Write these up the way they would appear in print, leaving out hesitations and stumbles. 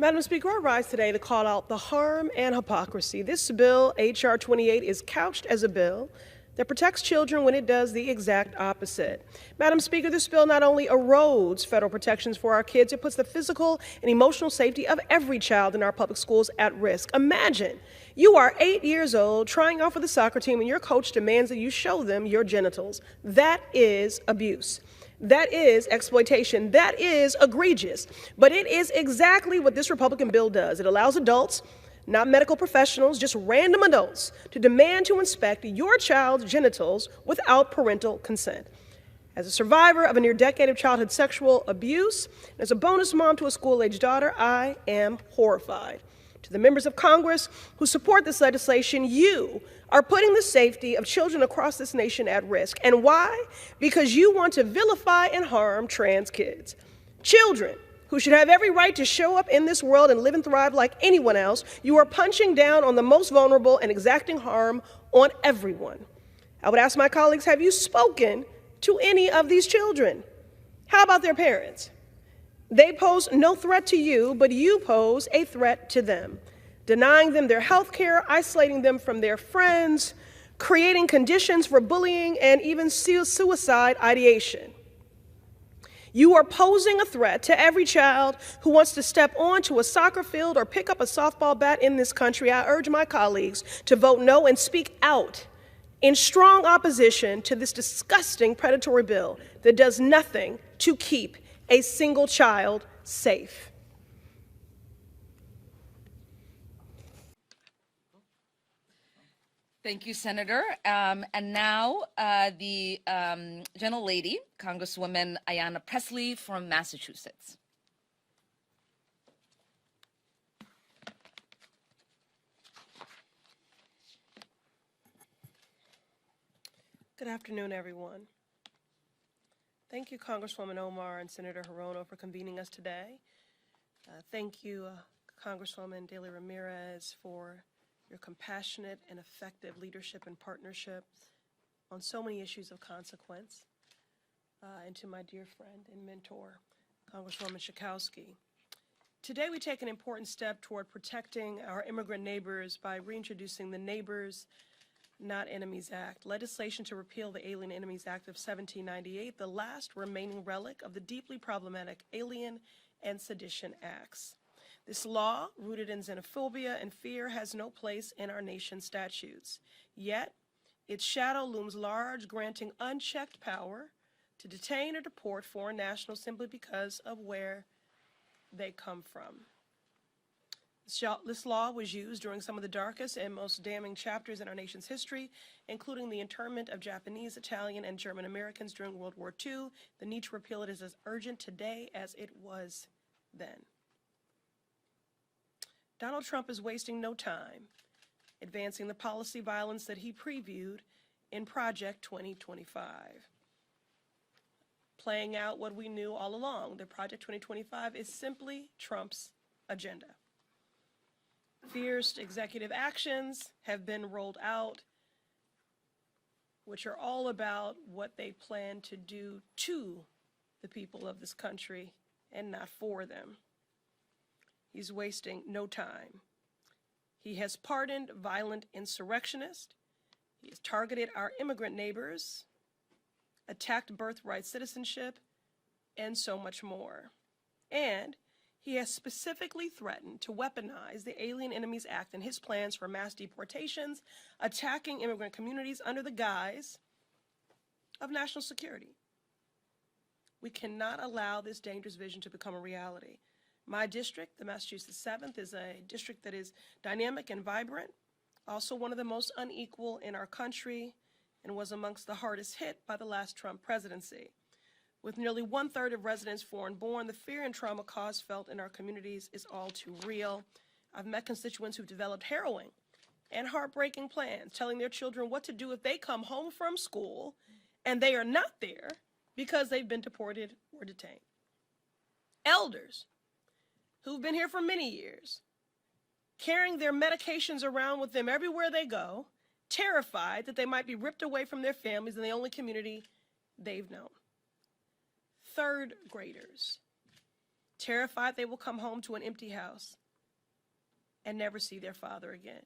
Madam Speaker, I rise today to call out the harm and hypocrisy. This bill, H.R. 28, is couched as a bill that protects children when it does the exact opposite. Madam Speaker, this bill not only erodes federal protections for our kids, it puts the physical and emotional safety of every child in our public schools at risk. Imagine you are 8 years old, trying out for the soccer team, and your coach demands that you show them your genitals. That is abuse. That is exploitation. That is egregious. But it is exactly what this Republican bill does. It allows adults, not medical professionals, just random adults, to demand to inspect your child's genitals without parental consent. As a survivor of a near decade of childhood sexual abuse, and as a bonus mom to a school-aged daughter, I am horrified. To the members of Congress who support this legislation, you are putting the safety of children across this nation at risk. And why? Because you want to vilify and harm trans kids. Children who should have every right to show up in this world and live and thrive like anyone else. You are punching down on the most vulnerable and exacting harm on everyone. I would ask my colleagues, have you spoken to any of these children? How about their parents? They pose no threat to you, but you pose a threat to them, denying them their health care, isolating them from their friends, creating conditions for bullying and even suicide ideation. You are posing a threat to every child who wants to step onto a soccer field or pick up a softball bat in this country. I urge my colleagues to vote no and speak out in strong opposition to this disgusting predatory bill that does nothing to keep a single child safe. Thank you, Senator. And now the gentlelady, Congresswoman Ayanna Pressley from Massachusetts. Good afternoon, everyone. Thank you, Congresswoman Omar and Senator Hirono, for convening us today. Thank you, Congresswoman De La Ramirez, for your compassionate and effective leadership and partnership on so many issues of consequence. And to my dear friend and mentor, Congresswoman Schakowsky. Today we take an important step toward protecting our immigrant neighbors by reintroducing the Neighbors Not Enemies Act, legislation to repeal the Alien Enemies Act of 1798, the last remaining relic of the deeply problematic Alien and Sedition Acts. This law, rooted in xenophobia and fear, has no place in our nation's statutes. Yet, its shadow looms large, granting unchecked power to detain or deport foreign nationals simply because of where they come from. This law was used during some of the darkest and most damning chapters in our nation's history, including the internment of Japanese, Italian, and German Americans during World War II. The need to repeal it is as urgent today as it was then. Donald Trump is wasting no time advancing the policy violence that he previewed in Project 2025. Playing out what we knew all along, that Project 2025 is simply Trump's agenda. Fierce executive actions have been rolled out, which are all about what they plan to do to the people of this country and not for them. He's wasting no time. He has pardoned violent insurrectionists. He has targeted our immigrant neighbors, attacked birthright citizenship, and so much more. And he has specifically threatened to weaponize the Alien Enemies Act and his plans for mass deportations, attacking immigrant communities under the guise of national security. We cannot allow this dangerous vision to become a reality. My district, the Massachusetts 7th, is a district that is dynamic and vibrant, also one of the most unequal in our country, and was amongst the hardest hit by the last Trump presidency. With nearly 1/3 of residents foreign-born, the fear and trauma caused felt in our communities is all too real. I've met constituents who've developed harrowing and heartbreaking plans, telling their children what to do if they come home from school and they are not there because they've been deported or detained. Elders who've been here for many years, carrying their medications around with them everywhere they go, terrified that they might be ripped away from their families in the only community they've known. Third graders terrified they will come home to an empty house and never see their father again.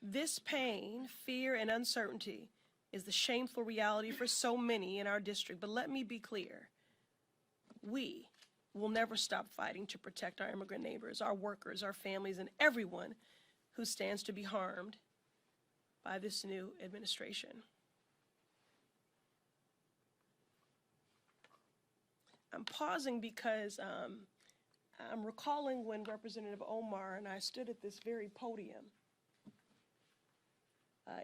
This pain, fear, and uncertainty is the shameful reality for so many in our district. But let me be clear. We will never stop fighting to protect our immigrant neighbors, our workers, our families, and everyone who stands to be harmed by this new administration. I'm pausing because I'm recalling when Representative Omar and I stood at this very podium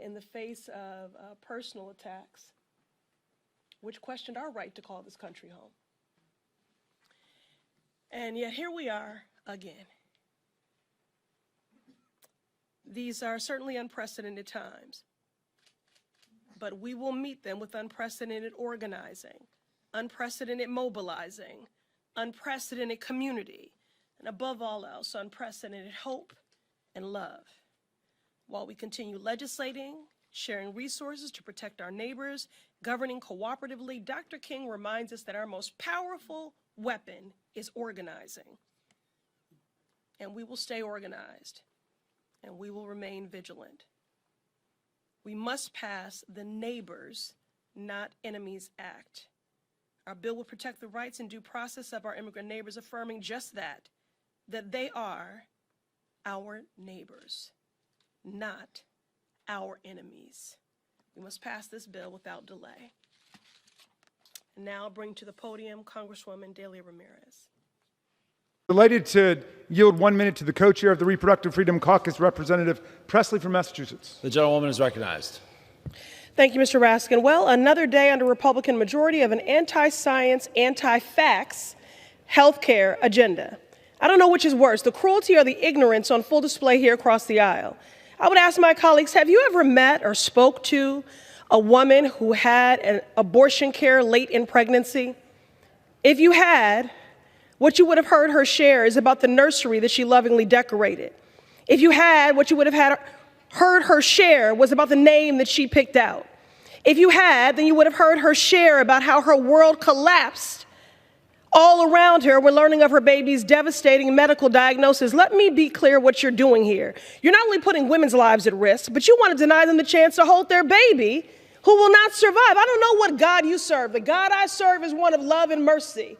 in the face of personal attacks, which questioned our right to call this country home. And yet here we are again. These are certainly unprecedented times, but we will meet them with unprecedented organizing, unprecedented mobilizing, unprecedented community, and above all else, unprecedented hope and love. While we continue legislating, sharing resources to protect our neighbors, governing cooperatively, Dr. King reminds us that our most powerful weapon is organizing. And we will stay organized, and we will remain vigilant. We must pass the Neighbors, Not Enemies Act. Our bill will protect the rights and due process of our immigrant neighbors, affirming just that they are our neighbors, not our enemies. We must pass this bill without delay. And now I'll bring to the podium Congresswoman Delia Ramirez. Delighted to yield 1 minute to the co-chair of the Reproductive Freedom Caucus, Representative Pressley from Massachusetts. The gentlewoman is recognized. Thank you, Mr. Raskin. Well, another day under Republican majority of an anti-science, anti-facts healthcare agenda. I don't know which is worse, the cruelty or the ignorance on full display here across the aisle. I would ask my colleagues, have you ever met or spoke to a woman who had an abortion care late in pregnancy? If you had, what you would have heard her share is about the nursery that she lovingly decorated. If you had, what you would have heard her share was about the name that she picked out. If you had, then you would have heard her share about how her world collapsed all around her. We're learning of her baby's devastating medical diagnosis. Let me be clear what you're doing here. You're not only putting women's lives at risk, but you want to deny them the chance to hold their baby who will not survive. I don't know what God you serve. The God I serve is one of love and mercy,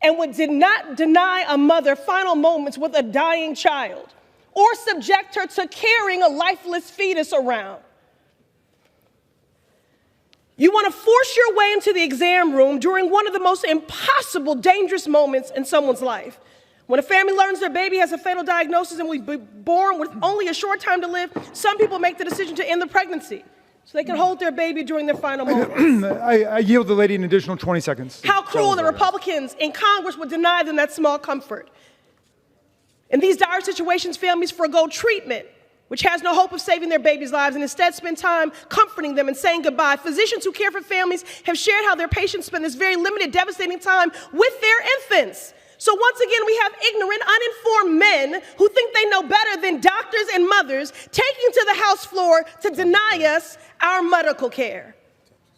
and did not deny a mother final moments with a dying child or subject her to carrying a lifeless fetus around. You want to force your way into the exam room during one of the most impossible, dangerous moments in someone's life. When a family learns their baby has a fatal diagnosis and will be born with only a short time to live, some people make the decision to end the pregnancy so they can hold their baby during their final moments. I yield the lady an additional 20 seconds. How cruel that Republicans in Congress would deny them that small comfort. In these dire situations, families forego treatment, which has no hope of saving their babies' lives, and instead spend time comforting them and saying goodbye. Physicians who care for families have shared how their patients spend this very limited, devastating time with their infants. So once again, we have ignorant, uninformed men who think they know better than doctors and mothers taking to the House floor to deny us our medical care.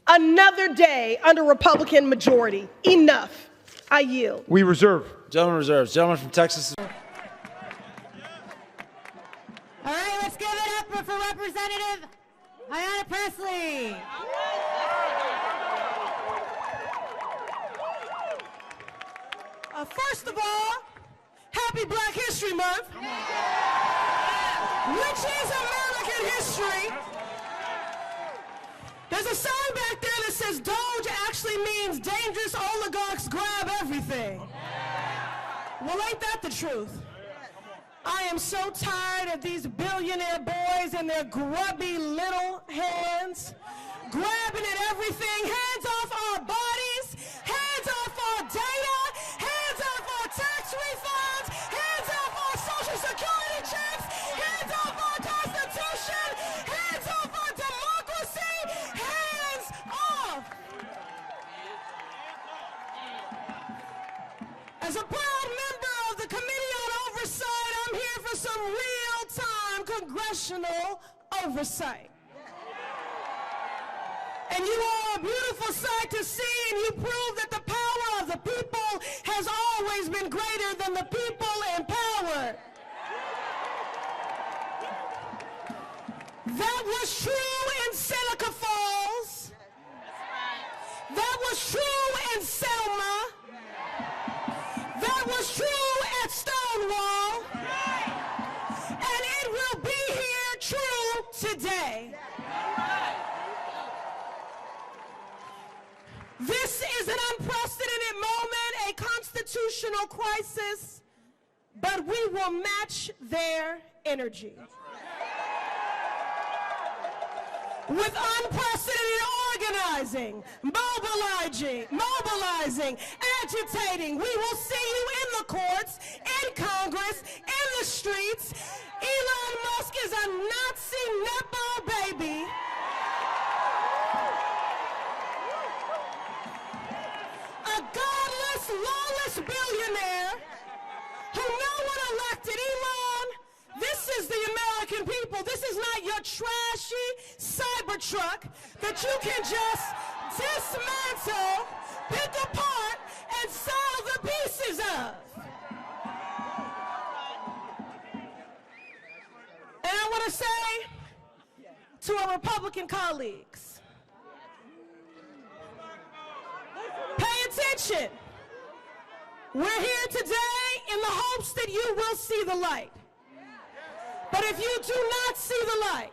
Another day under Republican majority. Enough. I yield. We reserve. Gentleman reserves. Gentleman from Texas. All right, let's give it up for Representative Ayanna Pressley. First of all, happy Black History Month, which is American history. There's a sign back there that says DOGE actually means dangerous oligarchs grab everything. Well, ain't that the truth? I am so tired of these billionaire boys and their grubby little hands grabbing at everything. Hands off our bodies, hands off our data, hands off our tax refunds, hands off our Social Security checks, hands off our Constitution, hands off our democracy, hands off. As a proud member of the Committee on Oversight, I'm here for some real-time congressional oversight. And you are a beautiful sight to see, and you prove that the power of the people has always been greater than the people in power. That was true in Seneca Falls. That was true in Selma. That was true at Stonewall. And it will be here true today. This is an unprecedented moment, a constitutional crisis, but we will match their energy. With unprecedented organizing, mobilizing, agitating. We will see you in the courts, in Congress, in the streets. Elon Musk is a Nazi netball baby. A godless, lawless billionaire who no one elected. Elon, this is the American people. This is not your trashy Cybertruck that you can just dismantle, pick apart, and sell the pieces of. And I want to say to our Republican colleagues, pay attention. We're here today in the hopes that you will see the light. But if you do not see the light,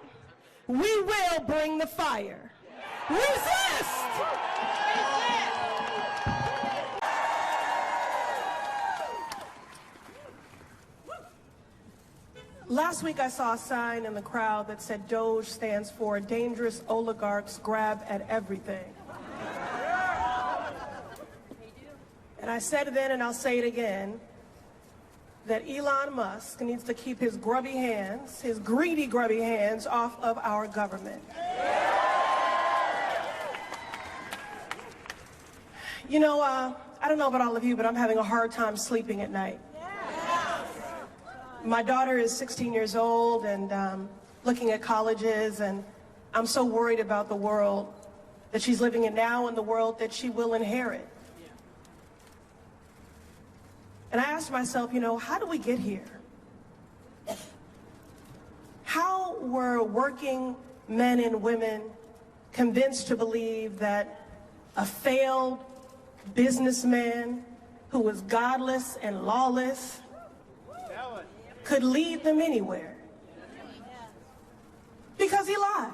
we will bring the fire. Resist! Last week I saw a sign in the crowd that said DOGE stands for Dangerous Oligarchs Grab at Everything. And I said then, and I'll say it again, that Elon Musk needs to keep his grubby hands, his greedy, grubby hands off of our government. You know, I don't know about all of you, but I'm having a hard time sleeping at night. My daughter is 16 years old and looking at colleges, and I'm so worried about the world that she's living in now and the world that she will inherit. And I asked myself, you know, how do we get here? How were working men and women convinced to believe that a failed businessman who was godless and lawless could lead them anywhere? Because he lied.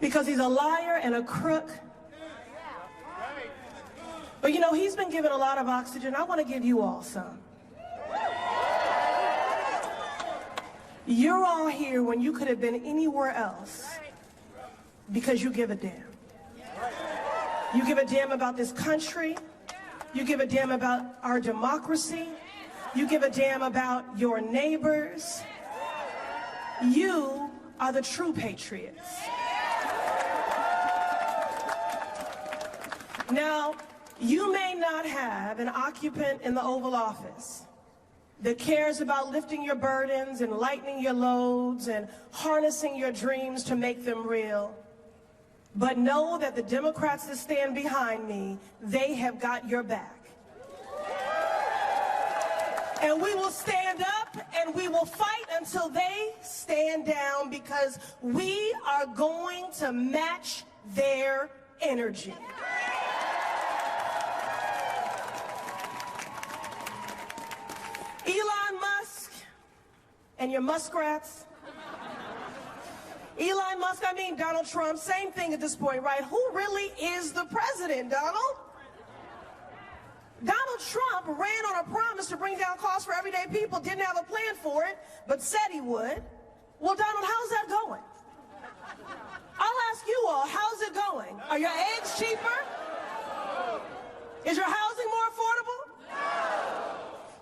Because he's a liar and a crook. But you know, he's been given a lot of oxygen. I want to give you all some. You're all here when you could have been anywhere else because you give a damn. You give a damn about this country. You give a damn about our democracy. You give a damn about your neighbors. You are the true patriots. Now, you may not have an occupant in the Oval Office that cares about lifting your burdens and lightening your loads and harnessing your dreams to make them real. But know that the Democrats that stand behind me, they have got your back. And we will stand up and we will fight until they stand down, because we are going to match their energy. Elon Musk and your muskrats. Elon Musk, I mean Donald Trump, same thing at this point, right? Who really is the president, Donald? Donald Trump ran on a promise to bring down costs for everyday people, didn't have a plan for it, but said he would. Well, Donald, how's that going? I'll ask you all, how's it going? Are your eggs cheaper? Is your housing more affordable?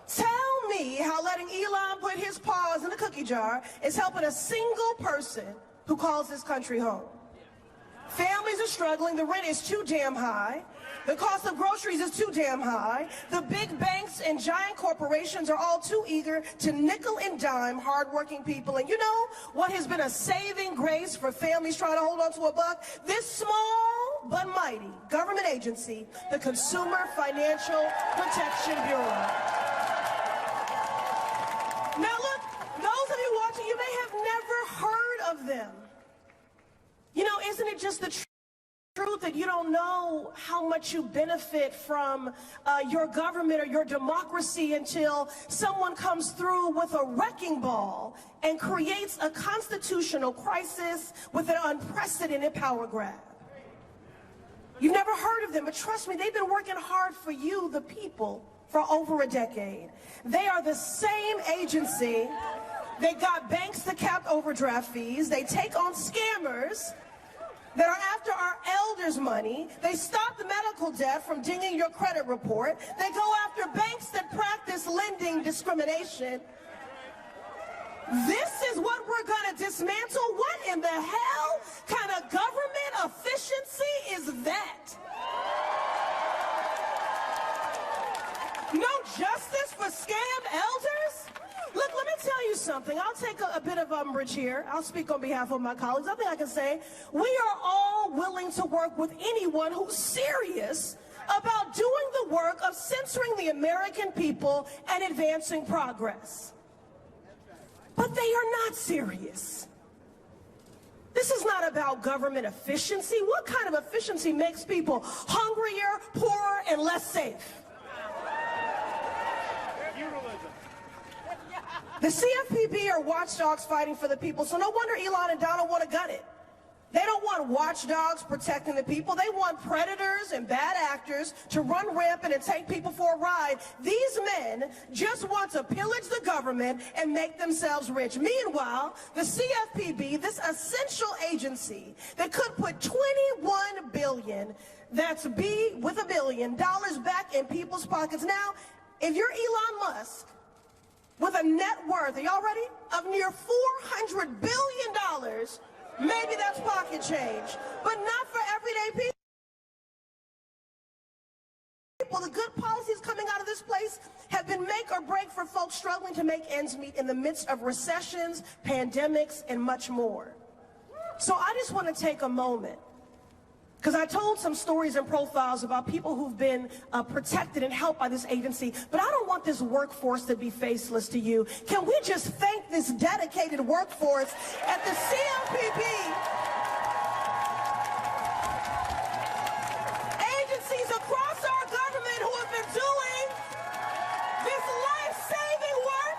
Tell me how letting Elon put his paws in the cookie jar is helping a single person who calls this country home. Families are struggling, the rent is too damn high, the cost of groceries is too damn high, the big banks and giant corporations are all too eager to nickel and dime hardworking people. And you know what has been a saving grace for families trying to hold on to a buck? This small but mighty government agency, the Consumer Financial Protection Bureau. Now look, those of you watching, you may have never heard of them. You know, isn't it just the truth that you don't know how much you benefit from your government or your democracy until someone comes through with a wrecking ball and creates a constitutional crisis with an unprecedented power grab? You've never heard of them, but trust me, they've been working hard for you, the people, for over a decade. They are the same agency that got banks to cap overdraft fees. They take on scammers that are after our elders' money. They stop the medical debt from dinging your credit report. They go after banks that practice lending discrimination. This is what we're going to dismantle? What in the hell kind of government efficiency is that? No justice for scammed elders? Look, let me tell you something. I'll take a bit of umbrage here. I'll speak on behalf of my colleagues. I think I can say we are all willing to work with anyone who's serious about doing the work of censoring the American people and advancing progress. But they are not serious. This is not about government efficiency. What kind of efficiency makes people hungrier, poorer, and less safe? The CFPB are watchdogs fighting for the people, so no wonder Elon and Donald want to gut it. They don't want watchdogs protecting the people. They want predators and bad actors to run rampant and take people for a ride. These men just want to pillage the government and make themselves rich. Meanwhile, the CFPB, this essential agency that could put $21 billion, that's B with $1 billion, back in people's pockets. Now, if you're Elon Musk, with a net worth, are y'all ready, of near $400 billion, maybe that's pocket change, but not for everyday people. The good policies coming out of this place have been make or break for folks struggling to make ends meet in the midst of recessions, pandemics, and much more. So I just want to take a moment, because I told some stories and profiles about people who've been protected and helped by this agency, but I don't want this workforce to be faceless to you. Can we just thank this dedicated workforce at the CFPB? Agencies across our government who have been doing this life-saving work.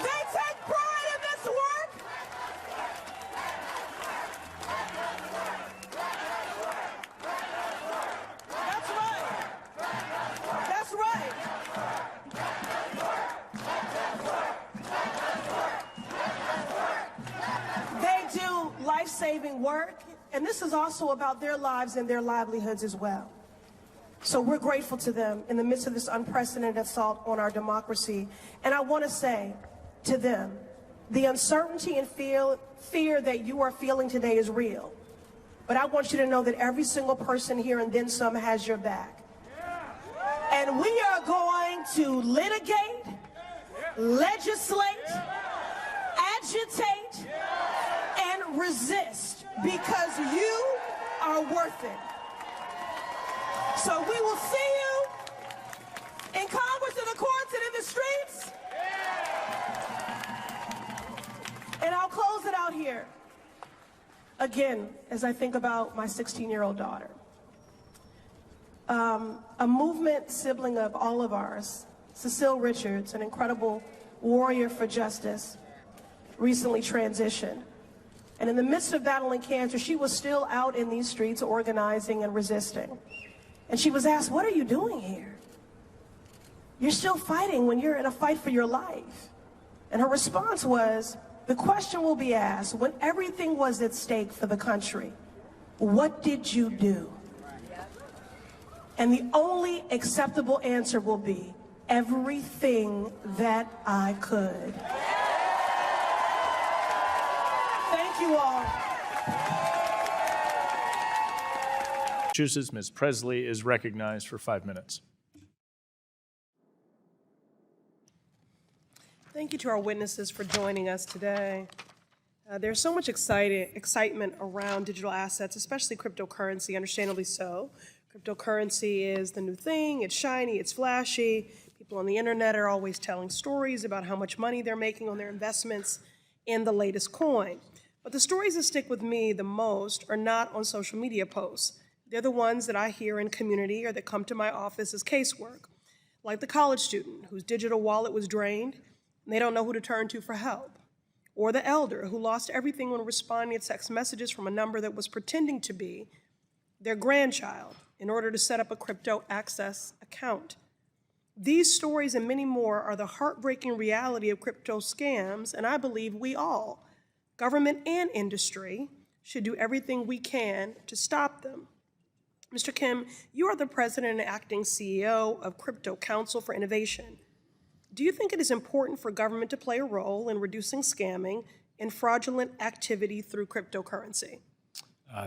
They take pride in this work. Life-saving work, and this is also about their lives and their livelihoods as well. So we're grateful to them in the midst of this unprecedented assault on our democracy. And I want to say to them, the uncertainty and fear that you are feeling today is real. But I want you to know that every single person here and then some has your back. And we are going to litigate, legislate, agitate, and resist, because you are worth it. So we will see you in Congress, in the courts, and in the streets. And I'll close it out here. Again, as I think about my 16-year-old daughter. A movement sibling of all of ours, Cecile Richards, an incredible warrior for justice, recently transitioned. And in the midst of battling cancer, she was still out in these streets organizing and resisting. And she was asked, what are you doing here? You're still fighting when you're in a fight for your life. And her response was, the question will be asked, when everything was at stake for the country, what did you do? And the only acceptable answer will be, everything that I could. Thank you all. Massachusetts, Ms. Pressley is recognized for 5 minutes. Thank you to our witnesses for joining us today. There's so much excitement around digital assets, especially cryptocurrency, understandably so. Cryptocurrency is the new thing, it's shiny, it's flashy. People on the internet are always telling stories about how much money they're making on their investments in the latest coin. But the stories that stick with me the most are not on social media posts. They're the ones that I hear in community or that come to my office as casework, like the college student whose digital wallet was drained and they don't know who to turn to for help, or the elder who lost everything when responding to text messages from a number that was pretending to be their grandchild in order to set up a crypto access account. These stories and many more are the heartbreaking reality of crypto scams, and I believe we all, government and industry, should do everything we can to stop them. Mr. Kim, you are the president and acting CEO of Crypto Council for Innovation. Do you think it is important for government to play a role in reducing scamming and fraudulent activity through cryptocurrency?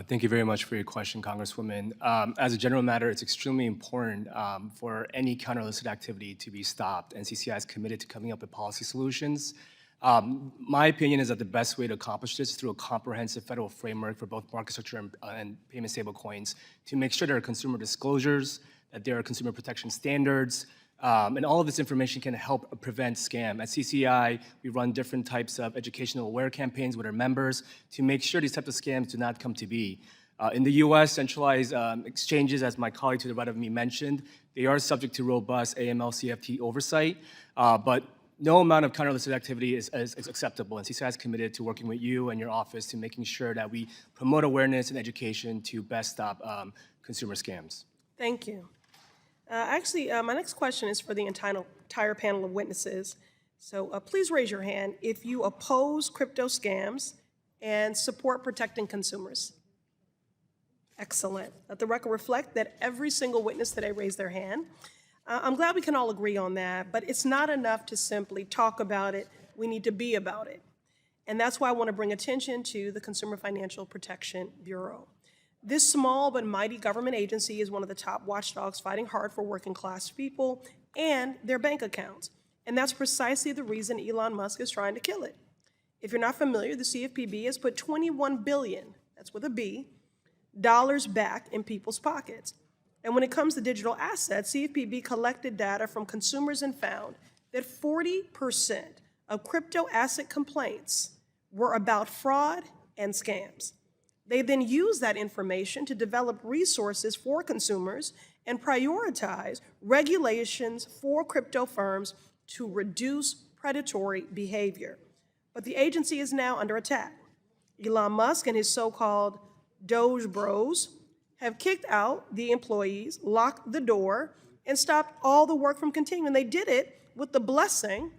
Thank you very much for your question, Congresswoman. As a general matter, it's extremely important for any counter-illicit activity to be stopped, and CCI is committed to coming up with policy solutions. My opinion is that the best way to accomplish this is through a comprehensive federal framework for both market structure and payment stablecoins to make sure there are consumer disclosures, that there are consumer protection standards, and all of this information can help prevent scam. At CCI, we run different types of educational aware campaigns with our members to make sure these types of scams do not come to be. In the US, centralized exchanges, as my colleague to the right of me mentioned, they are subject to robust AML CFT oversight, but no amount of counter-illicit activity is acceptable, and CCI is committed to working with you and your office to making sure that we promote awareness and education to best stop consumer scams. Thank you. My next question is for the entire panel of witnesses. So please raise your hand if you oppose crypto scams and support protecting consumers. Excellent. Let the record reflect that every single witness today raised their hand. I'm glad we can all agree on that, but it's not enough to simply talk about it. We need to be about it. And that's why I want to bring attention to the Consumer Financial Protection Bureau. This small but mighty government agency is one of the top watchdogs fighting hard for working class people and their bank accounts. And that's precisely the reason Elon Musk is trying to kill it. If you're not familiar, the CFPB has put $21 billion, that's with a B, dollars back in people's pockets. And when it comes to digital assets, CFPB collected data from consumers and found that 40% of crypto asset complaints were about fraud and scams. They then use that information to develop resources for consumers and prioritize regulations for crypto firms to reduce predatory behavior. But the agency is now under attack. Elon Musk and his so-called DOGE bros have kicked out the employees, locked the door, and stopped all the work from continuing. They did it with the blessing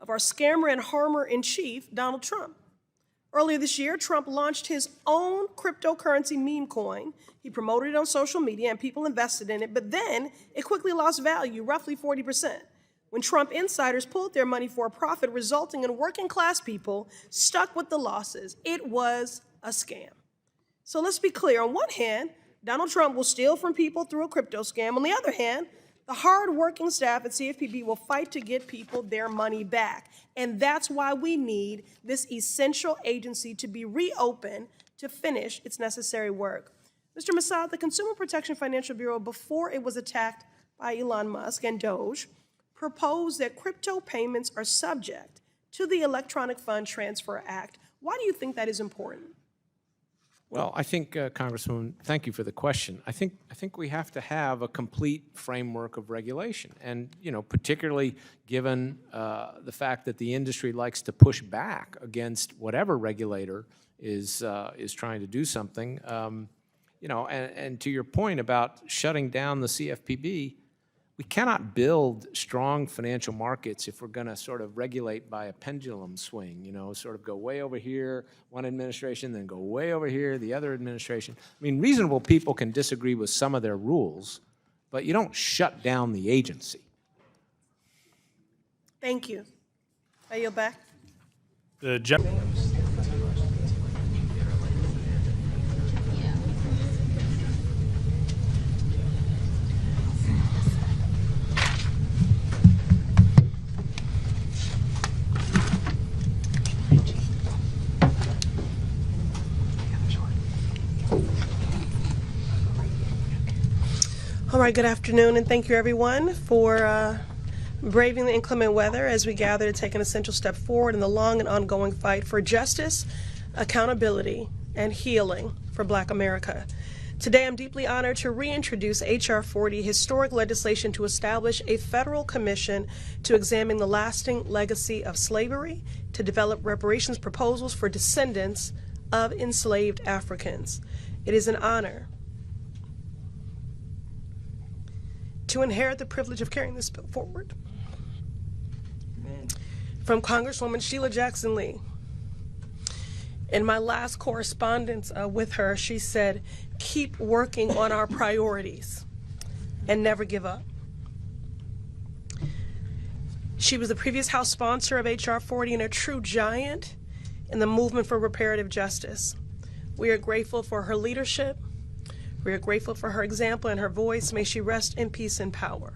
of our scammer and harmer-in-chief, Donald Trump. Earlier this year, Trump launched his own cryptocurrency meme coin. He promoted it on social media and people invested in it, but then it quickly lost value, roughly 40%, when Trump insiders pulled their money for a profit, resulting in working class people stuck with the losses. It was a scam. So let's be clear. On one hand, Donald Trump will steal from people through a crypto scam. On the other hand, the hard-working staff at CFPB will fight to get people their money back. And that's why we need this essential agency to be reopened to finish its necessary work. Mr. Massad, the Consumer Protection Financial Bureau, before it was attacked by Elon Musk and DOGE, proposed that crypto payments are subject to the Electronic Fund Transfer Act. Why do you think that is important? Well, I think, Congresswoman, thank you for the question. I think we have to have a complete framework of regulation, and particularly given the fact that the industry likes to push back against whatever regulator is trying to do something. And to your point about shutting down the CFPB, we cannot build strong financial markets if we're going to sort of regulate by a pendulum swing, sort of go way over here, one administration, then go way over here, the other administration. I mean, reasonable people can disagree with some of their rules, but you don't shut down the agency. Thank you. I yield back. The All right, good afternoon, and thank you everyone for braving the inclement weather as we gather to take an essential step forward in the long and ongoing fight for justice, accountability, and healing for Black America. Today, I'm deeply honored to reintroduce H.R. 40, historic legislation to establish a federal commission to examine the lasting legacy of slavery, to develop reparations proposals for descendants of enslaved Africans. It is an honor to inherit the privilege of carrying this bill forward. Amen. From Congresswoman Sheila Jackson Lee. In my last correspondence with her, she said, keep working on our priorities and never give up. She was the previous House sponsor of H.R. 40 and a true giant in the movement for reparative justice. We are grateful for her leadership. We are grateful for her example and her voice. May she rest in peace and power.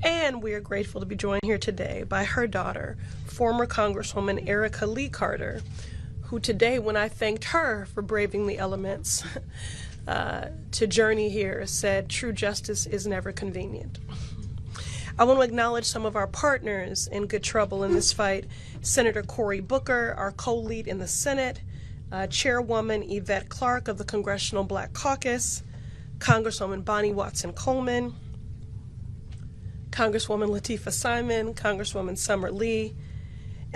And we are grateful to be joined here today by her daughter, former Congresswoman Erica Lee Carter, who today, when I thanked her for braving the elements to journey here, said, true justice is never convenient. I want to acknowledge some of our partners in good trouble in this fight. Senator Cory Booker, our co-lead in the Senate, Chairwoman Yvette Clarke of the Congressional Black Caucus, Congresswoman Bonnie Watson Coleman, Congresswoman Latifah Simon, Congresswoman Summer Lee,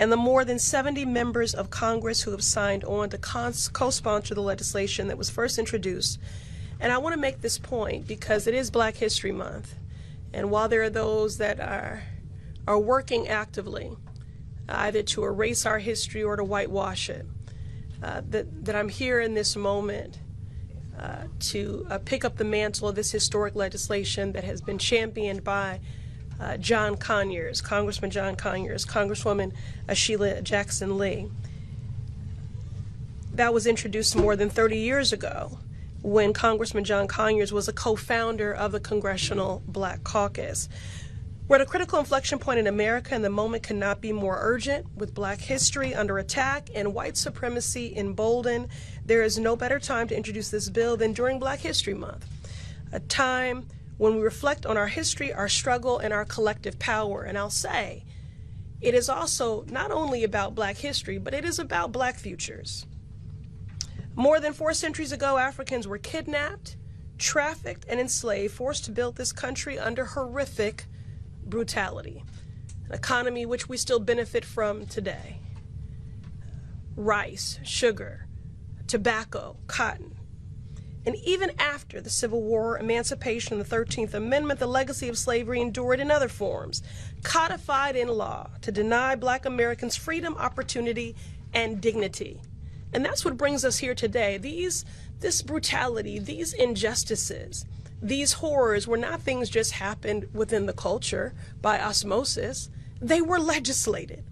and the more than 70 members of Congress who have signed on to co-sponsor the legislation that was first introduced. And I want to make this point because it is Black History Month. And while there are those that are working actively, either to erase our history or to whitewash it, that I'm here in this moment to pick up the mantle of this historic legislation that has been championed by John Conyers, Congressman John Conyers, Congresswoman Sheila Jackson Lee. That was introduced more than 30 years ago when Congressman John Conyers was a co-founder of the Congressional Black Caucus. We're at a critical inflection point in America, and the moment cannot be more urgent. With Black history under attack and white supremacy emboldened, there is no better time to introduce this bill than during Black History Month, a time when we reflect on our history, our struggle, and our collective power. And I'll say, it is also not only about Black history, but it is about Black futures. More than 4 centuries ago, Africans were kidnapped, trafficked, and enslaved, forced to build this country under horrific brutality, an economy which we still benefit from today. Rice, sugar, tobacco, cotton. And even after the Civil War, emancipation, and the 13th Amendment, the legacy of slavery endured in other forms, codified in law to deny Black Americans freedom, opportunity, and dignity. And that's what brings us here today. This brutality, these injustices, these horrors were not things just happened within the culture by osmosis. They were legislated.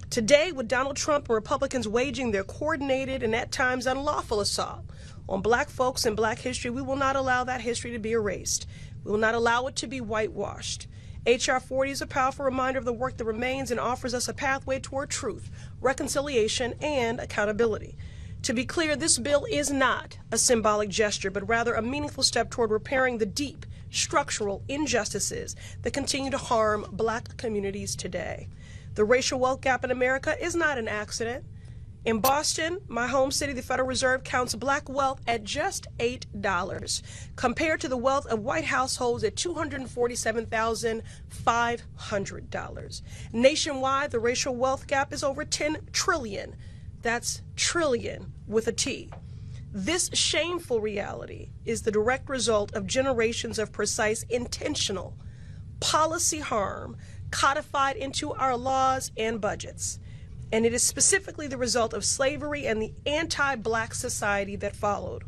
Today, with Donald Trump and Republicans waging their coordinated and at times unlawful assault on Black folks and Black history, we will not allow that history to be erased. We will not allow it to be whitewashed. H.R. 40 is a powerful reminder of the work that remains and offers us a pathway toward truth, reconciliation, and accountability. To be clear, this bill is not a symbolic gesture, but rather a meaningful step toward repairing the deep structural injustices that continue to harm Black communities today. The racial wealth gap in America is not an accident. In Boston, my home city, the Federal Reserve counts Black wealth at just $8, compared to the wealth of white households at $247,500. Nationwide, the racial wealth gap is over 10 trillion. That's trillion with a T. This shameful reality is the direct result of generations of precise, intentional policy harm codified into our laws and budgets. And it is specifically the result of slavery and the anti-Black society that followed.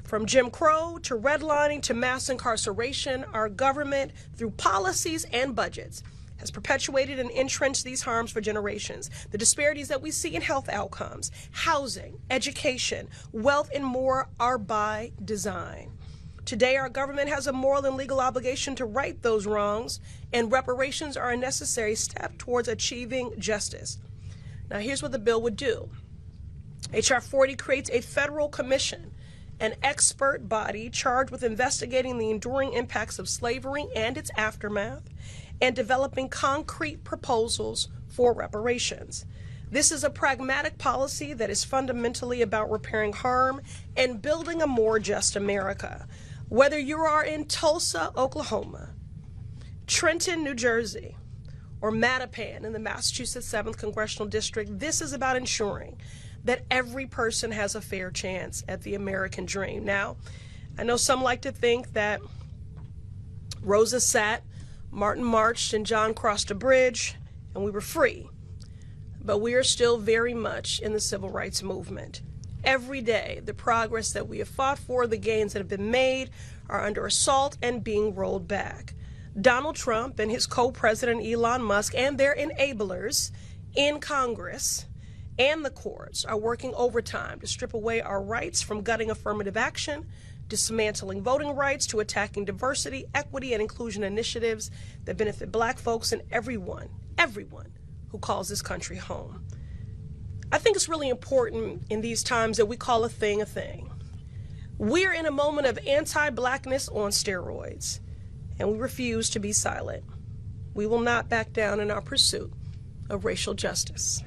From Jim Crow to redlining to mass incarceration, our government, through policies and budgets, has perpetuated and entrenched these harms for generations. The disparities that we see in health outcomes, housing, education, wealth, and more are by design. Today, our government has a moral and legal obligation to right those wrongs, and reparations are a necessary step towards achieving justice. Now, here's what the bill would do. H.R. 40 creates a federal commission an expert body charged with investigating the enduring impacts of slavery and its aftermath and developing concrete proposals for reparations. This is a pragmatic policy that is fundamentally about repairing harm and building a more just America. Whether you are in Tulsa, Oklahoma, Trenton, New Jersey, or Mattapan in the Massachusetts 7th Congressional District, this is about ensuring that every person has a fair chance at the American dream. Now, I know some like to think that Rosa sat, Martin marched, and John crossed a bridge, and we were free. But we are still very much in the civil rights movement. Every day, the progress that we have fought for, the gains that have been made, are under assault and being rolled back. Donald Trump and his co-president Elon Musk and their enablers in Congress and the courts are working overtime to strip away our rights, from gutting affirmative action, dismantling voting rights, to attacking diversity, equity, and inclusion initiatives that benefit Black folks and everyone who calls this country home. I think it's really important in these times that we call a thing a thing. We're in a moment of anti-Blackness on steroids, and we refuse to be silent. We will not back down in our pursuit of racial justice.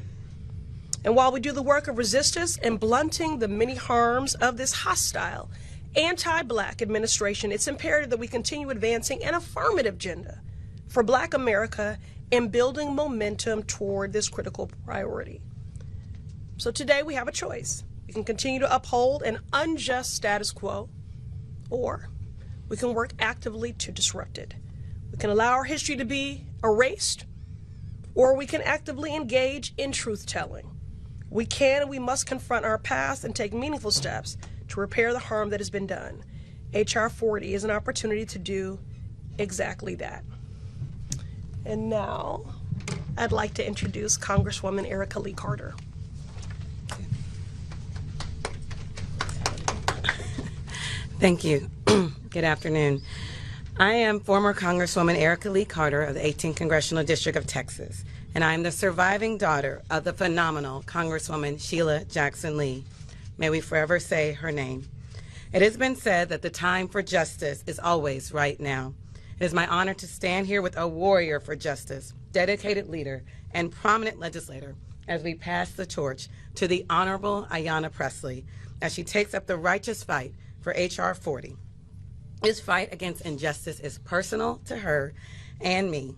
And while we do the work of resistance and blunting the many harms of this hostile, anti-Black administration, it's imperative that we continue advancing an affirmative agenda for Black America and building momentum toward this critical priority. So today we have a choice. We can continue to uphold an unjust status quo, or we can work actively to disrupt it. We can allow our history to be erased, or we can actively engage in truth-telling. We can and we must confront our past and take meaningful steps to repair the harm that has been done. H.R. 40 is an opportunity to do exactly that. And now, I'd like to introduce Congresswoman Erica Lee Carter. Thank you. Good afternoon. I am former Congresswoman Erica Lee Carter of the 18th Congressional District of Texas, and I am the surviving daughter of the phenomenal Congresswoman Sheila Jackson Lee. May we forever say her name. It has been said that the time for justice is always right now. It is my honor to stand here with a warrior for justice, dedicated leader, and prominent legislator as we pass the torch to the Honorable Ayanna Pressley as she takes up the righteous fight for H.R. 40. This fight against injustice is personal to her and me.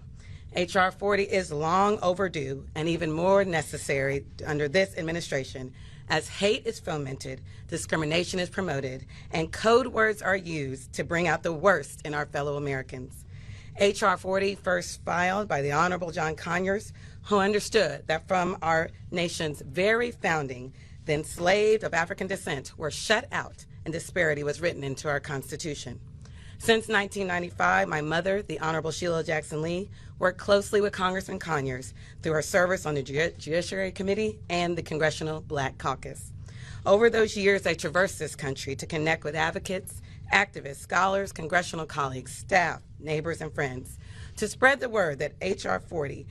H.R. 40 is long overdue and even more necessary under this administration, as hate is fomented, discrimination is promoted, and code words are used to bring out the worst in our fellow Americans. H.R. 40, first filed by the Honorable John Conyers, who understood that from our nation's very founding, the enslaved of African descent were shut out and disparity was written into our Constitution. Since 1995, my mother, the Honorable Sheila Jackson Lee, worked closely with Congressman Conyers through her service on the Judiciary Committee and the Congressional Black Caucus. Over those years, I traversed this country to connect with advocates, activists, scholars, congressional colleagues, staff, neighbors, and friends to spread the word that H.R. 40,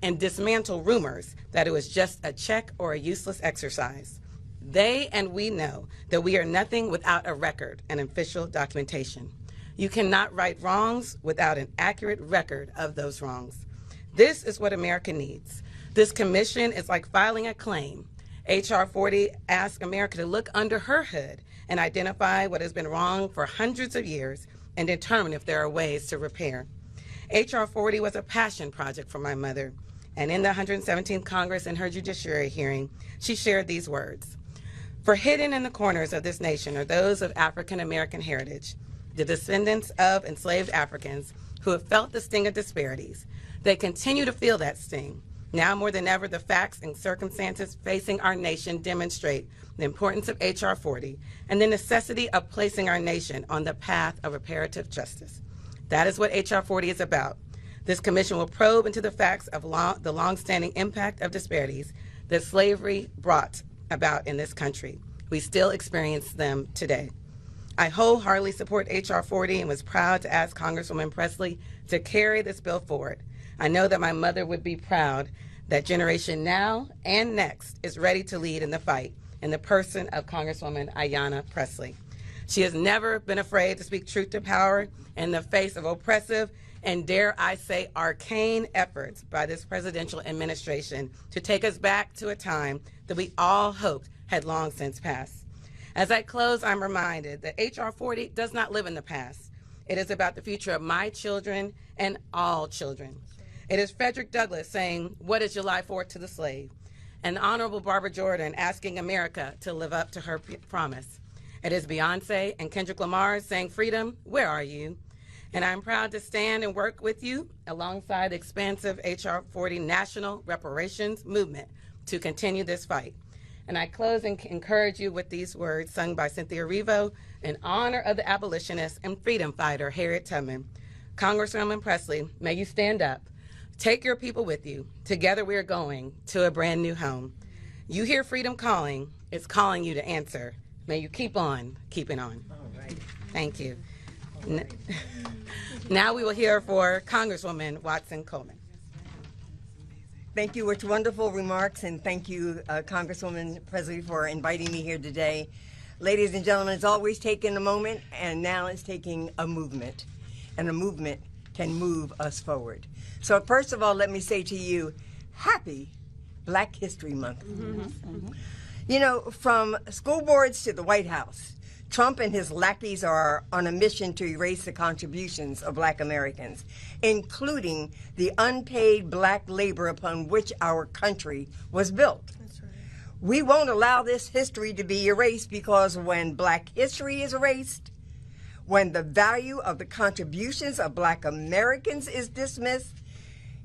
and dismantle rumors that it was just a check or a useless exercise. They and we know that we are nothing without a record and official documentation. You cannot right wrongs without an accurate record of those wrongs. This is what America needs. This commission is like filing a claim. H.R. 40 asks America to look under her hood and identify what has been wrong for hundreds of years and determine if there are ways to repair. H.R. 40 was a passion project for my mother, and in the 117th Congress in her judiciary hearing, she shared these words. For hidden in the corners of this nation are those of African American heritage, the descendants of enslaved Africans who have felt the sting of disparities. They continue to feel that sting. Now more than ever, the facts and circumstances facing our nation demonstrate the importance of H.R. 40 and the necessity of placing our nation on the path of reparative justice. That is what H.R. 40 is about. This commission will probe into the facts of the long-standing impact of disparities that slavery brought about in this country. We still experience them today. I wholeheartedly support H.R. 40 and was proud to ask Congresswoman Pressley to carry this bill forward. I know that my mother would be proud that generation now and next is ready to lead in the fight in the person of Congresswoman Ayanna Pressley. She has never been afraid to speak truth to power in the face of oppressive and, dare I say, arcane efforts by this presidential administration to take us back to a time that we all hoped had long since passed. As I close, I'm reminded that H.R. 40 does not live in the past. It is about the future of my children and all children. It is Frederick Douglass saying, "What is July 4th to the slave?" And Honorable Barbara Jordan asking America to live up to her promise. It is Beyonce and Kendrick Lamar saying, "Freedom, where are you?" And I'm proud to stand and work with you alongside the expansive H.R. 40 national reparations movement to continue this fight. And I close and encourage you with these words sung by Cynthia Erivo in honor of the abolitionist and freedom fighter Harriet Tubman. Congresswoman Pressley, may you stand up. Take your people with you. Together we are going to a brand new home. You hear freedom calling. It's calling you to answer. May you keep on keeping on. Thank you. Now we will hear for Congresswoman Watson Coleman. Thank you. It's wonderful remarks, and thank you, Congresswoman Pressley, for inviting me here today. Ladies and gentlemen, it's always taken a moment, and now it's taking a movement, and a movement can move us forward. So first of all, let me say to you, happy Black History Month. You know, from school boards to the White House, Trump and his lackeys are on a mission to erase the contributions of Black Americans, including the unpaid Black labor upon which our country was built. That's right. We won't allow this history to be erased, because when Black history is erased, when the value of the contributions of Black Americans is dismissed,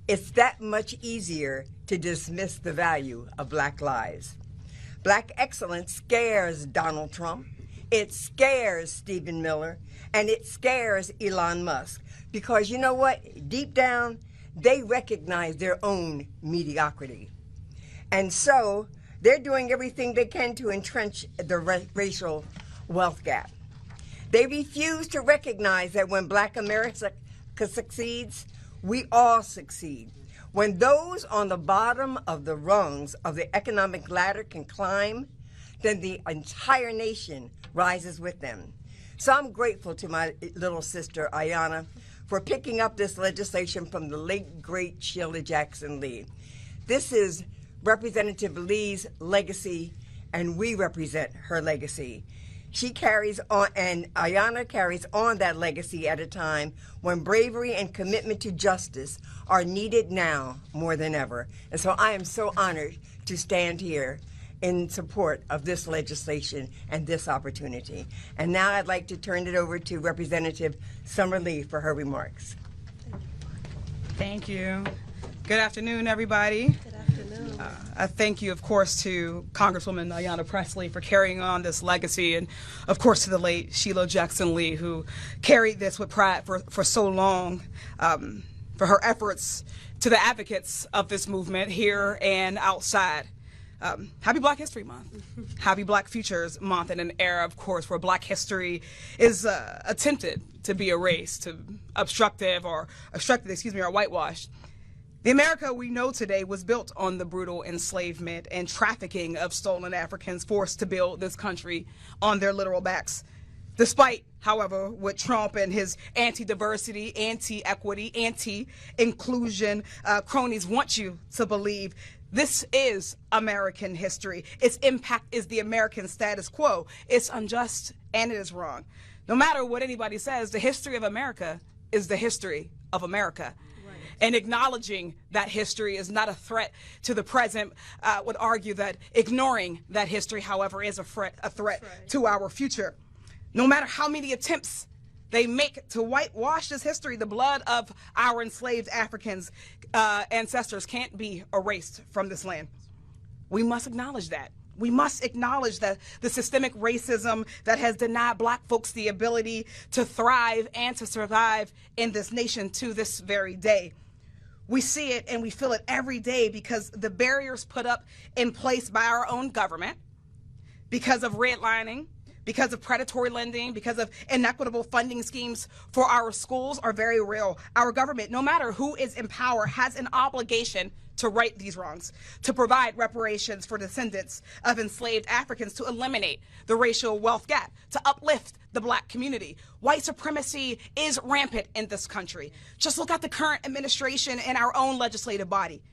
it's that much easier to dismiss the value of Black lives. Black excellence scares Donald Trump. It scares Stephen Miller, and it scares Elon Musk, because you know what? Deep down, they recognize their own mediocrity. And so they're doing everything they can to entrench the racial wealth gap. They refuse to recognize that when Black America succeeds, we all succeed. When those on the bottom of the rungs of the economic ladder can climb, then the entire nation rises with them. So I'm grateful to my little sister, Ayanna, for picking up this legislation from the late, great Sheila Jackson Lee. This is Representative Lee's legacy, and we represent her legacy. She carries on, and Ayanna carries on that legacy at a time when bravery and commitment to justice are needed now more than ever. And so I am so honored to stand here in support of this legislation and this opportunity. And now I'd like to turn it over to Representative Summer Lee for her remarks. Thank you. Good afternoon, everybody. Good afternoon. I thank you, of course, to Congresswoman Ayanna Pressley for carrying on this legacy, and of course to the late Sheila Jackson Lee, who carried this with pride for so long, for her efforts, to the advocates of this movement here and outside. Happy Black History Month. Happy Black Futures Month, in an era, of course, where Black history is attempted to be erased, to obstructed, or whitewashed. The America we know today was built on the brutal enslavement and trafficking of stolen Africans forced to build this country on their literal backs. Despite, however, what Trump and his anti-diversity, anti-equity, anti-inclusion cronies want you to believe, this is American history. Its impact is the American status quo. It's unjust and it is wrong. No matter what anybody says, the history of America is the history of America. Right. And acknowledging that history is not a threat to the present. Would argue that ignoring that history, however, is a threat to our future. No matter how many attempts they make to whitewash this history, the blood of our enslaved Africans ancestors can't be erased from this land. We must acknowledge that. We must acknowledge that the systemic racism that has denied Black folks the ability to thrive and to survive in this nation to this very day. We see it and we feel it every day because the barriers put up in place by our own government, because of redlining, because of predatory lending, because of inequitable funding schemes for our schools are very real. Our government, no matter who is in power, has an obligation to right these wrongs, to provide reparations for descendants of enslaved Africans, to eliminate the racial wealth gap, to uplift the Black community. White supremacy is rampant in this country. Just look at the current administration and our own legislative body.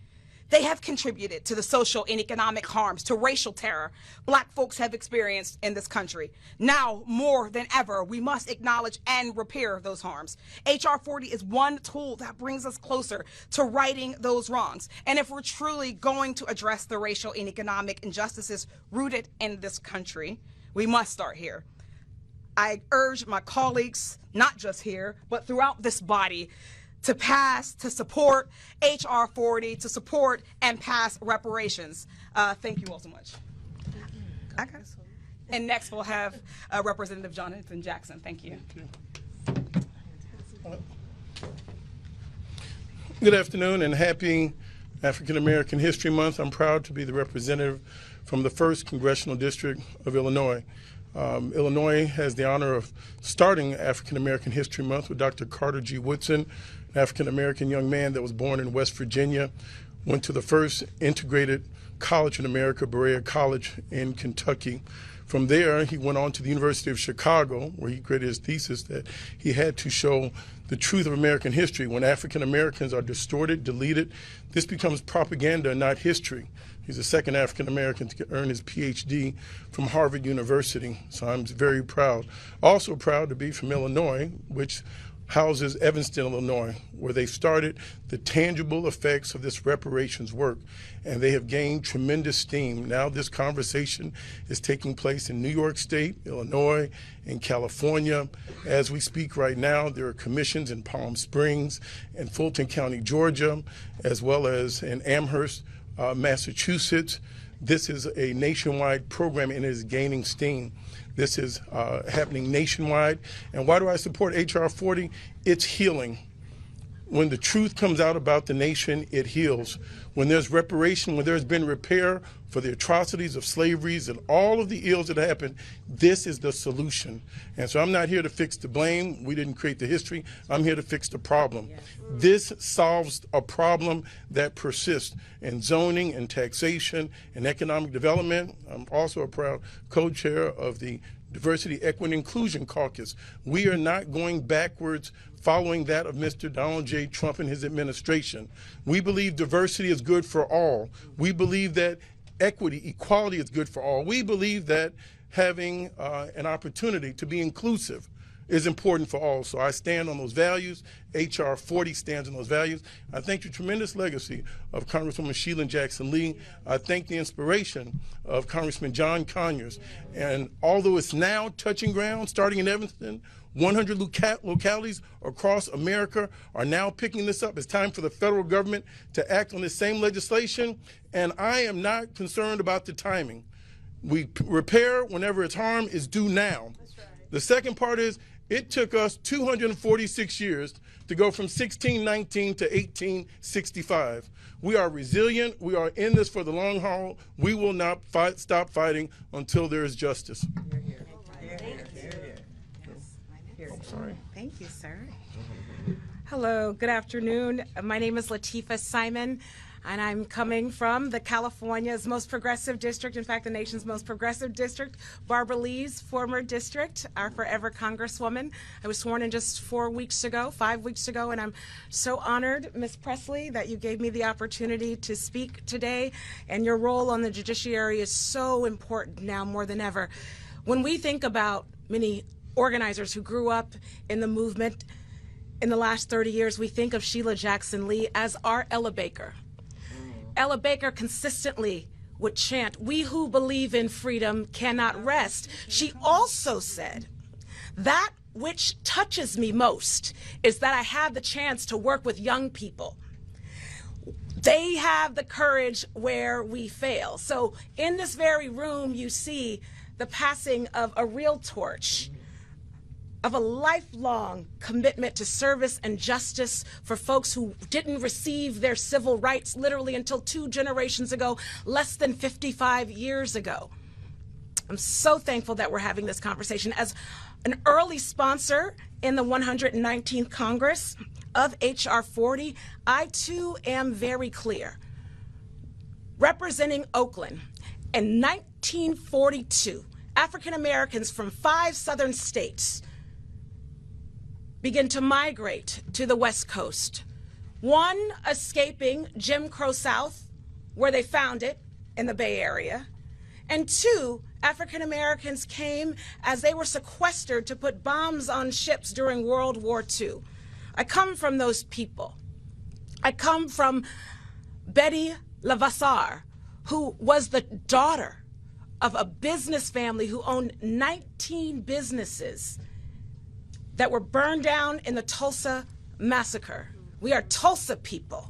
They have contributed to the social and economic harms, to racial terror Black folks have experienced in this country. Now, more than ever, we must acknowledge and repair those harms. HR 40 is one tool that brings us closer to righting those wrongs. And if we're truly going to address the racial and economic injustices rooted in this country, we must start here. I urge my colleagues, not just here, but throughout this body, to pass, to support HR 40, to support and pass reparations. Thank you all so much. And next we'll have Representative Jonathan Jackson. Thank you. Good afternoon and happy African American History Month. I'm proud to be the representative from the 1st Congressional District of Illinois. Illinois has the honor of starting African American History Month with Dr. Carter G. Woodson, an African American young man that was born in West Virginia, went to the first integrated college in America, Berea College in Kentucky. From there, he went on to the University of Chicago, where he created his thesis that he had to show the truth of American history. When African Americans are distorted, deleted, this becomes propaganda, not history. He's the second African American to earn his PhD from Harvard University, so I'm very proud. Also proud to be from Illinois, which houses Evanston, Illinois, where they started the tangible effects of this reparations work, and they have gained tremendous steam. Now this conversation is taking place in New York State, Illinois, and California. As we speak right now, there are commissions in Palm Springs and Fulton County, Georgia, as well as in Amherst, Massachusetts. This is a nationwide program and it is gaining steam. This is happening nationwide. And why do I support HR 40? It's healing. When the truth comes out about the nation, it heals. When there's reparation, when there's been repair for the atrocities of slaveries and all of the ills that happened, this is the solution. And so I'm not here to fix the blame. We didn't create the history. I'm here to fix the problem. This solves a problem that persists in zoning and taxation and economic development. I'm also a proud co-chair of the Diversity, Equity, and Inclusion Caucus. We are not going backwards following that of Mr. Donald J. Trump and his administration. We believe diversity is good for all. We believe that equity, equality is good for all. We believe that having an opportunity to be inclusive is important for all. So I stand on those values. HR 40 stands on those values. I thank the tremendous legacy of Congresswoman Sheila Jackson Lee. I thank the inspiration of Congressman John Conyers. And although it's now touching ground, starting in Evanston, 100 localities across America are now picking this up. It's time for the federal government to act on this same legislation. And I am not concerned about the timing. We repair whenever its harm is due now. That's right. The second part is, it took us 246 years to go from 1619 to 1865. We are resilient. We are in this for the long haul. We will not stop fighting until there is justice. Sorry. Thank you, sir. Hello, good afternoon. My name is Latifah Simon, and I'm coming from California's most progressive district, in fact, the nation's most progressive district, Barbara Lee's former district, our forever Congresswoman. I was sworn in just 5 weeks ago, and I'm so honored, Ms. Pressley, that you gave me the opportunity to speak today, and your role on the judiciary is so important now more than ever. When we think about many organizers who grew up in the movement in the last 30 years, we think of Sheila Jackson Lee as our Ella Baker. Ella Baker consistently would chant, "We who believe in freedom cannot rest." She also said, "That which touches me most is that I have the chance to work with young people. They have the courage where we fail." So in this very room, you see the passing of a real torch, of a lifelong commitment to service and justice for folks who didn't receive their civil rights literally until 2 generations ago, less than 55 years ago. I'm so thankful that we're having this conversation. As an early sponsor in the 119th Congress of H.R. 40, I too am very clear. Representing Oakland in 1942, African Americans from 5 southern states begin to migrate to the West Coast. One, escaping Jim Crow South, where they found it in the Bay Area. And 2, African Americans came as they were sequestered to put bombs on ships during World War II. I come from those people. I come from Betty Lavasseur, who was the daughter of a business family who owned 19 businesses that were burned down in the Tulsa massacre. We are Tulsa people.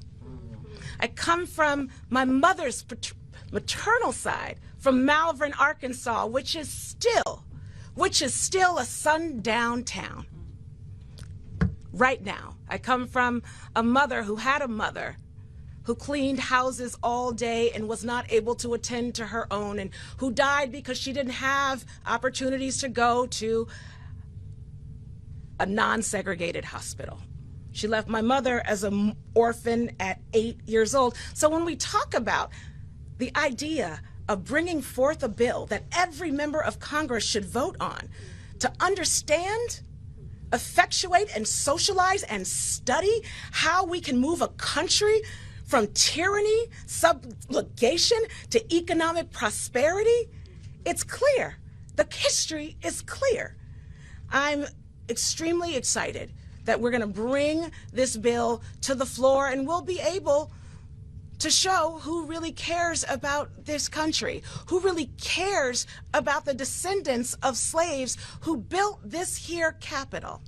I come from my mother's maternal side, from Malvern, Arkansas, which is still a sundown town. Right now, I come from a mother who had a mother who cleaned houses all day and was not able to attend to her own, and who died because she didn't have opportunities to go to a non-segregated hospital. She left my mother as an orphan at 8 years old. So when we talk about the idea of bringing forth a bill that every member of Congress should vote on to understand, effectuate, and socialize and study how we can move a country from tyranny, subjugation, to economic prosperity, it's clear. The history is clear. I'm extremely excited that we're going to bring this bill to the floor, and we'll be able to show who really cares about this country, who really cares about the descendants of slaves who built this here Capitol.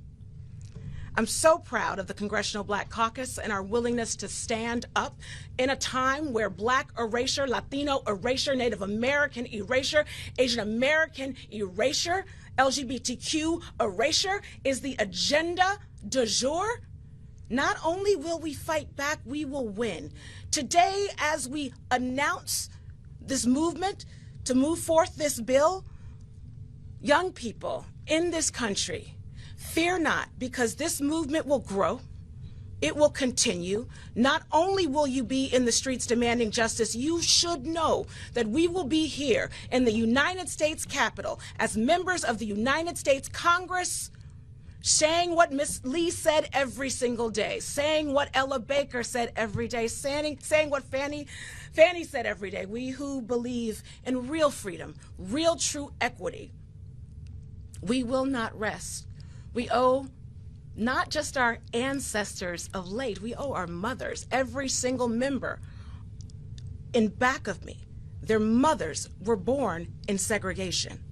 I'm so proud of the Congressional Black Caucus and our willingness to stand up in a time where Black erasure, Latino erasure, Native American erasure, Asian American erasure, LGBTQ erasure is the agenda du jour. Not only will we fight back, we will win. Today, as we announce this movement to move forth this bill, young people in this country, fear not, because this movement will grow. It will continue. Not only will you be in the streets demanding justice, you should know that we will be here in the United States Capitol as members of the United States Congress, saying what Miss Lee said every single day, saying what Ella Baker said every day, saying what Fannie said every day. We who believe in real freedom, real true equity, we will not rest. We owe not just our ancestors of late, we owe our mothers, every single member in back of me. Their mothers were born in segregation.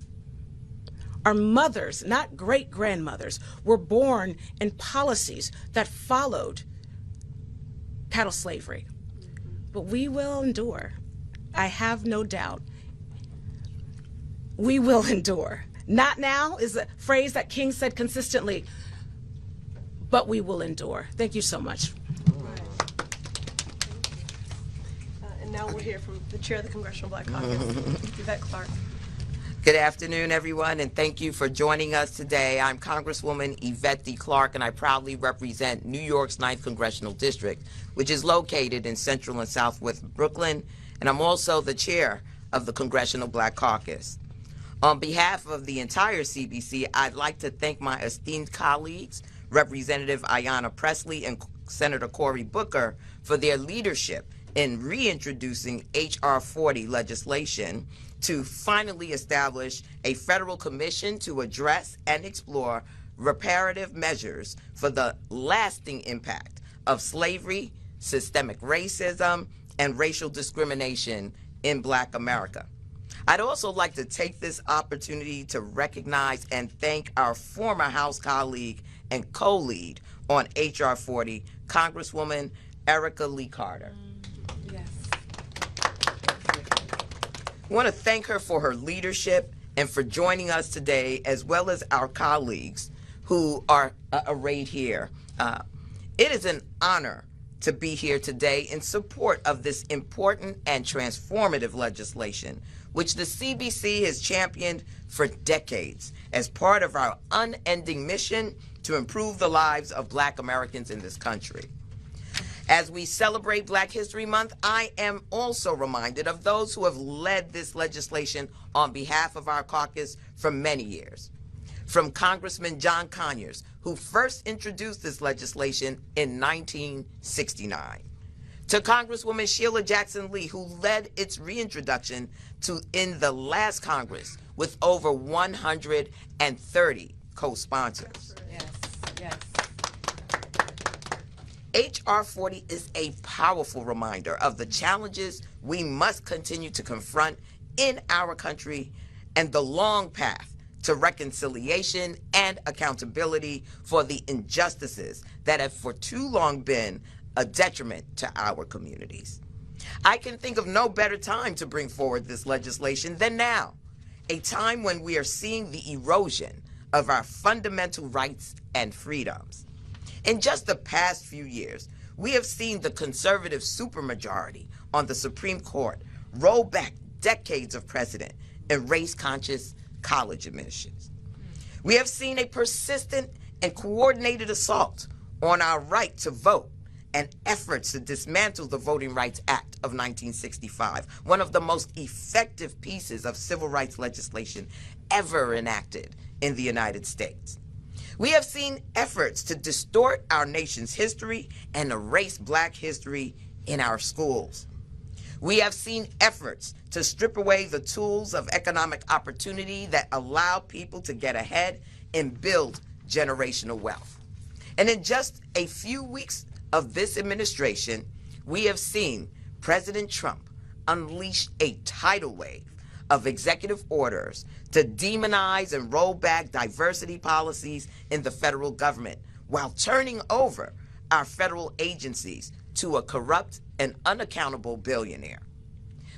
Our mothers, not great-grandmothers, were born in policies that followed chattel slavery. But we will endure. I have no doubt. We will endure. Not now is a phrase that King said consistently, but we will endure. Thank you so much. And now we'll hear from the chair of the Congressional Black Caucus, Yvette Clarke. Good afternoon, everyone, and thank you for joining us today. I'm Congresswoman Yvette D. Clarke, and I proudly represent New York's 9th Congressional District, which is located in Central and Southwest Brooklyn, and I'm also the chair of the Congressional Black Caucus. On behalf of the entire CBC, I'd like to thank my esteemed colleagues, Representative Ayanna Pressley and Senator Cory Booker, for their leadership in reintroducing H.R. 40 legislation to finally establish a federal commission to address and explore reparative measures for the lasting impact of slavery, systemic racism, and racial discrimination in Black America. I'd also like to take this opportunity to recognize and thank our former House colleague and co-lead on H.R. 40, Congresswoman Erica Lee Carter. Yes. I want to thank her for her leadership and for joining us today, as well as our colleagues who are arrayed here. It is an honor to be here today in support of this important and transformative legislation, which the CBC has championed for decades as part of our unending mission to improve the lives of Black Americans in this country. As we celebrate Black History Month, I am also reminded of those who have led this legislation on behalf of our caucus for many years. From Congressman John Conyers, who first introduced this legislation in 1969, to Congresswoman Sheila Jackson Lee, who led its reintroduction in the last Congress with over 130 co-sponsors. Yes, yes. H.R. 40 is a powerful reminder of the challenges we must continue to confront in our country and the long path to reconciliation and accountability for the injustices that have for too long been a detriment to our communities. I can think of no better time to bring forward this legislation than now, a time when we are seeing the erosion of our fundamental rights and freedoms. In just the past few years, we have seen the conservative supermajority on the Supreme Court roll back decades of precedent in race-conscious college admissions. We have seen a persistent and coordinated assault on our right to vote and efforts to dismantle the Voting Rights Act of 1965, one of the most effective pieces of civil rights legislation ever enacted in the United States. We have seen efforts to distort our nation's history and erase Black history in our schools. We have seen efforts to strip away the tools of economic opportunity that allow people to get ahead and build generational wealth. And in just a few weeks of this administration, we have seen President Trump unleash a tidal wave of executive orders to demonize and roll back diversity policies in the federal government while turning over our federal agencies to a corrupt and unaccountable billionaire.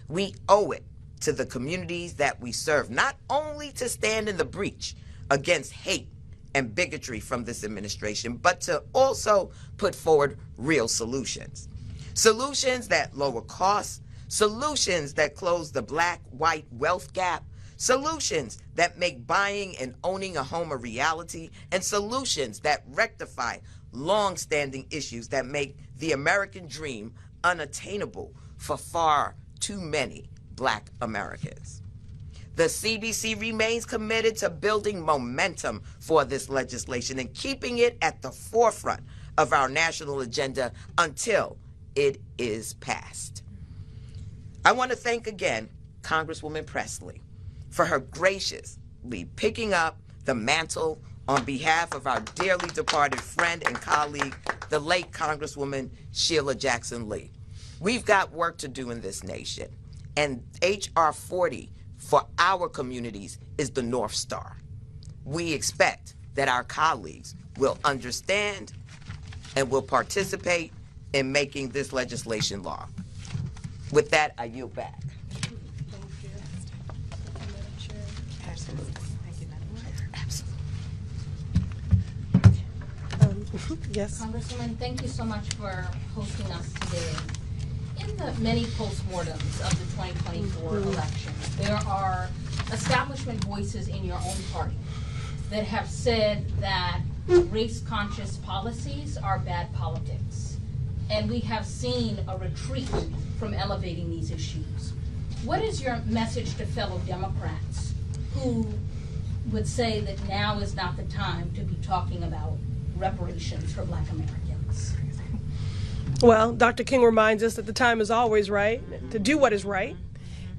We owe it to the communities that we serve not only to stand in the breach against hate and bigotry from this administration, but to also put forward real solutions. Solutions that lower costs, solutions that close the Black-white wealth gap, solutions that make buying and owning a home a reality, and solutions that rectify long-standing issues that make the American dream unattainable for far too many Black Americans. The CBC remains committed to building momentum for this legislation and keeping it at the forefront of our national agenda until it is passed. I want to thank again Congresswoman Pressley for her graciously picking up the mantle on behalf of our dearly departed friend and colleague, the late Congresswoman Sheila Jackson Lee. We've got work to do in this nation, and H.R. 40 for our communities is the North Star. We expect that our colleagues will understand and will participate in making this legislation law. With that, I yield back. Yes. Congresswoman, thank you so much for hosting us today. In the many postmortems of the 2024 election, there are establishment voices in your own party that have said that race-conscious policies are bad politics. And we have seen a retreat from elevating these issues. What is your message to fellow Democrats who would say that now is not the time to be talking about reparations for Black Americans? Well, Dr. King reminds us that the time is always right to do what is right.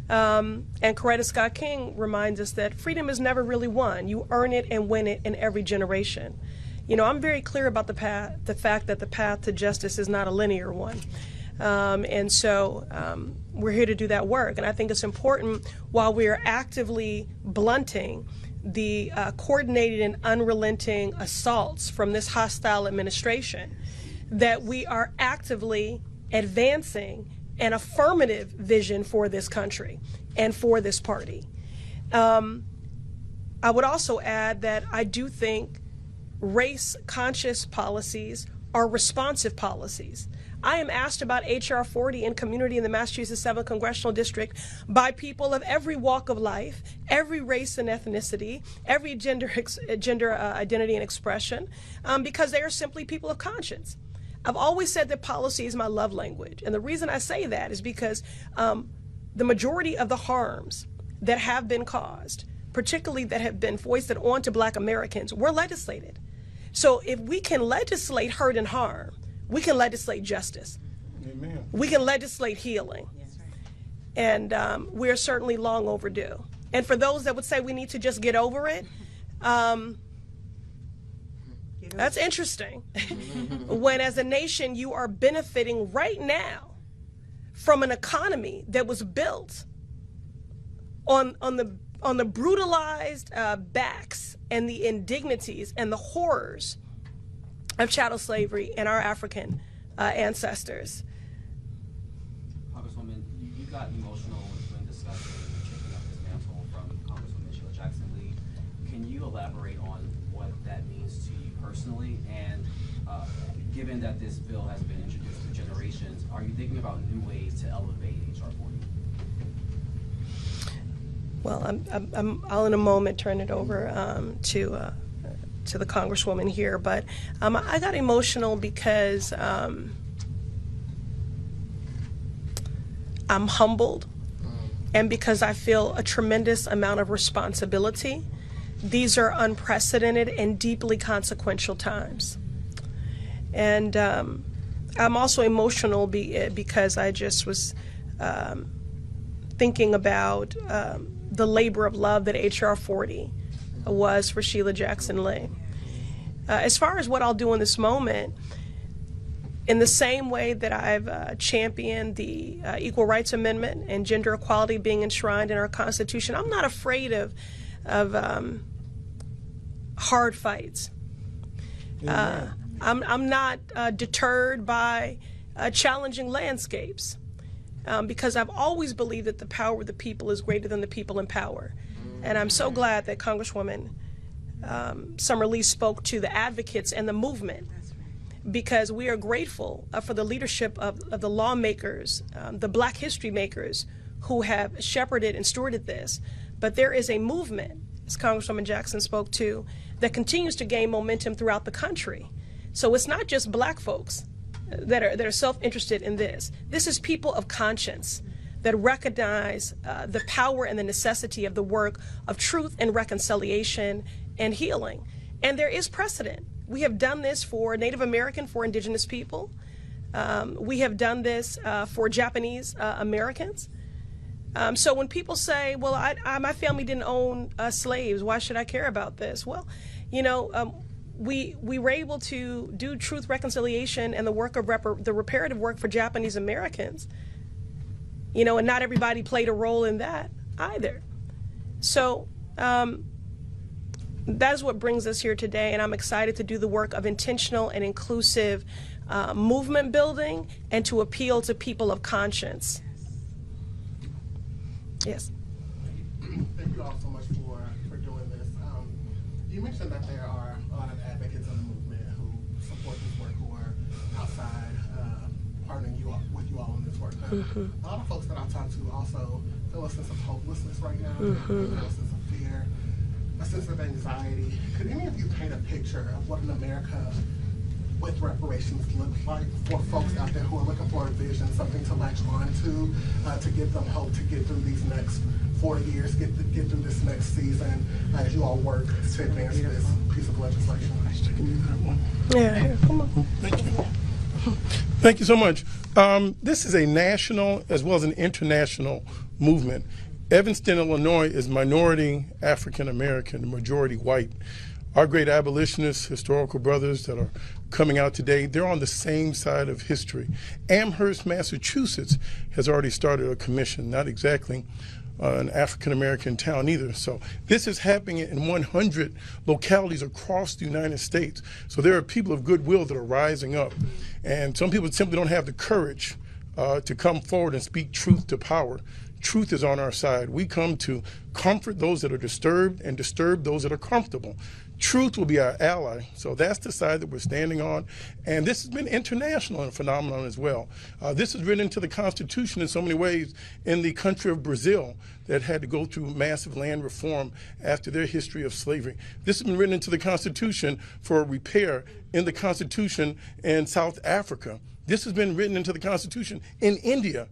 And Coretta Scott King reminds us that freedom is never really won. You earn it and win it in every generation. You know, I'm very clear about the fact that the path to justice is not a linear one. And so we're here to do that work. And I think it's important, while we are actively blunting the coordinated and unrelenting assaults from this hostile administration, that we are actively advancing an affirmative vision for this country and for this party. I would also add that I do think race-conscious policies are responsive policies. I am asked about HR 40 in community in the Massachusetts 7th Congressional District by people of every walk of life, every race and ethnicity, every gender identity and expression, because they are simply people of conscience. I've always said that policy is my love language. And the reason I say that is because the majority of the harms that have been caused, particularly that have been foisted onto Black Americans, were legislated. So if we can legislate hurt and harm, we can legislate justice. Amen. We can legislate healing. And we're certainly long overdue. And for those that would say we need to just get over it, that's interesting. When as a nation you are benefiting right now from an economy that was built on the brutalized backs and the indignities and the horrors of chattel slavery and our African ancestors. Congresswoman, you got emotional when discussing taking up this mantle from Congresswoman Sheila Jackson Lee. Can you elaborate on what that means to you personally? And given that this bill has been introduced for generations, are you thinking about new ways to elevate HR 40? Well, I'll in a moment turn it over to the Congresswoman here, but I got emotional because I'm humbled and because I feel a tremendous amount of responsibility. These are unprecedented and deeply consequential times. And I'm also emotional because I just was thinking about the labor of love that HR 40 was for Sheila Jackson Lee. As far as what I'll do in this moment, in the same way that I've championed the Equal Rights Amendment and gender equality being enshrined in our Constitution, I'm not afraid of hard fights. I'm not deterred by challenging landscapes because I've always believed that the power of the people is greater than the people in power. And I'm so glad that Congresswoman Summerlee spoke to the advocates and the movement, because we are grateful for the leadership of the lawmakers, the Black history makers who have shepherded and stewarded this. But there is a movement, as Congresswoman Jackson spoke to, that continues to gain momentum throughout the country. So it's not just Black folks that are self-interested in this. This is people of conscience that recognize the power and the necessity of the work of truth and reconciliation and healing. And there is precedent. We have done this for Native American, for Indigenous people. We have done this for Japanese Americans. So when people say, well, my family didn't own slaves, why should I care about this? Well, you know, we were able to do truth, reconciliation, and the work of the reparative work for Japanese Americans. You know, and not everybody played a role in that either. So that is what brings us here today, and I'm excited to do the work of intentional and inclusive movement building and to appeal to people of conscience. Yes. Thank you all so much for doing this. You mentioned that there are a lot of advocates in the movement who support this work, who are outside partnering with you all in this work. A lot of folks that I talk to also feel a sense of hopelessness right now, feel a sense of fear, a sense of anxiety. Could any of you paint a picture of what an America with reparations looks like for folks out there who are looking for a vision, something to latch on to give them hope to get through these next 40 years, get through this next season as you all work to advance this piece of legislation? Yeah, come on. Thank you. Thank you so much. This is a national as well as an international movement. Evanston, Illinois is minority African American, majority white. Our great abolitionists, historical brothers that are coming out today, they're on the same side of history. Amherst, Massachusetts has already started a commission, not exactly an African American town either. So this is happening in 100 localities across the United States. So there are people of goodwill that are rising up. And some people simply don't have the courage to come forward and speak truth to power. Truth is on our side. We come to comfort those that are disturbed and disturb those that are comfortable. Truth will be our ally. So that's the side that we're standing on. And this has been international phenomenon as well. This is written into the Constitution in so many ways in the country of Brazil that had to go through massive land reform after their history of slavery. This has been written into the Constitution for repair in the Constitution in South Africa. This has been written into the Constitution in India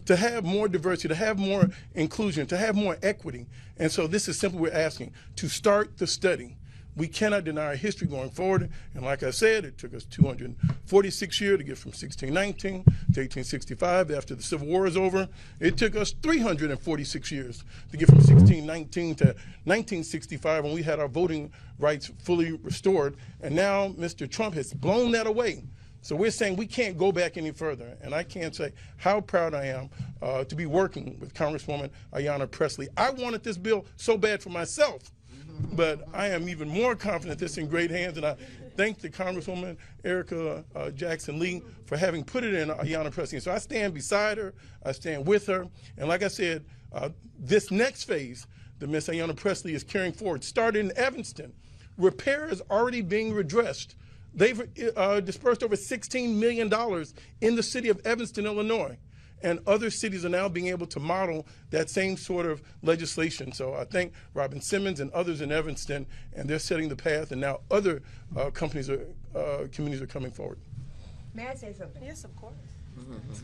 to have more diversity, to have more inclusion, to have more equity. And so this is simply we're asking to start the study. We cannot deny our history going forward. And like I said, it took us 246 years to get from 1619 to 1865 after the Civil War is over. It took us 346 years to get from 1619 to 1965 when we had our voting rights fully restored. And now Mr. Trump has blown that away. So we're saying we can't go back any further. And I can't say how proud I am to be working with Congresswoman Ayanna Pressley. I wanted this bill so bad for myself, but I am even more confident this is in great hands. And I thank the Congresswoman Erica Jackson Lee for having put it in Ayanna Pressley. So I stand beside her, I stand with her. And like I said, this next phase that Ms. Ayanna Pressley is carrying forward started in Evanston. Repair is already being redressed. They've dispersed over $16 million in the city of Evanston, Illinois. And other cities are now being able to model that same sort of legislation. So I thank Robin Simmons and others in Evanston, and they're setting the path, and now other communities are coming forward. May I say something? Yes, of course.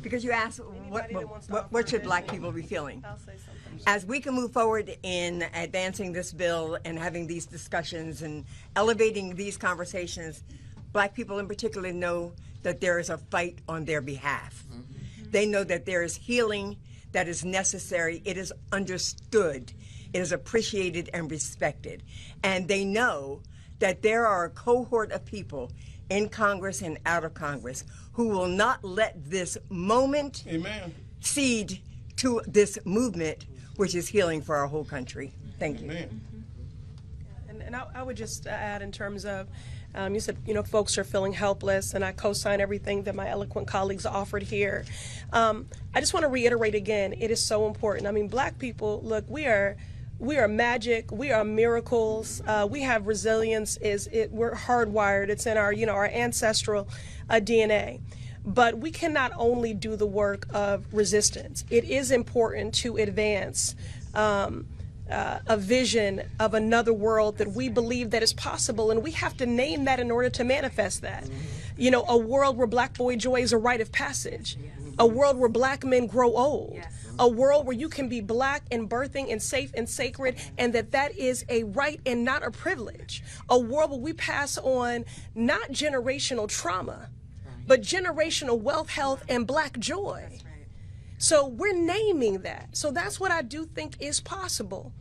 Because you asked what should black people be feeling? I'll say something. As we can move forward in advancing this bill and having these discussions and elevating these conversations, black people in particular know that there is a fight on their behalf. They know that there is healing that is necessary. It is understood. It is appreciated and respected. And they know that there are a cohort of people in Congress and out of Congress who will not let this moment cede to this movement, which is healing for our whole country. Thank you. And I would just add in terms of, you said, folks are feeling helpless, and I co-sign everything that my eloquent colleagues offered here. I just want to reiterate again, it is so important. I mean, black people, look, we are magic. We are miracles. We have resilience. We're hardwired. It's in our, our ancestral DNA. But we cannot only do the work of resistance. It is important to advance a vision of another world that we believe that is possible, and we have to name that in order to manifest that. A world where black boy joy is a rite of passage, a world where black men grow old, a world where you can be black and birthing and safe and sacred, and that is a right and not a privilege, a world where we pass on not generational trauma, but generational wealth, health, and black joy. So we're naming that. So that's what I do think is possible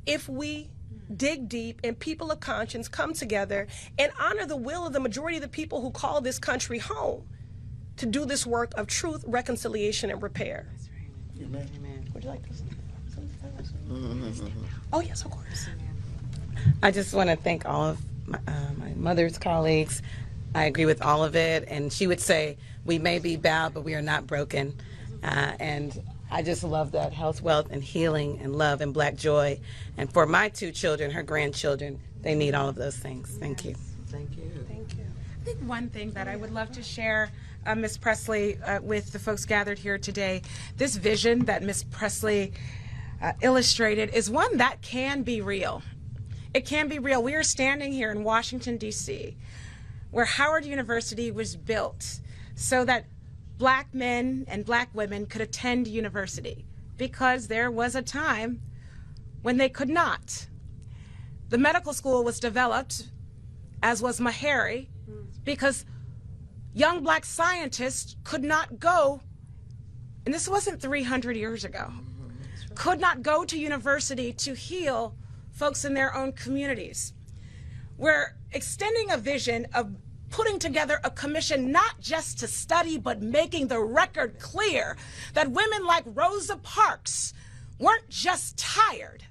if we dig deep and people of conscience come together and honor the will of the majority of the people who call this country home to do this work of truth, reconciliation, and repair. That's right. Amen. Amen. Would you like to say something? Oh, yes, of course. I just want to thank all of my mother's colleagues. I agree with all of it. And she would say, we may be bowed, but we are not broken. And I just love that health, wealth, and healing, and love, and black joy. And for my two children, her grandchildren, they need all of those things. Thank you. Thank you. Thank you. I think one thing that I would love to share, Ms. Pressley, with the folks gathered here today, this vision that Ms. Pressley illustrated is one that can be real. It can be real. We are standing here in Washington, D.C., where Howard University was built so that black men and black women could attend university, because there was a time when they could not. The medical school was developed, as was Meharry, because young black scientists could not go, and this wasn't 300 years ago, could not go to university to heal folks in their own communities. We're extending a vision of putting together a commission not just to study, but making the record clear that women like Rosa Parks weren't just tired.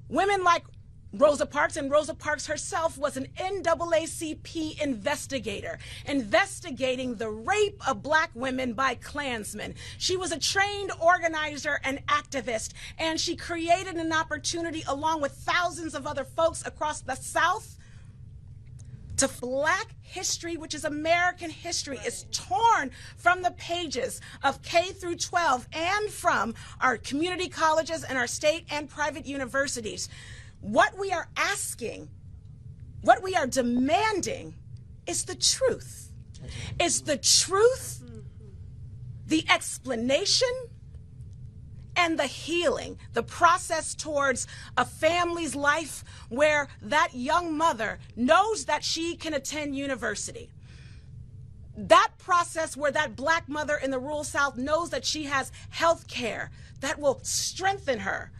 Women like Rosa Parks, and Rosa Parks herself was an NAACP investigator, investigating the rape of black women by Klansmen. She was a trained organizer and activist, and she created an opportunity along with thousands of other folks across the South to Black history, which is American history, is torn from the pages of K through 12 and from our community colleges and our state and private universities. What we are asking, what we are demanding is the truth. Is the truth, the explanation, and the healing, the process towards a family's life where that young mother knows that she can attend university. That process where that black mother in the rural South knows that she has health care that will strengthen her.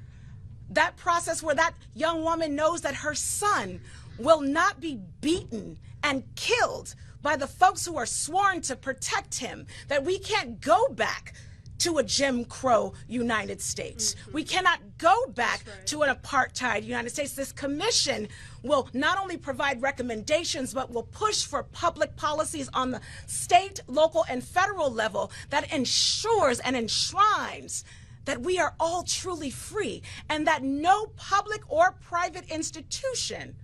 That process where that young woman knows that her son will not be beaten and killed by the folks who are sworn to protect him, that we can't go back to a Jim Crow United States. We cannot go back to an apartheid United States. This commission will not only provide recommendations, but will push for public policies on the state, local, and federal level that ensures and enshrines that we are all truly free and that no public or private institution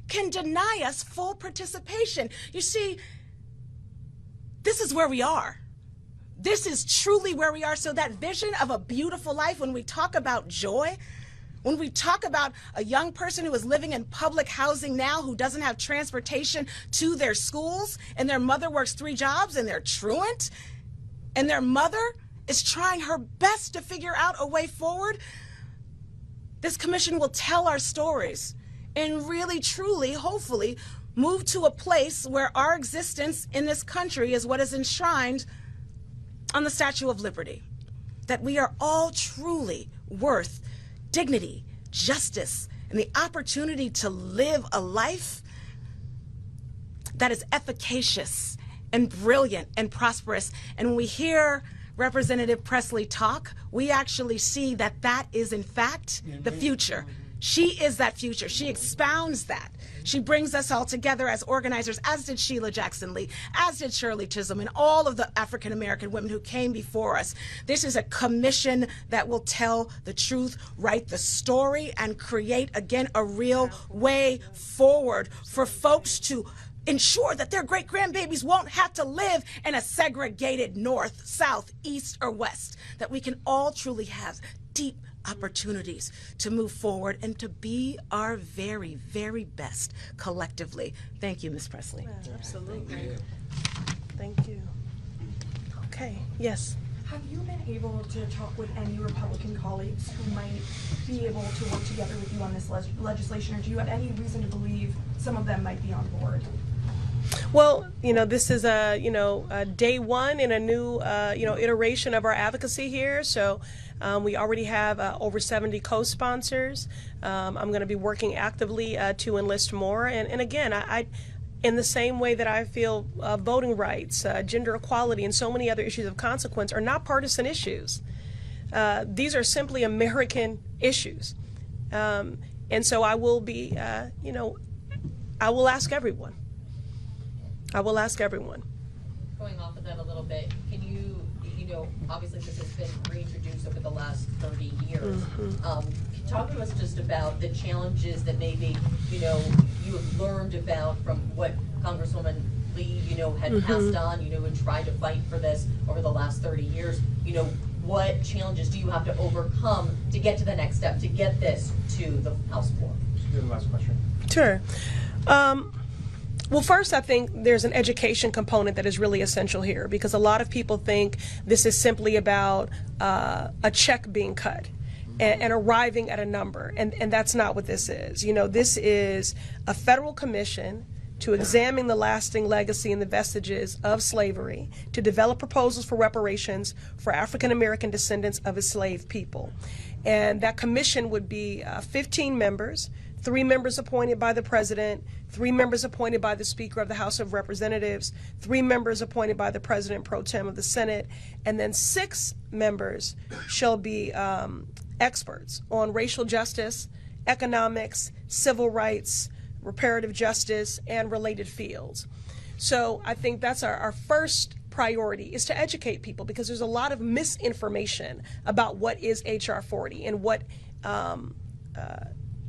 can deny us full participation. You see, this is where we are. This is truly where we are. So that vision of a beautiful life, when we talk about joy, when we talk about a young person who is living in public housing now who doesn't have transportation to their schools, and their mother works 3 jobs and they're truant, and their mother is trying her best to figure out a way forward, this commission will tell our stories and really, truly, hopefully, move to a place where our existence in this country is what is enshrined on the Statue of Liberty, that we are all truly worth dignity, justice, and the opportunity to live a life that is efficacious and brilliant and prosperous. And when we hear Representative Pressley talk, we actually see that that is, in fact, the future. She is that future. She expounds that. She brings us all together as organizers, as did Sheila Jackson Lee, as did Shirley Chisholm, and all of the African-American women who came before us. This is a commission that will tell the truth, write the story, and create, again, a real way forward for folks to ensure that their great-grandbabies won't have to live in a segregated north, south, east, or west, that we can all truly have deep opportunities to move forward and to be our very, very best collectively. Thank you, Ms. Pressley. Absolutely. Thank you. Okay, yes. Have you been able to talk with any Republican colleagues who might be able to work together with you on this legislation, or do you have any reason to believe some of them might be on board? Well, this is a day one in a new, iteration of our advocacy here. So we already have over 70 co-sponsors. I'm going to be working actively to enlist more. And again, I in the same way that I feel voting rights, gender equality, and so many other issues of consequence are not partisan issues. These are simply American issues. And so I will be, I will ask everyone. I will ask everyone. Going off of that a little bit, can you obviously this has been reintroduced over the last 30 years. Talk to us just about the challenges that maybe, you have learned about from what Congresswoman Lee, had passed on, and tried to fight for this over the last 30 years. What challenges do you have to overcome to get to the next step, to get this to the House floor? The last question. Sure. Well, first, I think there's an education component that is really essential here, because a lot of people think this is simply about a check being cut and arriving at a number, and that's not what this is. This is a federal commission to examine the lasting legacy and the vestiges of slavery, to develop proposals for reparations for African American descendants of enslaved people. And that commission would be 15 members, 3 members appointed by the president, 3 members appointed by the Speaker of the House of Representatives, 3 members appointed by the President pro tem of the Senate, and then 6 members shall be experts on racial justice economics, civil rights, reparative justice, and related fields. So I think that's our first priority, is to educate people, because there's a lot of misinformation about what is HR 40 and what,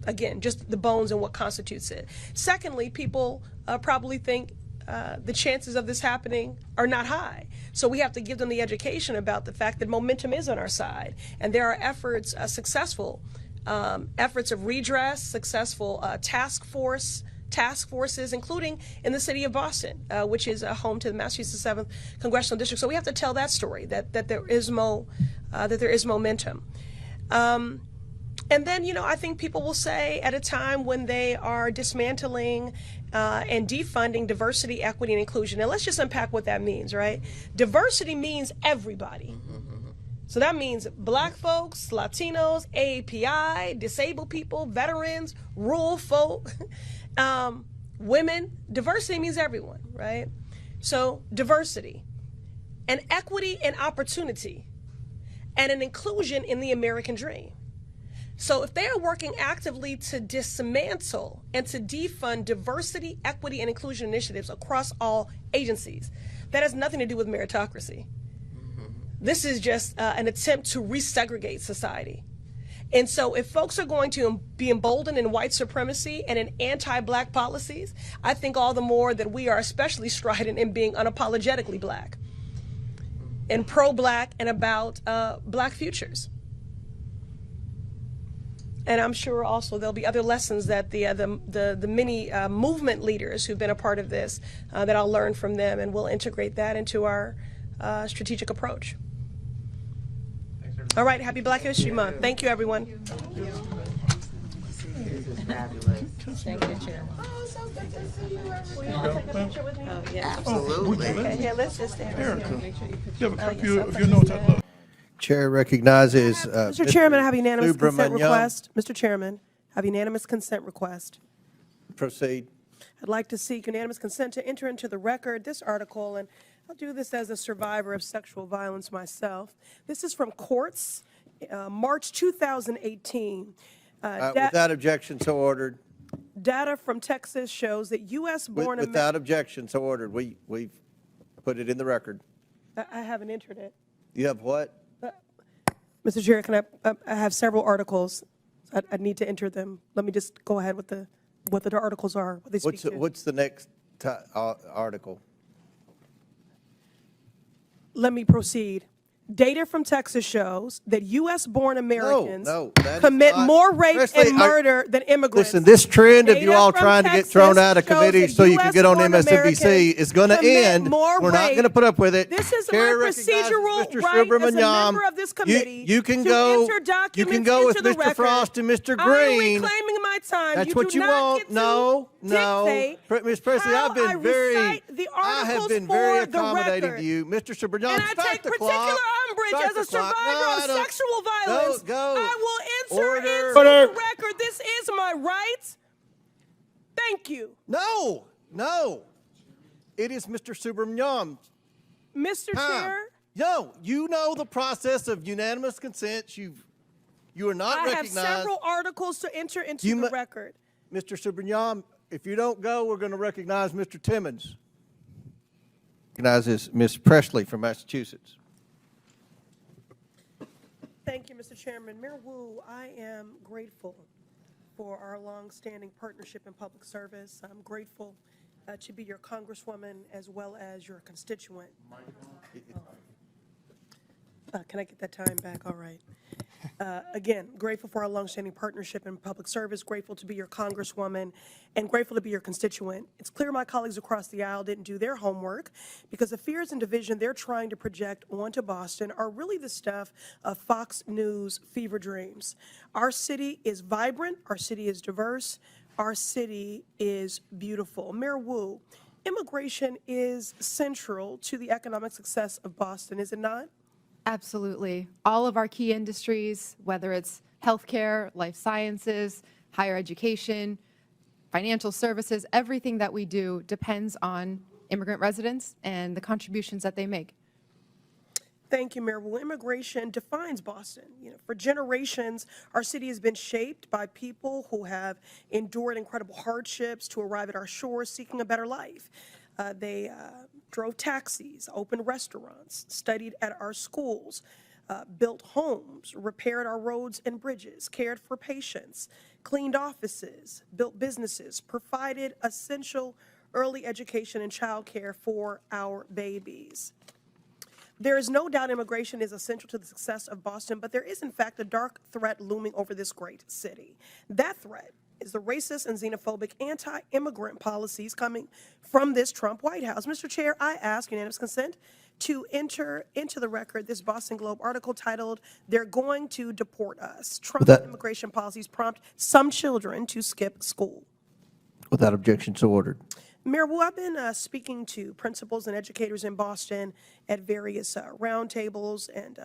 again, just the bones and what constitutes it. Secondly, people probably think the chances of this happening are not high. So we have to give them the education about the fact that momentum is on our side. And there are efforts, successful efforts of redress, successful task forces, including in the city of Boston, which is home to the Massachusetts 7th Congressional District. So we have to tell that story, that there is momentum. And then, you know, I think people will say, at a time when they are dismantling and defunding diversity, equity, and inclusion, and let's just unpack what that means, right? Diversity means everybody. So that means Black folks, Latinos, AAPI, disabled people, veterans, rural folk, women. Diversity means everyone, right? So diversity, and equity and opportunity, and an inclusion in the American dream. So if they are working actively to dismantle and to defund diversity, equity, and inclusion initiatives across all agencies, that has nothing to do with meritocracy. This is just an attempt to resegregate society. And so if folks are going to be emboldened in white supremacy and in anti-Black policies, I think all the more that we are especially strident in being unapologetically Black and pro-Black and about Black futures. And I'm sure also there'll be other lessons that the many movement leaders who've been a part of this, that I'll learn from them, and we'll integrate that into our strategic approach. All right, happy Black History Month. Thank you, everyone. Thank you, Chair. Oh, so good to see you. Will you all take a picture with me? Oh, yeah. Absolutely. Okay, yeah, let's just stand. Erica, you have a copy of your notes, I'd love. Chair recognizes Mr. Chairman, I have unanimous consent Subramaniam. request. Mr. Chairman, I have unanimous consent request. Proceed. I'd like to seek unanimous consent to enter into the record this article, and I'll do this as a survivor of sexual violence myself. This is from Courts, March 2018. Without objection, so ordered. Data from Texas shows that U.S.-born Without objection, so ordered. We've put it in the record. I haven't entered it. You have what? Mr. Chair, can I have several articles. I need to enter them. Let me just go ahead with what the articles are. What they speak to. What's the next article? Let me proceed. Data from Texas shows that U.S.-born Americans that commit not, more rape Presley, and murder than immigrants. Listen, this trend of you Data all from trying to get Texas thrown out of shows committees that so you can get on US-born MSNBC is going to Americans end. commit more We're not rape. going to put up with it. This is Chair my recognizes procedural Mr. right as a Subramaniam. member of this committee You can to go. enter documents You can go with into the Mr. record. Frost and Mr. I am Green. reclaiming my time. That's you what do you not want. get to No. Ms. Presley, how I've been I very. recite the I have articles been very for the accommodating record. to you, Mr. Subramaniam. And I take particular umbrage as a survivor of sexual violence. I will enter into the record. This is my right. Thank you. No. It is Mr. Subramaniam. Mr. Chair. No, you know the process of unanimous consent. You are not recognized. I have several articles to enter into the record. Mr. Subramaniam, if you don't go, we're going to recognize Mr. Timmons. Recognizes Ms. Pressley from Massachusetts. Thank you, Mr. Chairman. Mayor Wu, I am grateful for our long-standing partnership in public service. I'm grateful to be your congresswoman as well as your constituent. Can I get that time back? All right. Again, grateful for our longstanding partnership in public service, grateful to be your congresswoman, and grateful to be your constituent. It's clear my colleagues across the aisle didn't do their homework because the fears and division they're trying to project onto Boston are really the stuff of Fox News fever dreams. Our city is vibrant, our city is diverse, our city is beautiful. Mayor Wu, immigration is central to the economic success of Boston, is it not? Absolutely. All of our key industries, whether it's healthcare, life sciences, higher education, financial services, everything that we do depends on immigrant residents and the contributions that they make. Thank you, Mayor. Well, immigration defines Boston. For generations, our city has been shaped by people who have endured incredible hardships to arrive at our shores seeking a better life. They drove taxis, opened restaurants, studied at our schools, built homes, repaired our roads and bridges, cared for patients, cleaned offices, built businesses, provided essential early education and childcare for our babies. There is no doubt immigration is essential to the success of Boston, but there is, in fact, a dark threat looming over this great city. That threat is the racist and xenophobic anti-immigrant policies coming from this Trump White House. Mr. Chair, I ask unanimous consent to enter into the record this Boston Globe article titled, "They're Going to Deport Us. Trump's immigration policies prompt some children to skip school." Without objection, so ordered. Mayor Wu, I've been speaking to principals and educators in Boston at various roundtables and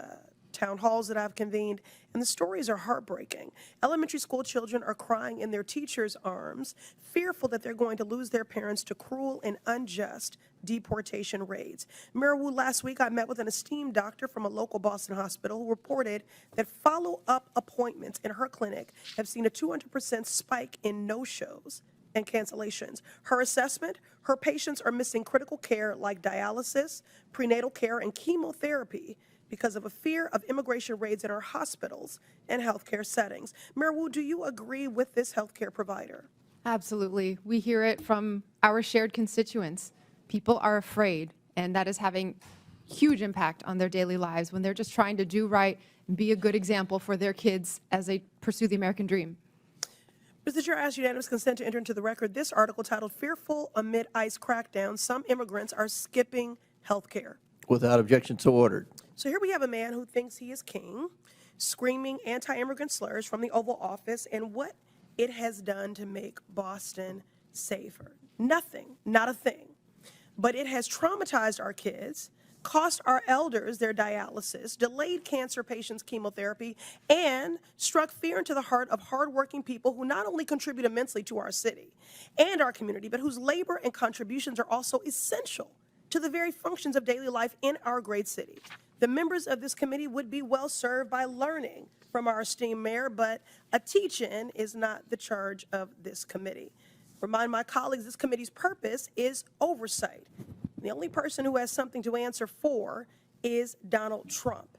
town halls that I've convened, and the stories are heartbreaking. Elementary school children are crying in their teachers' arms, fearful that they're going to lose their parents to cruel and unjust deportation raids. Mayor Wu, last week I met with an esteemed doctor from a local Boston hospital who reported that follow-up appointments in her clinic have seen a 200% spike in no-shows and cancellations. Her assessment, her patients are missing critical care like dialysis, prenatal care, and chemotherapy because of a fear of immigration raids in our hospitals and healthcare settings. Mayor Wu, do you agree with this healthcare provider? Absolutely. We hear it from our shared constituents. People are afraid, and that is having huge impact on their daily lives when they're just trying to do right and be a good example for their kids as they pursue the American dream. Mr. Chair, I ask unanimous consent to enter into the record this article titled, "Fearful Amid ICE Crackdown, Some Immigrants Are Skipping Health Care." Without objection, so ordered. So here we have a man who thinks he is king, screaming anti-immigrant slurs from the Oval Office, and what it has done to make Boston safer. Nothing, not a thing. But it has traumatized our kids, cost our elders their dialysis, delayed cancer patients' chemotherapy, and struck fear into the heart of hardworking people who not only contribute immensely to our city and our community, but whose labor and contributions are also essential to the very functions of daily life in our great city. The members of this committee would be well served by learning from our esteemed mayor, but a teach-in is not the charge of this committee. Remind my colleagues, this committee's purpose is oversight. The only person who has something to answer for is Donald Trump.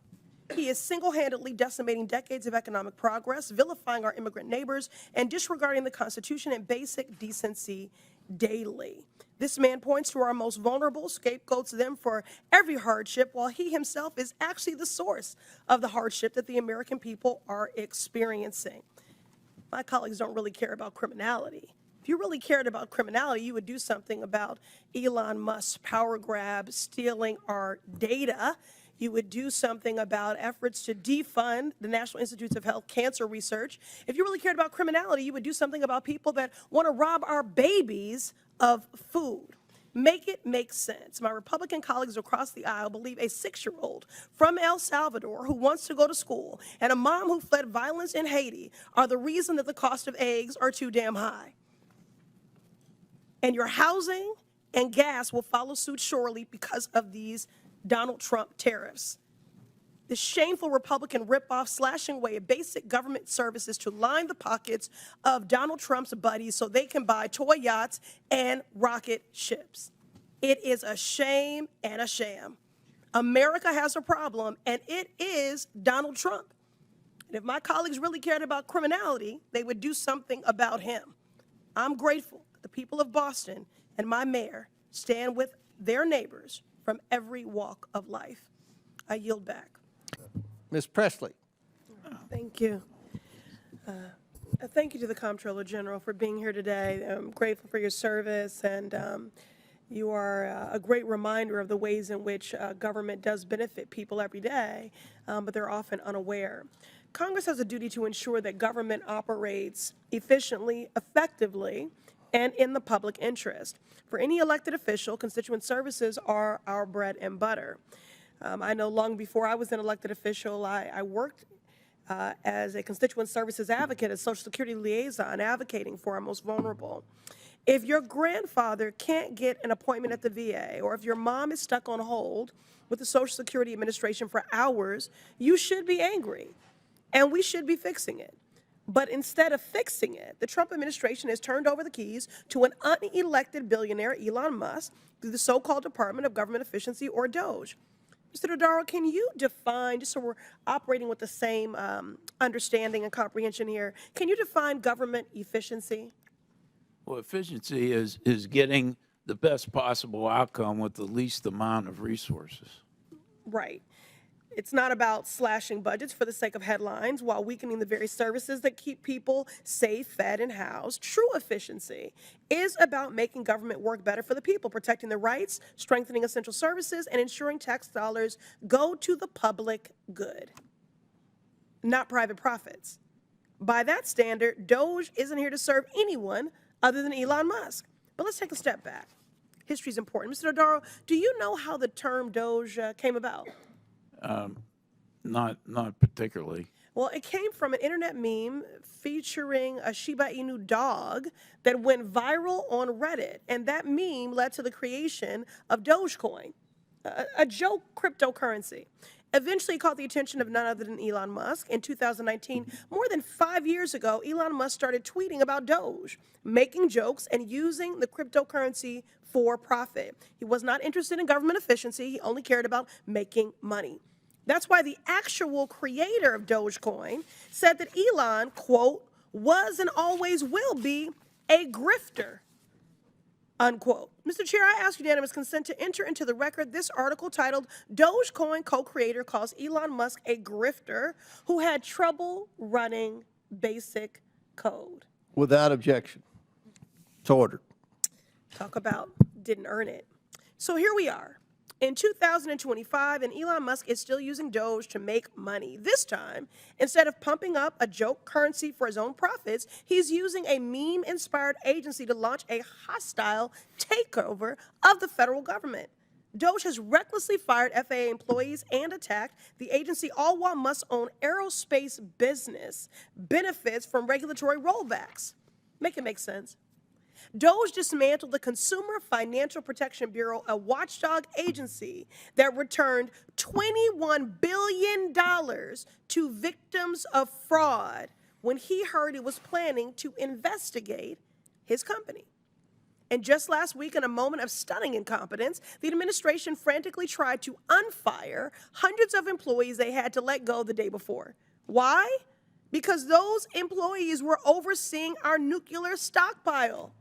He is single-handedly decimating decades of economic progress, vilifying our immigrant neighbors, and disregarding the Constitution and basic decency daily. This man points to our most vulnerable, scapegoats them for every hardship, while he himself is actually the source of the hardship that the American people are experiencing. My colleagues don't really care about criminality. If you really cared about criminality, you would do something about Elon Musk's power grab, stealing our data. You would do something about efforts to defund the National Institutes of Health cancer research. If you really cared about criminality, you would do something about people that want to rob our babies of food. Make it make sense. My Republican colleagues across the aisle believe a 6-year-old from El Salvador who wants to go to school and a mom who fled violence in Haiti are the reason that the cost of eggs are too damn high. And your housing and gas will follow suit shortly because of these Donald Trump tariffs. The shameful Republican ripoff slashing away at basic government services to line the pockets of Donald Trump's buddies so they can buy toy yachts and rocket ships. It is a shame and a sham. America has a problem, and it is Donald Trump. And if my colleagues really cared about criminality, they would do something about him. I'm grateful that the people of Boston and my mayor stand with their neighbors from every walk of life. I yield back. Ms. Pressley. Thank you. Thank you to the Comptroller General for being here today. I'm grateful for your service, and you are a great reminder of the ways in which government does benefit people every day, but they're often unaware. Congress has a duty to ensure that government operates efficiently, effectively, and in the public interest. For any elected official, constituent services are our bread and butter. I know long before I was an elected official, I worked as a constituent services advocate, a Social Security liaison, advocating for our most vulnerable. If your grandfather can't get an appointment at the VA, or if your mom is stuck on hold with the Social Security Administration for hours, you should be angry, and we should be fixing it. But instead of fixing it, the Trump administration has turned over the keys to an unelected billionaire, Elon Musk, through the so-called Department of Government Efficiency, or DOGE. Mr. Dodaro, can you define, just so we're operating with the same understanding and comprehension here, can you define government efficiency? Well, efficiency is getting the best possible outcome with the least amount of resources. Right. It's not about slashing budgets for the sake of headlines while weakening the very services that keep people safe, fed, and housed. True efficiency is about making government work better for the people, protecting their rights, strengthening essential services, and ensuring tax dollars go to the public good, not private profits. By that standard, DOGE isn't here to serve anyone other than Elon Musk. But let's take a step back. History is important. Mr. Dodaro, do you know how the term DOGE came about? Not particularly. Well, it came from an internet meme featuring a Shiba Inu dog that went viral on Reddit, and that meme led to the creation of Dogecoin, a joke cryptocurrency. Eventually, it caught the attention of none other than Elon Musk. In 2019, more than 5 years ago, Elon Musk started tweeting about Doge, making jokes and using the cryptocurrency for profit. He was not interested in government efficiency. He only cared about making money. That's why the actual creator of Dogecoin said that Elon, quote, was and always will be a grifter, unquote. Mr. Chair, I ask unanimous consent to enter into the record this article titled Dogecoin co-creator calls Elon Musk a grifter who had trouble running basic code. Without objection. It's ordered. Talk about didn't earn it. So here we are in 2025, and Elon Musk is still using Doge to make money. This time, instead of pumping up a joke currency for his own profits, he's using a meme-inspired agency to launch a hostile takeover of the federal government. Doge has recklessly fired FAA employees and attacked the agency, all while Musk's own aerospace business benefits from regulatory rollbacks. Make it make sense. Doge dismantled the Consumer Financial Protection Bureau, a watchdog agency that returned $21 billion to victims of fraud when he heard it was planning to investigate his company. And just last week, in a moment of stunning incompetence, the administration frantically tried to unfire hundreds of employees they had to let go the day before. Why? Because those employees were overseeing our nuclear stockpile.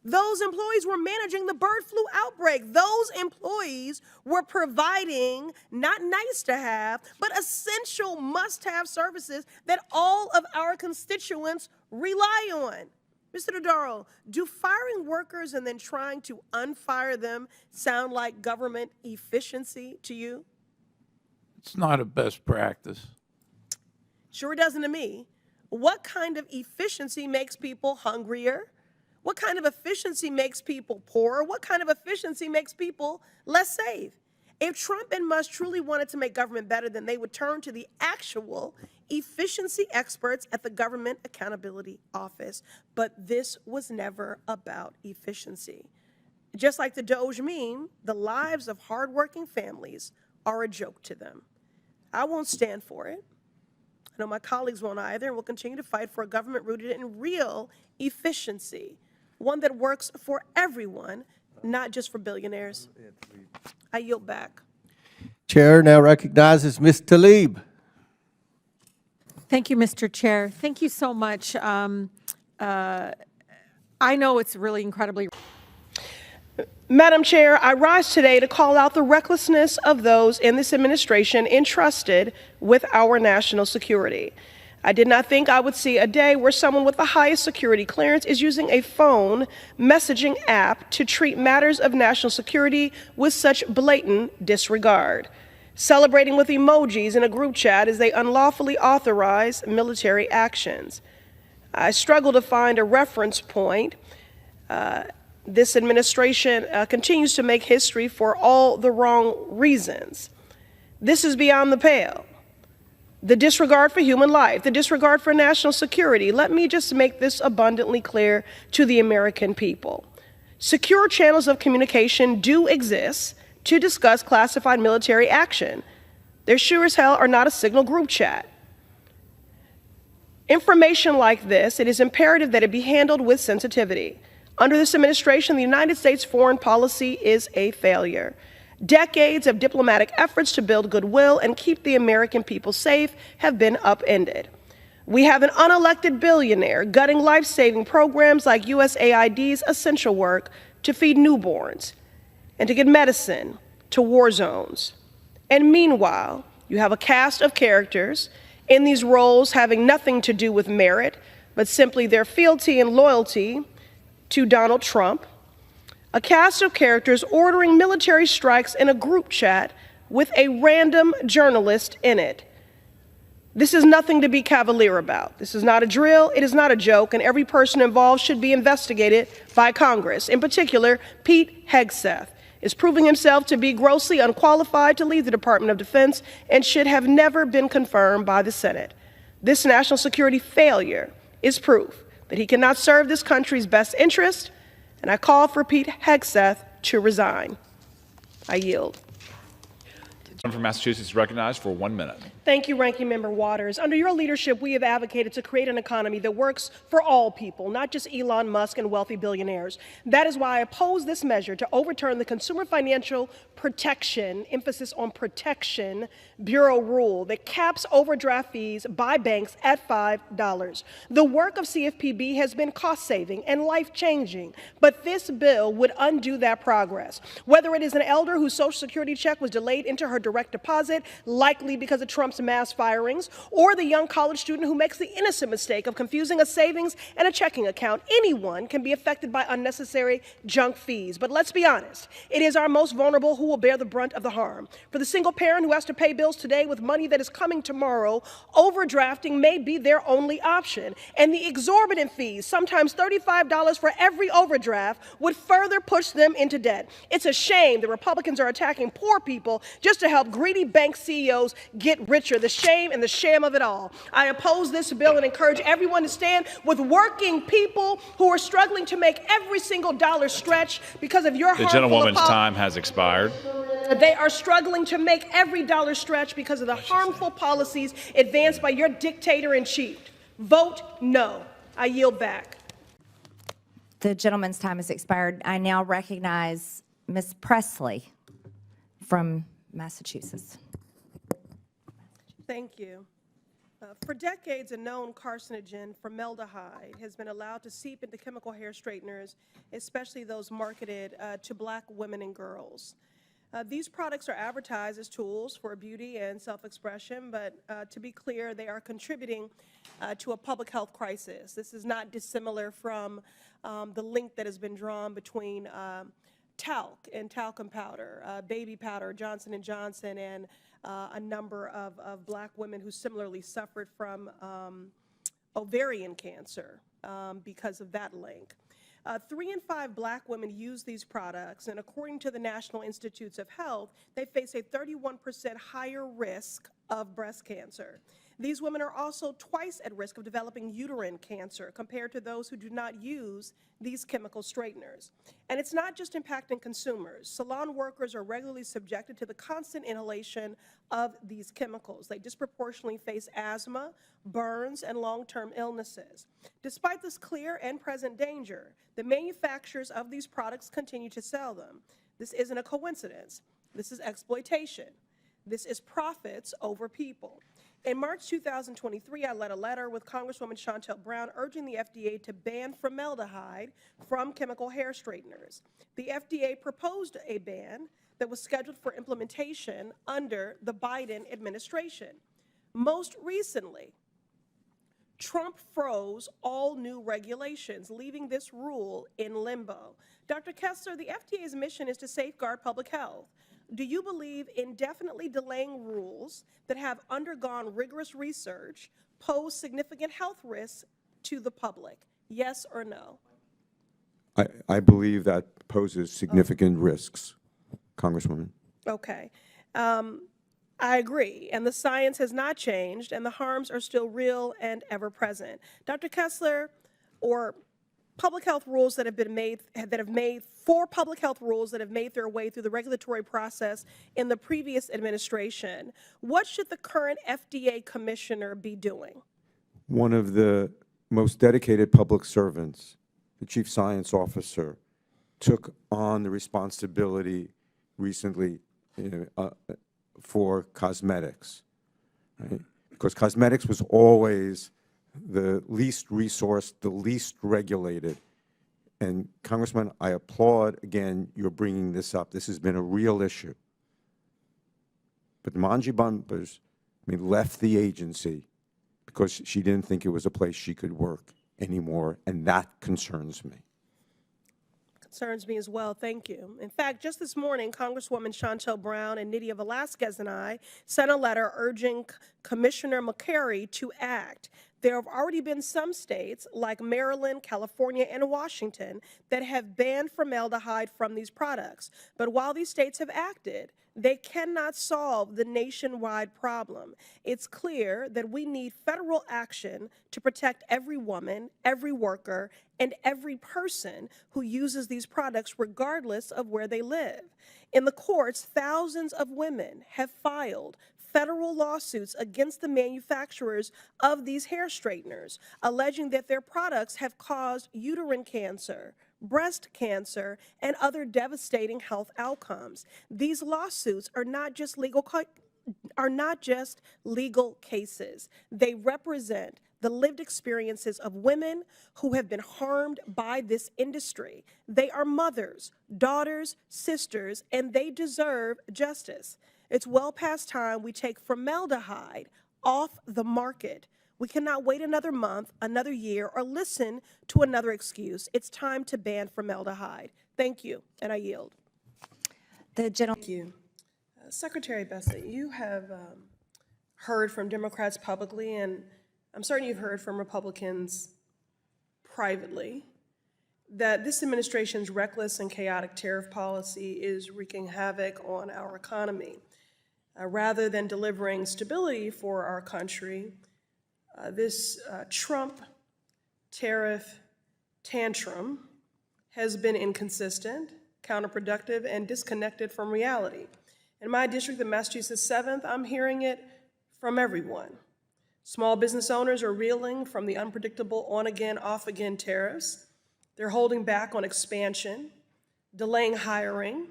Those employees were managing the bird flu outbreak. Those employees were providing not nice to have, but essential must-have services that all of our constituents rely on. Mr. Dodaro, do firing workers and then trying to unfire them sound like government efficiency to you? It's not a best practice. Sure doesn't to me. What kind of efficiency makes people hungrier? What kind of efficiency makes people poorer? What kind of efficiency makes people less safe? If Trump and Musk truly wanted to make government better, then they would turn to the actual efficiency experts at the Government Accountability Office. But this was never about efficiency. Just like the Doge meme, the lives of hardworking families are a joke to them. I won't stand for it. I know my colleagues won't either, and we'll continue to fight for a government rooted in real efficiency, one that works for everyone, not just for billionaires. I yield back. Chair now recognizes Ms. Tlaib. Thank you, Mr. Chair. Thank you so much. I know it's really incredibly. Madam Chair, I rise today to call out the recklessness of those in this administration entrusted with our national security. I did not think I would see a day where someone with the highest security clearance is using a phone messaging app to treat matters of national security with such blatant disregard, celebrating with emojis in a group chat as they unlawfully authorize military actions. I struggle to find a reference point. This administration continues to make history for all the wrong reasons. This is beyond the pale. the disregard for human life, the disregard for national security. Let me just make this abundantly clear to the American people. Secure channels of communication do exist to discuss classified military action. There sure as hell are not a signal group chat. Information like this, it is imperative that it be handled with sensitivity. Under this administration, the United States foreign policy is a failure. Decades of diplomatic efforts to build goodwill and keep the American people safe have been upended. We have an unelected billionaire gutting life-saving programs like USAID's essential work to feed newborns and to get medicine to war zones. And meanwhile, you have a cast of characters in these roles having nothing to do with merit, but simply their fealty and loyalty to Donald Trump. A cast of characters ordering military strikes in a group chat with a random journalist in it. This is nothing to be cavalier about. This is not a drill, it is not a joke, and every person involved should be investigated by Congress. In particular, Pete Hegseth is proving himself to be grossly unqualified to lead the Department of Defense and should have never been confirmed by the Senate. This national security failure is proof that he cannot serve this country's best interest, and I call for Pete Hegseth to resign. I yield. From Massachusetts is recognized for 1 minute. Thank you, Ranking Member Waters. Under your leadership, we have advocated to create an economy that works for all people, not just Elon Musk and wealthy billionaires. That is why I oppose this measure to overturn the Consumer Financial Protection, emphasis on protection, Bureau rule that caps overdraft fees by banks at $5. The work of CFPB has been cost-saving and life-changing, but this bill would undo that progress. Whether it is an elder whose Social Security check was delayed into her direct deposit, likely because of Trump's mass firings, or the young college student who makes the innocent mistake of confusing a savings and a checking account, anyone can be affected by unnecessary junk fees. But let's be honest, it is our most vulnerable who will bear the brunt of the harm. For the single parent who has to pay bills today with money that is coming tomorrow, overdrafting may be their only option. And the exorbitant fees, sometimes $35 for every overdraft, would further push them into debt. It's a shame that Republicans are attacking poor people just to help greedy bank CEOs get richer. The shame and the sham of it all. I oppose this bill and encourage everyone to stand with working people who are struggling to make every single dollar stretch because of your The gentlewoman's time has expired. They are struggling to make every dollar stretch because of the harmful policies advanced by your dictator-in-chief. Vote no. I yield back. The gentleman's time has expired. I now recognize Ms. Pressley from Massachusetts. Thank you. For decades, a known carcinogen, formaldehyde, has been allowed to seep into chemical hair straighteners, especially those marketed to Black women and girls. These products are advertised as tools for beauty and self-expression, but to be clear, they are contributing to a public health crisis. This is not dissimilar from the link that has been drawn between talc and talcum powder, baby powder, Johnson & Johnson, and a number of Black women who similarly suffered from ovarian cancer because of that link. 3 in 5 Black women use these products, and according to the National Institutes of Health, they face a 31% higher risk of breast cancer. These women are also twice at risk of developing uterine cancer compared to those who do not use these chemical straighteners. And it's not just impacting consumers. Salon workers are regularly subjected to the constant inhalation of these chemicals. They disproportionately face asthma, burns, and long-term illnesses. Despite this clear and present danger, the manufacturers of these products continue to sell them. This isn't a coincidence. This is exploitation. This is profits over people. In March 2023, I led a letter with Congresswoman Shontel Brown urging the FDA to ban formaldehyde from chemical hair straighteners. The FDA proposed a ban that was scheduled for implementation under the Biden administration. Most recently, Trump froze all new regulations, leaving this rule in limbo. Dr. Kessler, the FDA's mission is to safeguard public health. Do you believe indefinitely delaying rules that have undergone rigorous research pose significant health risks to the public? Yes or no? I believe that poses significant risks, Congresswoman. Okay. I agree, and the science has not changed, and the harms are still real and ever present. Dr. Kessler, or public health rules that have been made, four public health rules that have made their way through the regulatory process in the previous administration. What should the current FDA commissioner be doing? One of the most dedicated public servants, the chief science officer, took on the responsibility recently for cosmetics, right? Because cosmetics was always the least resourced, the least regulated. And Congressman, I applaud, again, you're bringing this up. This has been a real issue. But Manji Bumpers, left the agency because she didn't think it was a place she could work anymore, and that concerns me. Concerns me as well, thank you. In fact, just this morning, Congresswoman Chantel Brown and Nydia Velasquez and I sent a letter urging Commissioner McCary to act. There have already been some states, like Maryland, California, and Washington, that have banned formaldehyde from these products. But while these states have acted, they cannot solve the nationwide problem. It's clear that we need federal action to protect every woman, every worker, and every person who uses these products regardless of where they live. In the courts, thousands of women have filed federal lawsuits against the manufacturers of these hair straighteners, alleging that their products have caused uterine cancer, breast cancer, and other devastating health outcomes. These lawsuits are not just legal cases. They represent the lived experiences of women who have been harmed by this industry. They are mothers, daughters, sisters, and they deserve justice. It's well past time we take formaldehyde off the market. We cannot wait another month, another year, or listen to another excuse. It's time to ban formaldehyde. Thank you, and I yield. The gentleman. Thank you. Secretary Pressley, you have heard from Democrats publicly, and I'm certain you've heard from Republicans privately, that this administration's reckless and chaotic tariff policy is wreaking havoc on our economy. Rather than delivering stability for our country, this Trump tariff tantrum has been inconsistent, counterproductive, and disconnected from reality. In my district, the Massachusetts 7th, I'm hearing it from everyone. Small business owners are reeling from the unpredictable on-again, off-again tariffs. They're holding back on expansion, delaying hiring,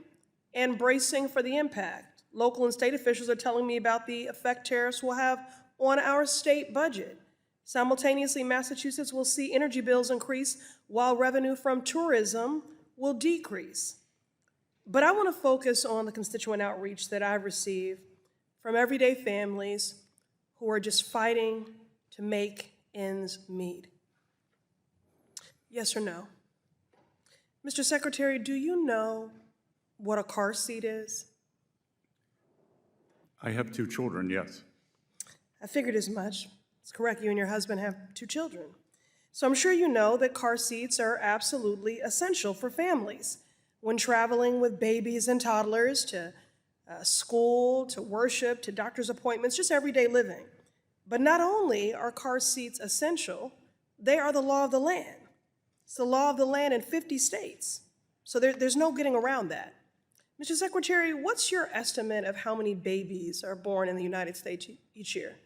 and bracing for the impact. Local and state officials are telling me about the effect tariffs will have on our state budget. Simultaneously, Massachusetts will see energy bills increase while revenue from tourism will decrease. But I want to focus on the constituent outreach that I've received from everyday families who are just fighting to make ends meet. Yes or no? Mr. Secretary, do you know what a car seat is? I have 2 children, yes. I figured as much. It's correct, you and your husband have 2 children. So I'm sure you know that car seats are absolutely essential for families when traveling with babies and toddlers to school, to worship, to doctor's appointments, just everyday living. But not only are car seats essential, they are the law of the land. It's the law of the land in 50 states. So there's no getting around that. Mr. Secretary, what's your estimate of how many babies are born in the United States each year?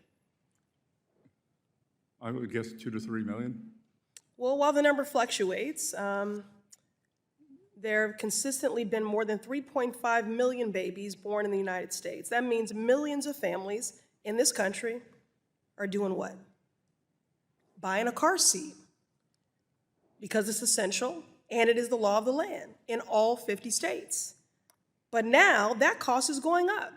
I would guess 2 to 3 million. Well, while the number fluctuates, there have consistently been more than 3.5 million babies born in the United States. That means millions of families in this country are doing what? Buying a car seat because it's essential and it is the law of the land in all 50 states. But now that cost is going up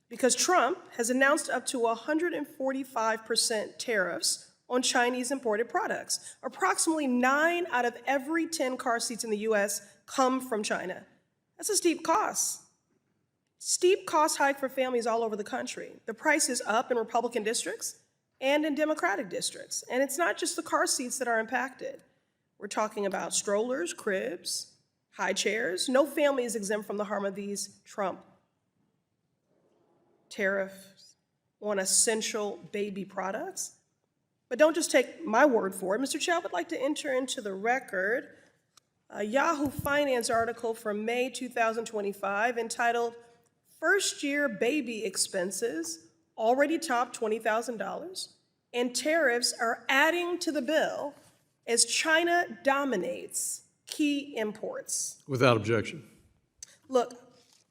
because Trump has announced up to 145% tariffs on Chinese imported products. Approximately 9 out of every 10 car seats in the U.S. come from China. That's a steep cost. Steep cost hike for families all over the country. The price is up in Republican districts and in Democratic districts. And it's not just the car seats that are impacted. We're talking about strollers, cribs, high chairs. No family is exempt from the harm of these Trump tariffs on essential baby products. But don't just take my word for it. Mr. Chair, I would like to enter into the record a Yahoo Finance article from May 2025 entitled, "First Year Baby Expenses Already Top $20,000, and Tariffs Are Adding to the Bill as China Dominates Key Imports." Without objection. Look,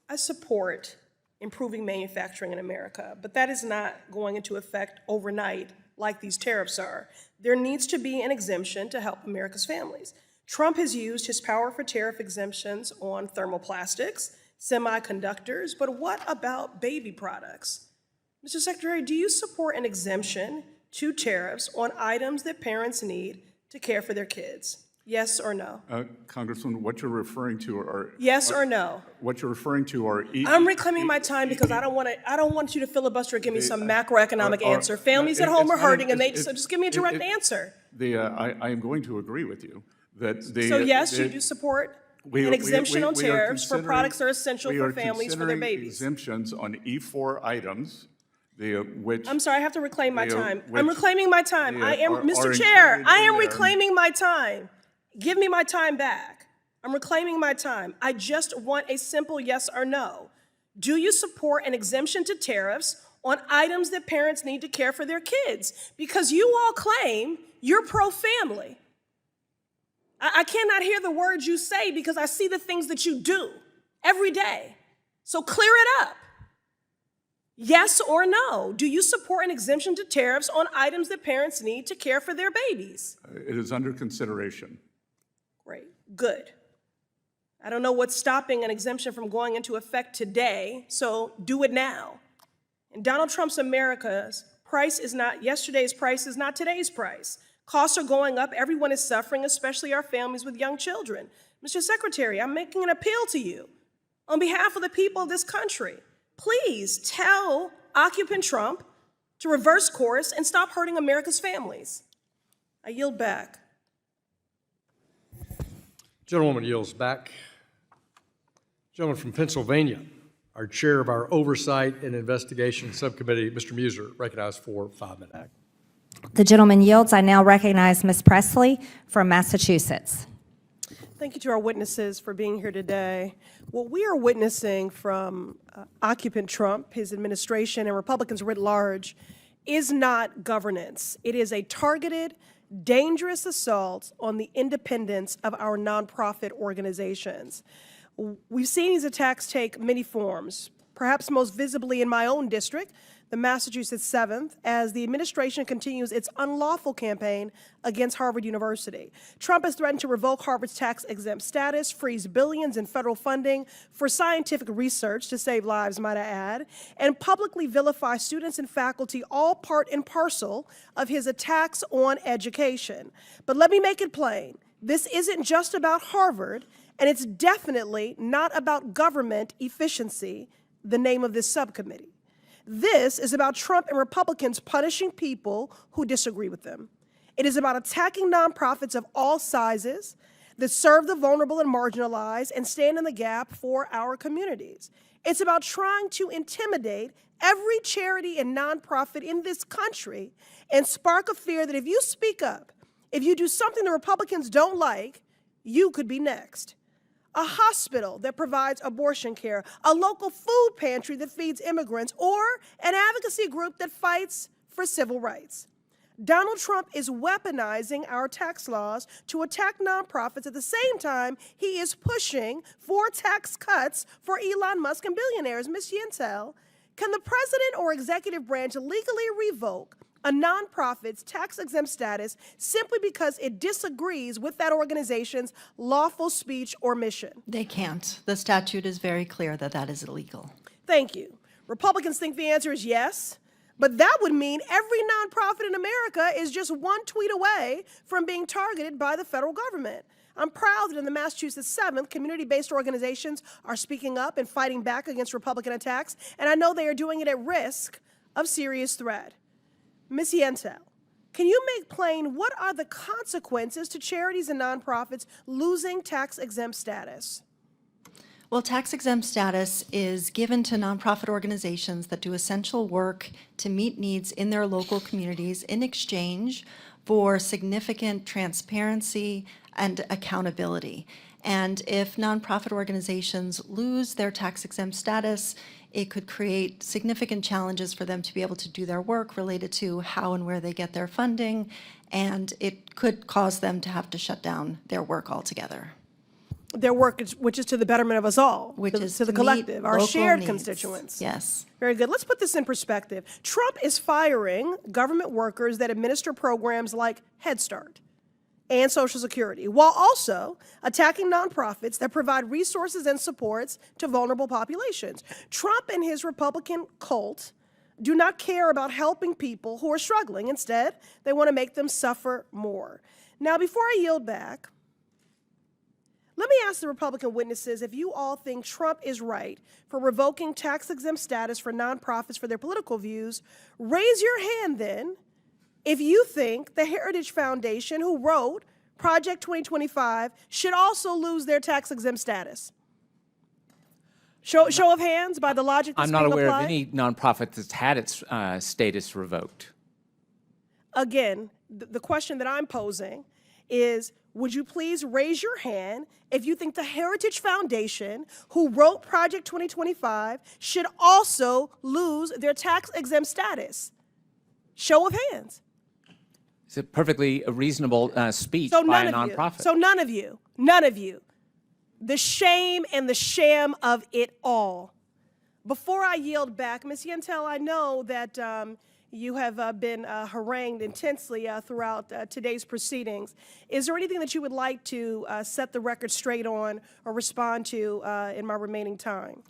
I support improving manufacturing in America, but that is not going into effect overnight like these tariffs are. There needs to be an exemption to help America's families. Trump has used his power for tariff exemptions on thermoplastics, semiconductors, but what about baby products? Mr. Secretary, do you support an exemption to tariffs on items that parents need to care for their kids? Yes or no? Congresswoman, what you're referring to are... Yes or no? What you're referring to are... I'm reclaiming my time because I don't want you to filibuster and give me some macroeconomic answer. Families at home are hurting, and so just give me a direct answer. I am going to agree with you that the... So yes, you do support an exemption on tariffs for products that are essential for families for their babies. Exemptions on E4 items, which... I'm sorry, I have to reclaim my time. I'm reclaiming my time. Mr. Chair, I am reclaiming my time. Give me my time back. I'm reclaiming my time. I just want a simple yes or no. Do you support an exemption to tariffs on items that parents need to care for their kids? Because you all claim you're pro-family. I cannot hear the words you say because I see the things that you do every day. So clear it up. Yes or no? Do you support an exemption to tariffs on items that parents need to care for their babies? It is under consideration. Great, good. I don't know what's stopping an exemption from going into effect today, so do it now. And Donald Trump's America's price is not, yesterday's price is not today's price. Costs are going up, everyone is suffering, especially our families with young children. Mr. Secretary, I'm making an appeal to you on behalf of the people of this country. Please tell occupant Trump to reverse course and stop hurting America's families. I yield back. Gentlewoman yields back. Gentleman from Pennsylvania, our chair of our Oversight and Investigation Subcommittee, Mr. Muser, recognized for 5 minutes. The gentleman yields. I now recognize Ms. Pressley from Massachusetts. Thank you to our witnesses for being here today. What we are witnessing from occupant Trump, his administration, and Republicans writ large is not governance. It is a targeted, dangerous assault on the independence of our nonprofit organizations. We've seen these attacks take many forms, perhaps most visibly in my own district, the Massachusetts 7th, as the administration continues its unlawful campaign against Harvard University. Trump has threatened to revoke Harvard's tax-exempt status, freeze billions in federal funding for scientific research to save lives, might I add, and publicly vilify students and faculty, all part and parcel of his attacks on education. But let me make it plain. This isn't just about Harvard, and it's definitely not about government efficiency, the name of this subcommittee. This is about Trump and Republicans punishing people who disagree with them. It is about attacking nonprofits of all sizes that serve the vulnerable and marginalized and stand in the gap for our communities. It's about trying to intimidate every charity and nonprofit in this country and spark a fear that if you speak up, if you do something the Republicans don't like, you could be next. A hospital that provides abortion care, a local food pantry that feeds immigrants, or an advocacy group that fights for civil rights. Donald Trump is weaponizing our tax laws to attack nonprofits at the same time he is pushing for tax cuts for Elon Musk and billionaires. Ms. Yentel, can the president or executive branch legally revoke a nonprofit's tax-exempt status simply because it disagrees with that organization's lawful speech or mission? They can't. The statute is very clear that that is illegal. Thank you. Republicans think the answer is yes, but that would mean every nonprofit in America is just one tweet away from being targeted by the federal government. I'm proud that in the Massachusetts 7th, community-based organizations are speaking up and fighting back against Republican attacks, and I know they are doing it at risk of serious threat. Ms. Yentel, can you make plain what are the consequences to charities and nonprofits losing tax-exempt status? Well, tax-exempt status is given to nonprofit organizations that do essential work to meet needs in their local communities in exchange for significant transparency and accountability. And if nonprofit organizations lose their tax-exempt status, it could create significant challenges for them to be able to do their work related to how and where they get their funding, and it could cause them to have to shut down their work altogether. Their work, which is to the betterment of us all, Which is to the to meet collective, our local shared needs. constituents. Yes. Very good. Let's put this in perspective. Trump is firing government workers that administer programs like Head Start and Social Security, while also attacking nonprofits that provide resources and supports to vulnerable populations. Trump and his Republican cult do not care about helping people who are struggling. Instead, they want to make them suffer more. Now, before I yield back, let me ask the Republican witnesses if you all think Trump is right for revoking tax-exempt status for nonprofits for their political views. Raise your hand then if you think the Heritage Foundation, who wrote Project 2025, should also lose their tax-exempt status. Show of hands by the logic that's I'm not aware applied. of any nonprofit that's had its status revoked. Again, the question that I'm posing is, would you please raise your hand if you think the Heritage Foundation, who wrote Project 2025, should also lose their tax-exempt status? Show of hands. It's a perfectly reasonable speech So by none a of you. nonprofit. So none of you. The shame and the sham of it all. Before I yield back, Ms. Yentel, I know that you have been harangued intensely throughout today's proceedings. Is there anything that you would like to set the record straight on or respond to in my remaining time?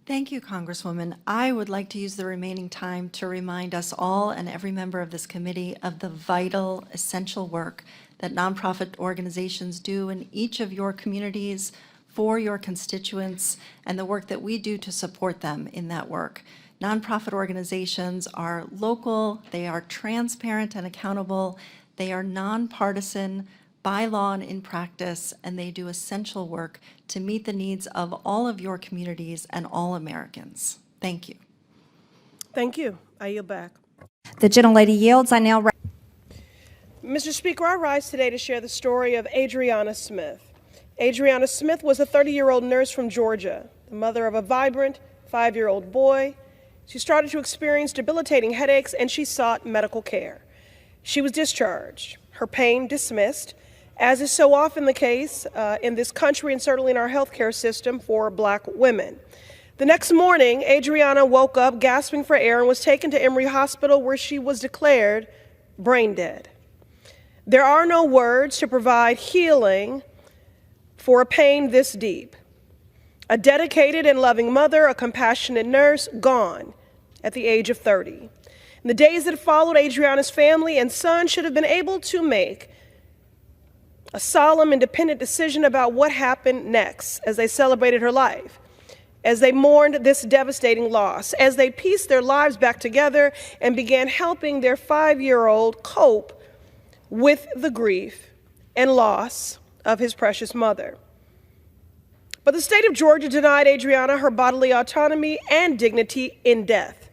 Thank you, Congresswoman. I would like to use the remaining time to remind us all and every member of this committee of the vital, essential work that nonprofit organizations do in each of your communities for your constituents, and the work that we do to support them in that work. Nonprofit organizations are local, they are transparent and accountable, they are nonpartisan by law and in practice, and they do essential work to meet the needs of all of your communities and all Americans. Thank you. Thank you. I yield back. The gentlelady yields. I now. Mr. Speaker, I rise today to share the story of Ayanna Smith. Ayanna Smith was a 30-year-old nurse from Georgia, the mother of a vibrant 5-year-old boy. She started to experience debilitating headaches, and she sought medical care. She was discharged, her pain dismissed, as is so often the case in this country and certainly in our healthcare system for Black women. The next morning, Ayanna woke up gasping for air and was taken to Emory Hospital, where she was declared brain dead. There are no words to provide healing for a pain this deep. A dedicated and loving mother, a compassionate nurse, gone at the age of 30. In the days that followed, Ayanna's family and son should have been able to make a solemn, independent decision about what happened next as they celebrated her life, as they mourned this devastating loss, as they pieced their lives back together and began helping their 5-year-old cope with the grief and loss of his precious mother. But the state of Georgia denied Ayanna her bodily autonomy and dignity in death.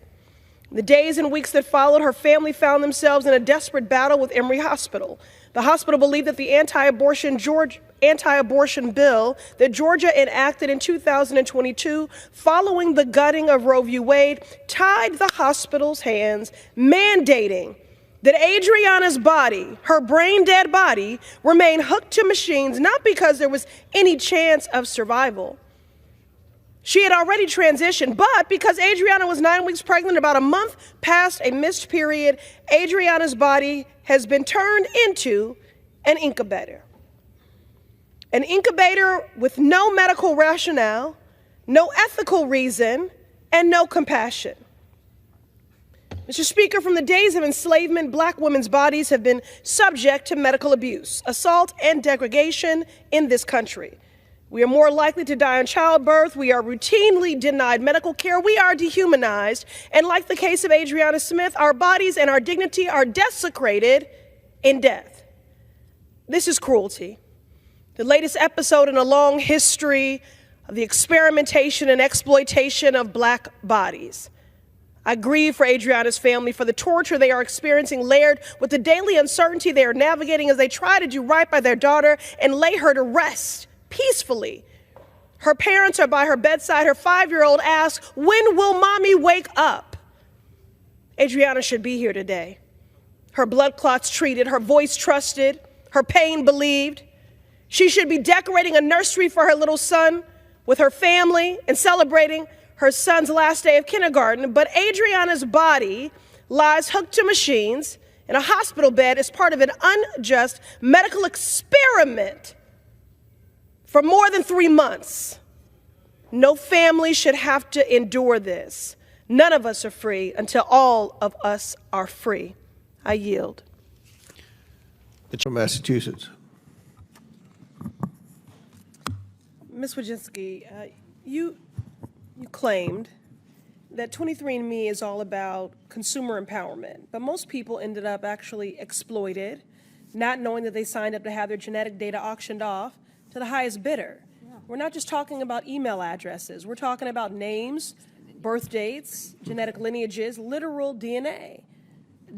In the days and weeks that followed, her family found themselves in a desperate battle with Emory Hospital. The hospital believed that the anti-abortion bill that Georgia enacted in 2022, following the gutting of Roe v. Wade, tied the hospital's hands, mandating that Ayanna's body, her brain-dead body, remain hooked to machines, not because there was any chance of survival. She had already transitioned, but because Ayanna was 9 weeks pregnant, about a month past a missed period, Ayanna's body has been turned into an incubator. An incubator with no medical rationale, no ethical reason, and no compassion. Mr. Speaker, from the days of enslavement, Black women's bodies have been subject to medical abuse, assault, and degradation in this country. We are more likely to die in childbirth. We are routinely denied medical care. We are dehumanized. And like the case of Ayanna Smith, our bodies and our dignity are desecrated in death. This is cruelty, the latest episode in a long history of the experimentation and exploitation of black bodies. I grieve for Adriana's family for the torture they are experiencing, layered with the daily uncertainty they are navigating as they try to do right by their daughter and lay her to rest peacefully. Her parents are by her bedside. Her 5-year-old asks, "When will mommy wake up?" Adriana should be here today. Her blood clots treated, her voice trusted, her pain believed. She should be decorating a nursery for her little son with her family and celebrating her son's last day of kindergarten. But Adriana's body lies hooked to machines in a hospital bed as part of an unjust medical experiment for more than 3 months. No family should have to endure this. None of us are free until all of us are free. I yield. From Massachusetts. Ms. Wojcicki, you claimed that 23andMe is all about consumer empowerment, but most people ended up actually exploited, not knowing that they signed up to have their genetic data auctioned off to the highest bidder. We're not just talking about email addresses. We're talking about names, birth dates, genetic lineages, literal DNA.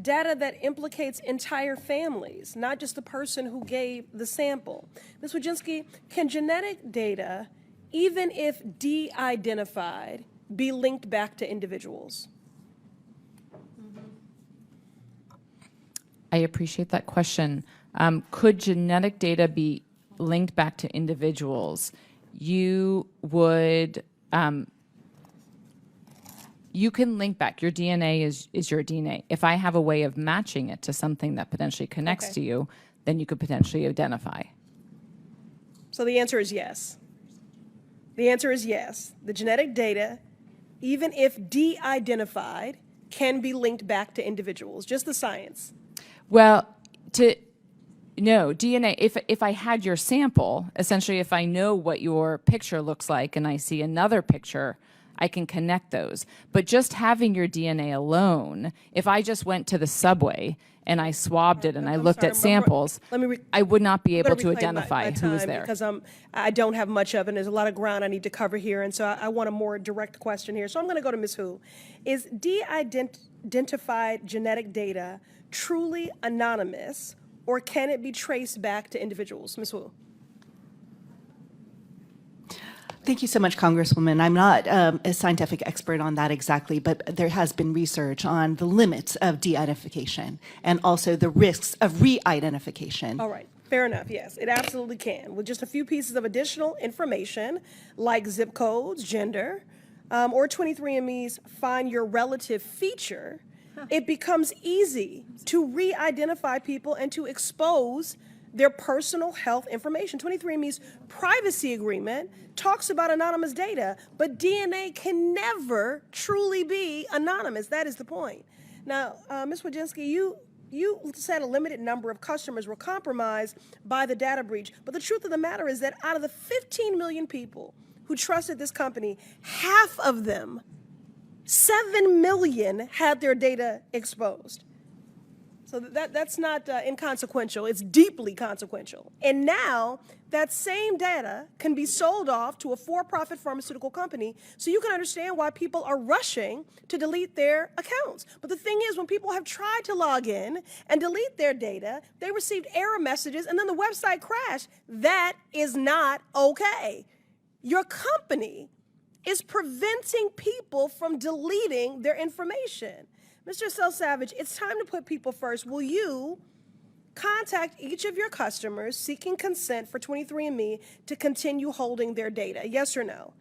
Data that implicates entire families, not just the person who gave the sample. Ms. Wojcicki, can genetic data, even if de-identified, be linked back to individuals? I appreciate that question. Could genetic data be linked back to individuals? You would, you can link back. Your DNA is your DNA. If I have a way of matching it to something that potentially connects to you, then you could potentially identify. So the answer is yes. The answer is yes. The genetic data, even if de-identified, can be linked back to individuals, just the science. Well, no, DNA, if I had your sample, essentially if I know what your picture looks like and I see another picture, I can connect those. But just having your DNA alone, if I just went to the subway and I swabbed it and I looked at samples, I would not be able to identify who was there. Because I don't have much of it, and there's a lot of ground I need to cover here, and so I want a more direct question here. So I'm going to go to Ms. Hu. Is de-identified genetic data truly anonymous, or can it be traced back to individuals? Ms. Hu. Thank you so much, Congresswoman. I'm not a scientific expert on that exactly, but there has been research on the limits of de-identification and also the risks of re-identification. All right, fair enough, yes, it absolutely can. With just a few pieces of additional information, like zip codes, gender, or 23andMe's Find Your Relative feature, it becomes easy to re-identify people and to expose their personal health information. 23andMe's privacy agreement talks about anonymous data, but DNA can never truly be anonymous. That is the point. Now, Ms. Wojcicki, you said a limited number of customers were compromised by the data breach, but the truth of the matter is that out of the 15 million people who trusted this company, half of them, 7 million, had their data exposed. So that's not inconsequential, it's deeply consequential. And now that same data can be sold off to a for-profit pharmaceutical company, so you can understand why people are rushing to delete their accounts. But the thing is, when people have tried to log in and delete their data, they received error messages and then the website crashed. That is not okay. Your company is preventing people from deleting their information. Mr. Savage, it's time to put people first. Will you contact each of your customers seeking consent for 23andMe to continue holding their data? Yes or no?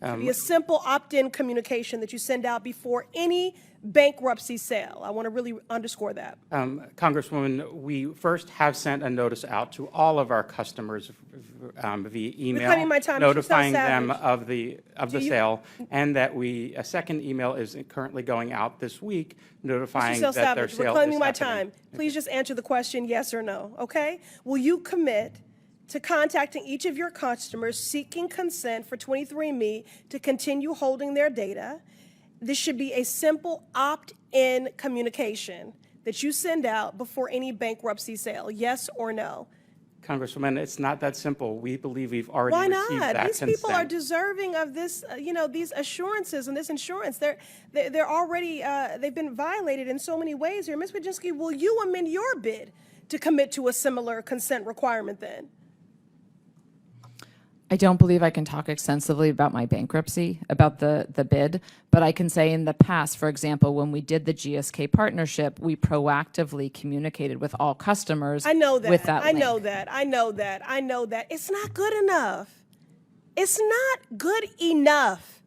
It be a simple opt-in communication that you send out before any bankruptcy sale. I want to really underscore that. Congresswoman, we first have sent a notice out to all of our customers via email, notifying them of the sale, and that a second email is currently going out this week, notifying that their sale is reclaiming my happening. time. Please just answer the question, yes or no, okay? Will you commit to contacting each of your customers seeking consent for 23andMe to continue holding their data? This should be a simple opt-in communication that you send out before any bankruptcy sale, yes or no? Congresswoman, it's not that simple. We believe we've already Why received not? that These consent. people are deserving of this, these assurances and this insurance. They're already, they've been violated in so many ways here. Ms. Wojcinski, will you amend your bid to commit to a similar consent requirement then? I don't believe I can talk extensively about my bankruptcy, about the bid, but I can say in the past, for example, when we did the GSK partnership, we proactively communicated with all customers. I know that. With that I link. know that. I know that. I know that. It's not good enough. It's not good enough.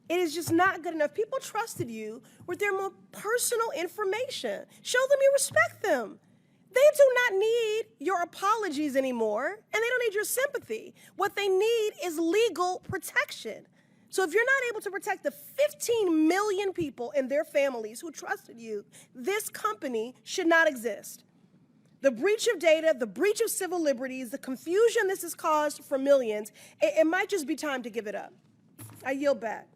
It is just not good enough. People trusted you with their more personal information. Show them you respect them. They do not need your apologies anymore, and they don't need your sympathy. What they need is legal protection. So if you're not able to protect the 15 million people and their families who trusted you, this company should not exist. The breach of data, the breach of civil liberties, the confusion this has caused for millions, it might just be time to give it up. I yield back.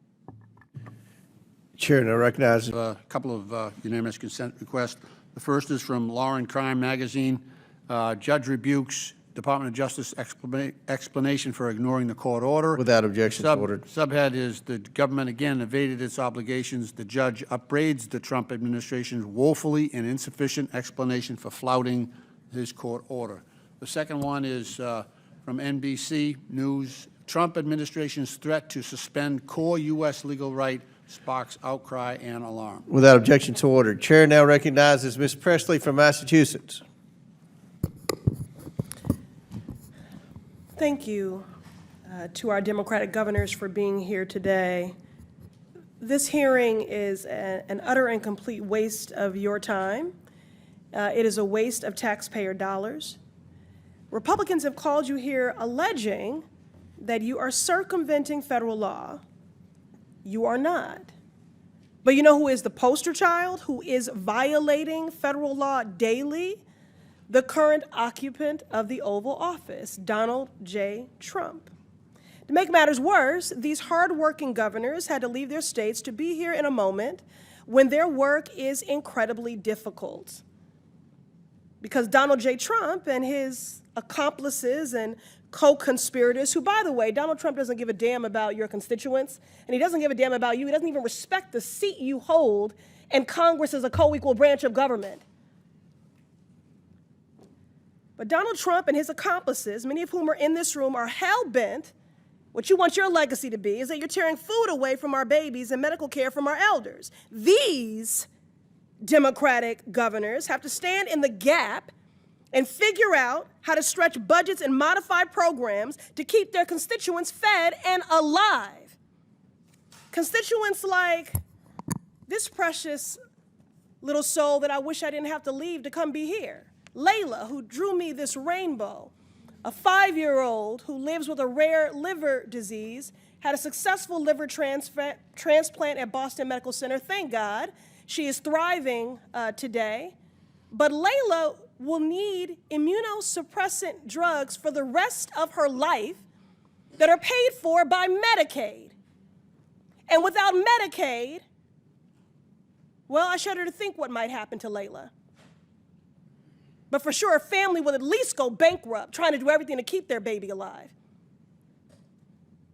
Chair now recognizes. A couple of unanimous consent requests. The first is from Law and Crime magazine. Judge rebukes Department of Justice explanation for ignoring the court order. Without objection, ordered. Subhead is the government again evaded its obligations. The judge upbraids the Trump administration's woefully and insufficient explanation for flouting his court order. The second one is from NBC News. Trump administration's threat to suspend core U.S. legal right sparks outcry and alarm. Without objection, so ordered. Chair now recognizes Ms. Pressley from Massachusetts. Thank you to our Democratic governors for being here today. This hearing is an utter and complete waste of your time. It is a waste of taxpayer dollars. Republicans have called you here alleging that you are circumventing federal law. You are not. But you know who is the poster child, who is violating federal law daily? The current occupant of the Oval Office, Donald J. Trump. To make matters worse, these hardworking governors had to leave their states to be here in a moment when their work is incredibly difficult. Because Donald J. Trump and his accomplices and co-conspirators, who, by the way, Donald Trump doesn't give a damn about your constituents, and he doesn't give a damn about you. He doesn't even respect the seat you hold in Congress as a co-equal branch of government. But Donald Trump and his accomplices, many of whom are in this room, are hell-bent. What you want your legacy to be is that you're tearing food away from our babies and medical care from our elders. These Democratic governors have to stand in the gap and figure out how to stretch budgets and modify programs to keep their constituents fed and alive. Constituents like this precious little soul that I wish I didn't have to leave to come be here. Layla, who drew me this rainbow, a 5-year-old who lives with a rare liver disease, had a successful liver transplant at Boston Medical Center. Thank God. She is thriving today. But Layla will need immunosuppressant drugs for the rest of her life that are paid for by Medicaid. And without Medicaid, well, I shudder to think what might happen to Layla. But for sure, a family will at least go bankrupt trying to do everything to keep their baby alive.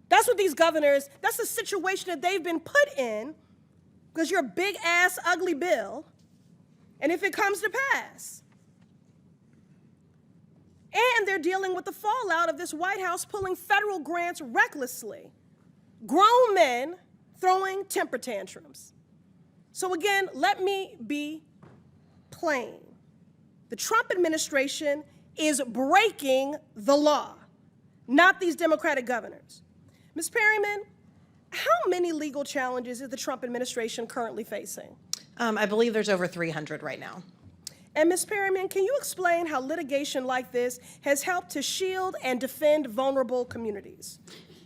That's what these governors, that's the situation that they've been put in because you're a big-ass, ugly bill. And if it comes to pass, and they're dealing with the fallout of this White House pulling federal grants recklessly. Grown men throwing temper tantrums. So again, let me be plain. The Trump administration is breaking the law, not these Democratic governors. Ms. Perryman, how many legal challenges is the Trump administration currently facing? I believe there's over 300 right now. And Ms. Perryman, can you explain how litigation like this has helped to shield and defend vulnerable communities?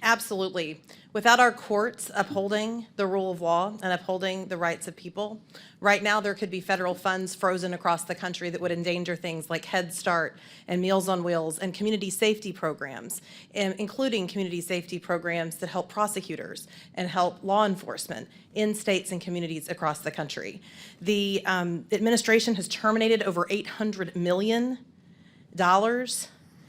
Absolutely. Without our courts upholding the rule of law and upholding the rights of people, right now there could be federal funds frozen across the country that would endanger things like Head Start and Meals on Wheels and community safety programs, including community safety programs that help prosecutors and help law enforcement in states and communities across the country. The administration has terminated over $800 million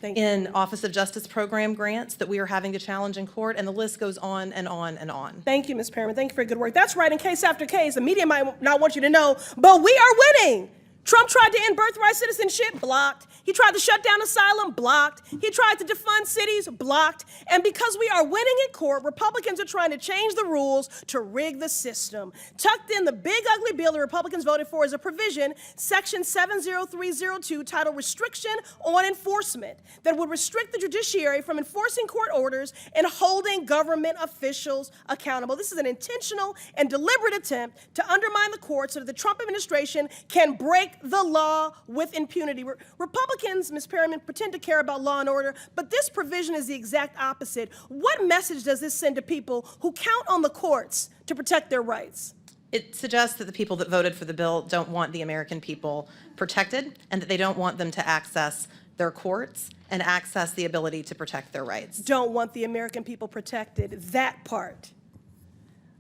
in Office of Justice program grants that we are having to challenge in court, and the list goes on and on and on. Thank you, Ms. Perriman. Thank you for your good work. That's right, in case after case, the media might not want you to know, but we are winning. Trump tried to end birthright citizenship, blocked. He tried to shut down asylum, blocked. He tried to defund cities, blocked. And because we are winning in court, Republicans are trying to change the rules to rig the system. Tucked in the big ugly bill the Republicans voted for is a provision, Section 70302, titled Restriction on Enforcement, that would restrict the judiciary from enforcing court orders and holding government officials accountable. This is an intentional and deliberate attempt to undermine the courts so that the Trump administration can break the law with impunity. Republicans, Ms. Perriman, pretend to care about law and order, but this provision is the exact opposite. What message does this send to people who count on the courts to protect their rights? It suggests that the people that voted for the bill don't want the American people protected, and that they don't want them to access their courts and access the ability to protect their rights. Don't want the American people protected, that part.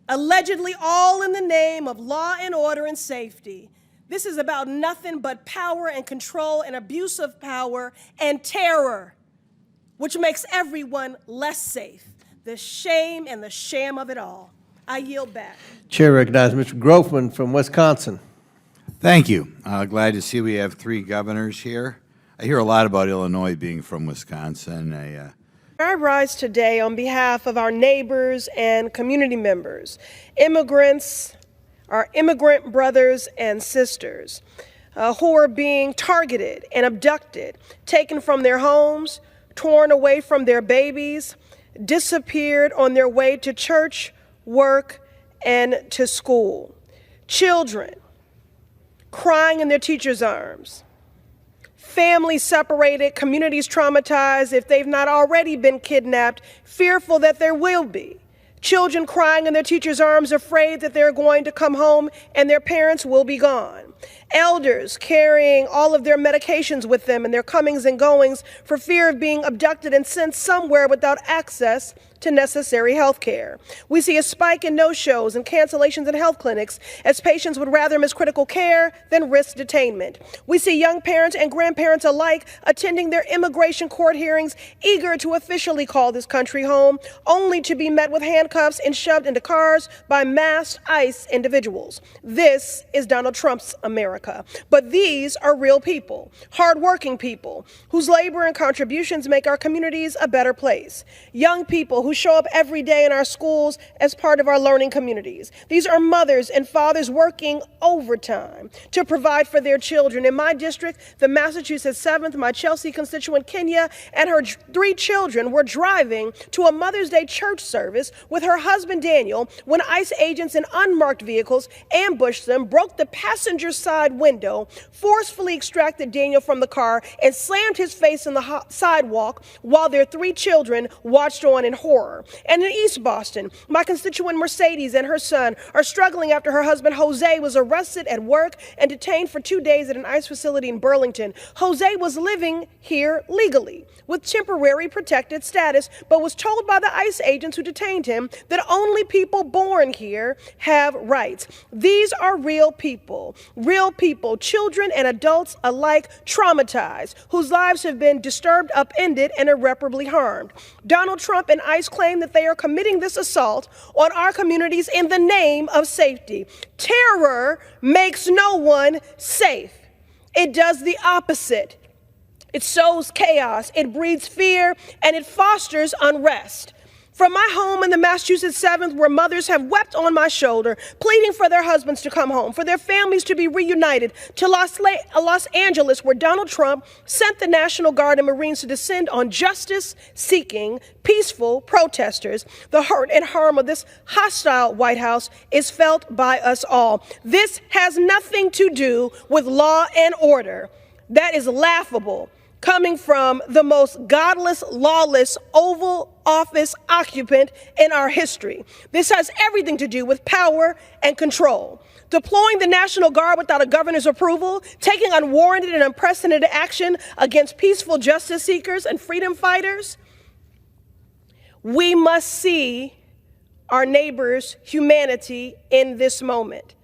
Allegedly all in the name of law and order and safety. This is about nothing but power and control and abuse of power and terror, which makes everyone less safe. The shame and the sham of it all. I yield back. Chair recognizes Mr. Grofman from Wisconsin. Thank you. Glad to see we have 3 governors here. I hear a lot about Illinois being from Wisconsin. I rise today on behalf of our neighbors and community members, immigrants, our immigrant brothers and sisters who are being targeted and abducted, taken from their homes, torn away from their babies, disappeared on their way to church, work, and to school. Children crying in their teachers' arms. Families separated, communities traumatized if they've not already been kidnapped, fearful that there will be. Children crying in their teachers' arms, afraid that they're going to come home and their parents will be gone. Elders carrying all of their medications with them and their comings and goings for fear of being abducted and sent somewhere without access to necessary health care. We see a spike in no-shows and cancellations in health clinics as patients would rather miss critical care than risk detainment. We see young parents and grandparents alike attending their immigration court hearings, eager to officially call this country home, only to be met with handcuffs and shoved into cars by masked ICE individuals. This is Donald Trump's America. But these are real people, hardworking people, whose labor and contributions make our communities a better place. Young people who show up every day in our schools as part of our learning communities. These are mothers and fathers working overtime to provide for their children. In my district, the Massachusetts 7th, my Chelsea constituent Kenya and her 3 children were driving to a Mother's Day church service with her husband Daniel when ICE agents in unmarked vehicles ambushed them, broke the passenger side window, forcefully extracted Daniel from the car, and slammed his face in the sidewalk while their 3 children watched on in horror. And in East Boston, my constituent Mercedes and her son are struggling after her husband Jose was arrested at work and detained for 2 days at an ICE facility in Burlington. Jose was living here legally with temporary protected status, but was told by the ICE agents who detained him that only people born here have rights. These are real people, children and adults alike traumatized, whose lives have been disturbed, upended, and irreparably harmed. Donald Trump and ICE claim that they are committing this assault on our communities in the name of safety. Terror makes no one safe. It does the opposite. It sows chaos, it breeds fear, and it fosters unrest. From my home in the Massachusetts 7th, where mothers have wept on my shoulder, pleading for their husbands to come home, for their families to be reunited, to Los Angeles, where Donald Trump sent the National Guard and Marines to descend on justice-seeking, peaceful protesters. The hurt and harm of this hostile White House is felt by us all. This has nothing to do with law and order. That is laughable, coming from the most godless, lawless Oval Office occupant in our history. This has everything to do with power and control. Deploying the National Guard without a governor's approval, taking unwarranted and unprecedented action against peaceful justice seekers and freedom fighters. We must see our neighbors' humanity in this moment.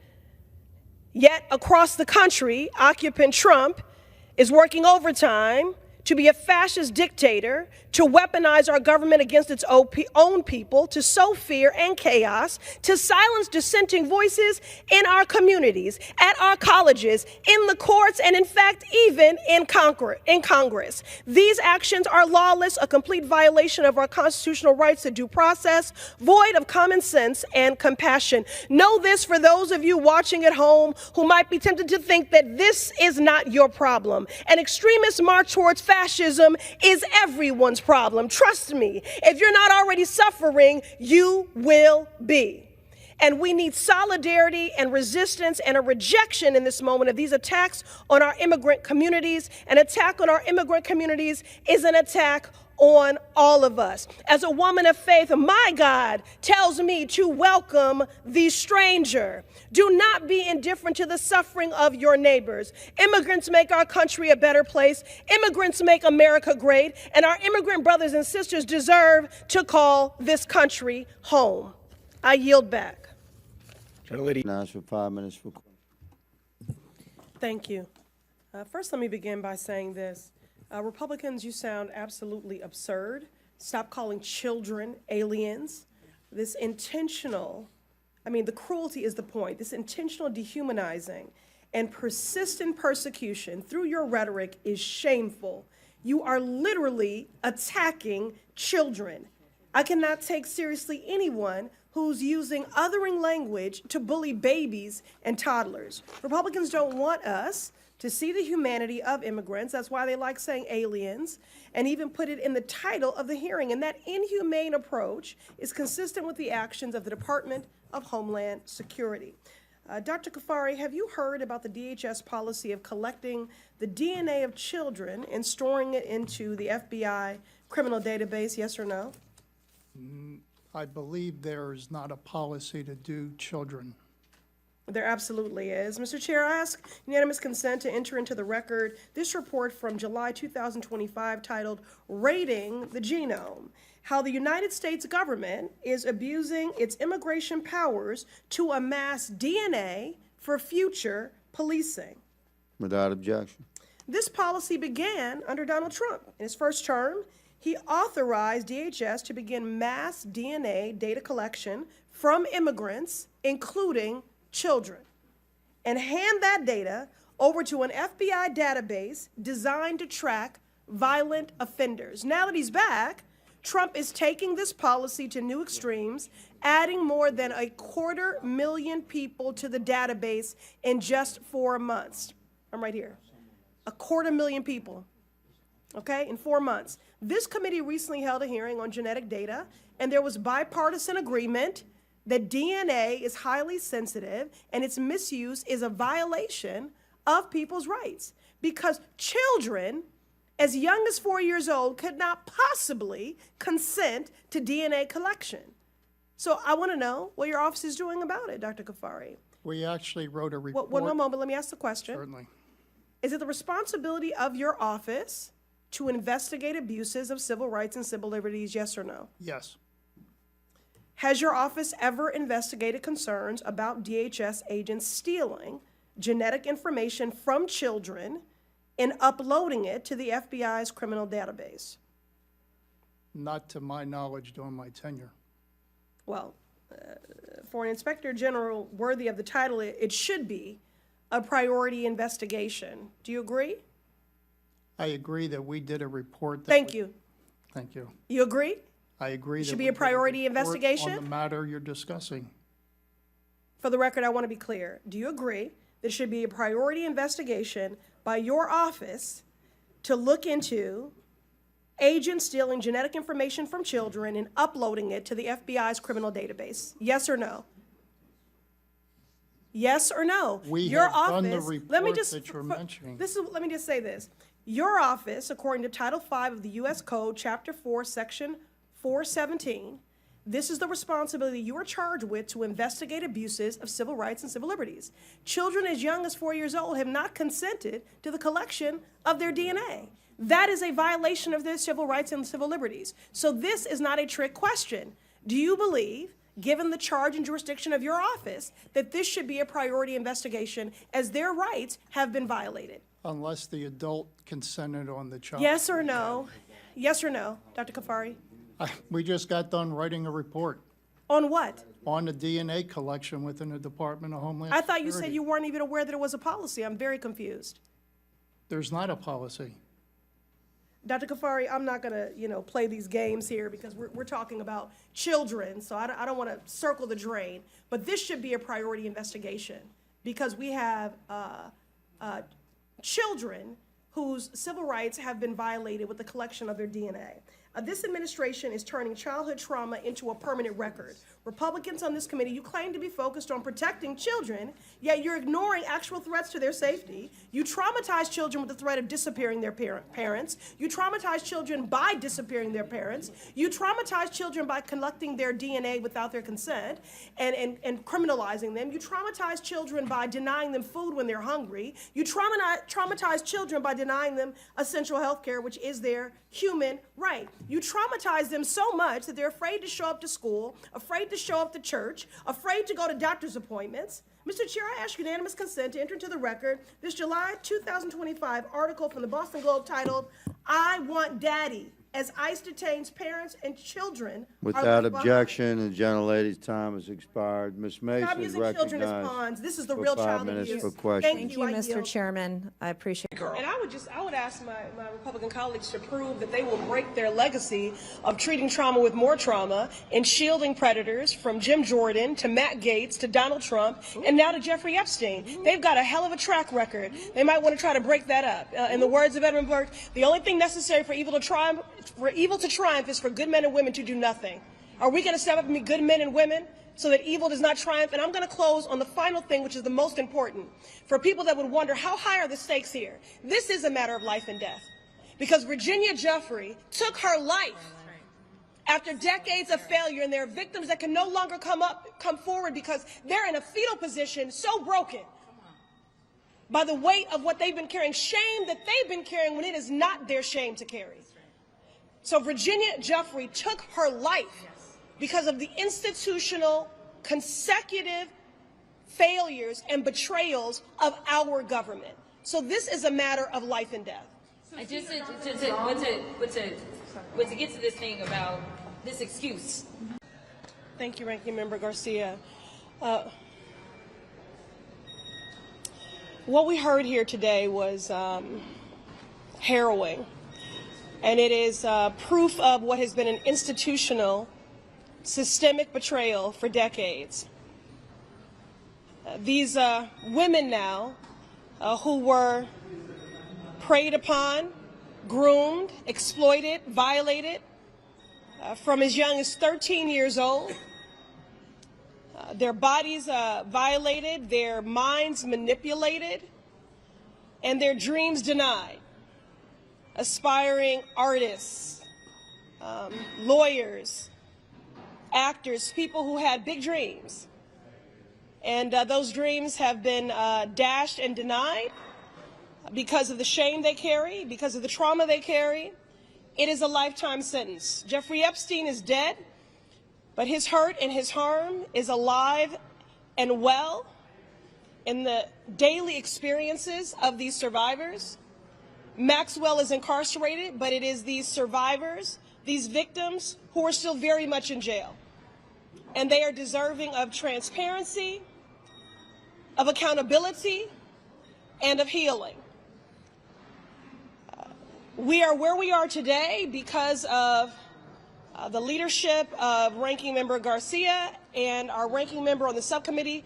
Yet across the country, occupant Trump is working overtime to be a fascist dictator, to weaponize our government against its own people, to sow fear and chaos, to silence dissenting voices in our communities, at our colleges, in the courts, and in fact, even in Congress. These actions are lawless, a complete violation of our constitutional rights to due process, void of common sense and compassion. Know this for those of you watching at home who might be tempted to think that this is not your problem. An extremist march towards fascism is everyone's problem. Trust me, if you're not already suffering, you will be. And we need solidarity and resistance and a rejection in this moment of these attacks on our immigrant communities. An attack on our immigrant communities is an attack on all of us. As a woman of faith, my God tells me to welcome the stranger. Do not be indifferent to the suffering of your neighbors. Immigrants make our country a better place. Immigrants make America great. And our immigrant brothers and sisters deserve to call this country home. I yield back. For 5 minutes. Thank you. First, let me begin by saying this. Republicans, you sound absolutely absurd. Stop calling children aliens. This intentional, the cruelty is the point. This intentional dehumanizing and persistent persecution through your rhetoric is shameful. You are literally attacking children. I cannot take seriously anyone who's using othering language to bully babies and toddlers. Republicans don't want us to see the humanity of immigrants. That's why they like saying aliens, and even put it in the title of the hearing. And that inhumane approach is consistent with the actions of the Department of Homeland Security. Dr. Kafari, have you heard about the DHS policy of collecting the DNA of children and storing it into the FBI criminal database, yes or no? I believe there is not a policy to do children. There absolutely is. Mr. Chair, I ask unanimous consent to enter into the record this report from July 2025 titled Raiding the Genome, how the United States government is abusing its immigration powers to amass DNA for future policing. Without objection. This policy began under Donald Trump. In his first term, he authorized DHS to begin mass DNA data collection from immigrants, including children, and hand that data over to an FBI database designed to track violent offenders. Now that he's back, Trump is taking this policy to new extremes, adding more than 250,000 people to the database in just 4 months. I'm right here. 250,000 people, okay, in 4 months. This committee recently held a hearing on genetic data, and there was bipartisan agreement that DNA is highly sensitive and its misuse is a violation of people's rights, because children as young as 4 years old could not possibly consent to DNA collection. So I want to know what your office is doing about it, Dr. Kafari. We actually wrote a report. One moment, let me ask the question. Certainly. Is it the responsibility of your office to investigate abuses of civil rights and civil liberties, yes or no? Yes. Has your office ever investigated concerns about DHS agents stealing genetic information from children and uploading it to the FBI's criminal database? Not to my knowledge during my tenure. Well, for an inspector general worthy of the title, it should be a priority investigation. Do you agree? I agree that we did a report. Thank you. Thank you. You agree? I agree. It should be a priority investigation? On the matter you're discussing. For the record, I want to be clear. Do you agree there should be a priority investigation by your office to look into agents stealing genetic information from children and uploading it to the FBI's criminal database? Yes or no? Yes or no? Your office, done the report that you're mentioning. Let me just say this. Your office, according to Title V of the U.S. Code, Chapter 4, Section 417, this is the responsibility you are charged with to investigate abuses of civil rights and civil liberties. Children as young as 4 years old have not consented to the collection of their DNA. That is a violation of their civil rights and civil liberties. So this is not a trick question. Do you believe, given the charge and jurisdiction of your office, that this should be a priority investigation as their rights have been violated? unless the adult consented on the child. Yes or no? Yes or no, Dr. Kafari? We just got done writing a report On what? on the DNA collection within the Department of Homeland I Security. thought you said you weren't even aware that it was a policy. I'm very confused. There's not a policy. Dr. Kafari, I'm not going to, play these games here because we're talking about children, so I don't want to circle the drain. But this should be a priority investigation because we have children whose civil rights have been violated with the collection of their DNA. This administration is turning childhood trauma into a permanent record. Republicans on this committee, you claim to be focused on protecting children, yet you're ignoring actual threats to their safety. You traumatize children with the threat of disappearing their parents. You traumatize children by disappearing their parents. You traumatize children by collecting their DNA without their consent and criminalizing them. You traumatize children by denying them food when they're hungry. You traumatize children by denying them essential health care, which is their human right. You traumatize them so much that they're afraid to show up to school, afraid to show up to church, afraid to go to doctor's appointments. Mr. Chair, I ask unanimous consent to enter into the record this July 2025 article from the Boston Globe titled, "I Want Daddy," as ICE detains parents and children. Without objection, the gentlelady's time has expired. Ms. Mason Stop is using children as recognized pawns. This is the for real 5 child minutes abuse. for questions. Thank you, Mr. Chairman. I appreciate it. And I would ask my Republican colleagues to prove that they will break their legacy of treating trauma with more trauma and shielding predators from Jim Jordan to Matt Gaetz to Donald Trump and now to Jeffrey Epstein. They've got a hell of a track record. They might want to try to break that up. In the words of Edmund Burke, the only thing necessary for evil to triumph is for good men and women to do nothing. Are we going to step up and be good men and women so that evil does not triumph? And I'm going to close on the final thing, which is the most important. For people that would wonder, how high are the stakes here? This is a matter of life and death. Because Virginia Jeffrey took her life after decades of failure, and there are victims that can no longer come forward because they're in a fetal position, so broken by the weight of what they've been carrying, shame that they've been carrying when it is not their shame to carry. So Virginia Jeffrey took her life because of the institutional, consecutive failures and betrayals of our government. So this is a matter of life and death. I just to get to this thing about this excuse. Thank you, Ranking Member Garcia. What we heard here today was harrowing. And it is proof of what has been an institutional, systemic betrayal for decades. These women now who were preyed upon, groomed, exploited, violated from as young as 13 years old, their bodies violated, their minds manipulated, and their dreams denied. Aspiring artists, lawyers, actors, people who had big dreams. And those dreams have been dashed and denied because of the shame they carry, because of the trauma they carry. It is a lifetime sentence. Jeffrey Epstein is dead, but his hurt and his harm is alive and well in the daily experiences of these survivors. Maxwell is incarcerated, but it is these survivors, these victims, who are still very much in jail. And they are deserving of transparency, of accountability, and of healing. We are where we are today because of the leadership of Ranking Member Garcia and our Ranking Member on the subcommittee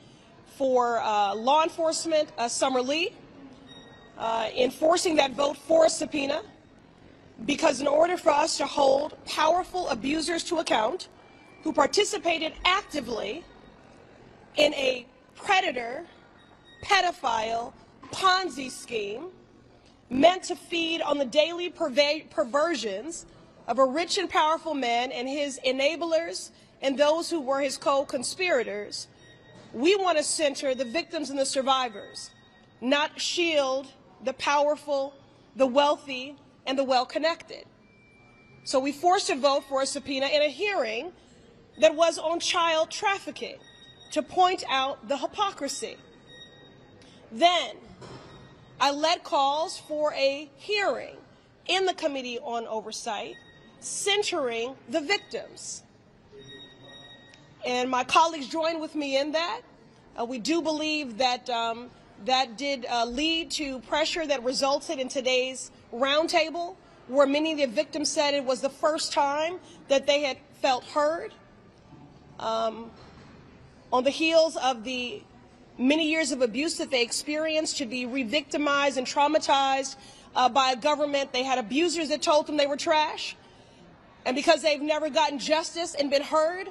for law enforcement, Summer Lee, enforcing that vote for a subpoena, because in order for us to hold powerful abusers to account who participated actively in a predator, pedophile, Ponzi scheme meant to feed on the daily perversions of a rich and powerful man and his enablers and those who were his co-conspirators, we want to center the victims and the survivors, not shield the powerful, the wealthy, and the well-connected. So we forced a vote for a subpoena in a hearing that was on child trafficking to point out the hypocrisy. Then, I led calls for a hearing in the Committee on Oversight centering the victims. And my colleagues joined with me in that. We do believe that that did lead to pressure that resulted in today's roundtable, where many of the victims said it was the first time that they had felt heard. On the heels of the many years of abuse that they experienced, to be re-victimized and traumatized by a government. They had abusers that told them they were trash. And because they've never gotten justice and been heard,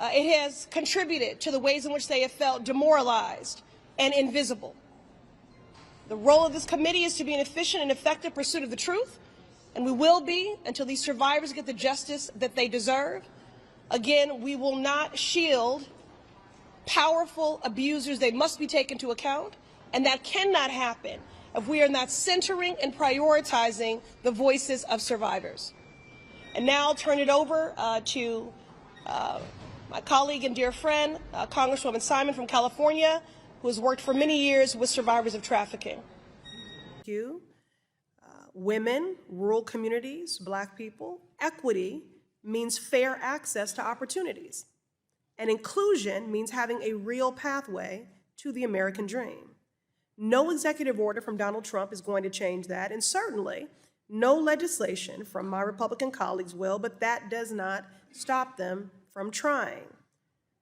it has contributed to the ways in which they have felt demoralized and invisible. The role of this committee is to be an efficient and effective pursuit of the truth, and we will be until these survivors get the justice that they deserve. Again, we will not shield powerful abusers. They must be taken into account, and that cannot happen if we are not centering and prioritizing the voices of survivors. And now I'll turn it over to my colleague and dear friend, Congresswoman Simon from California, who has worked for many years with survivors of trafficking. Thank you. Women, rural communities, Black people, equity means fair access to opportunities. And inclusion means having a real pathway to the American dream. No executive order from Donald Trump is going to change that, and certainly no legislation from my Republican colleagues will, but that does not stop them from trying.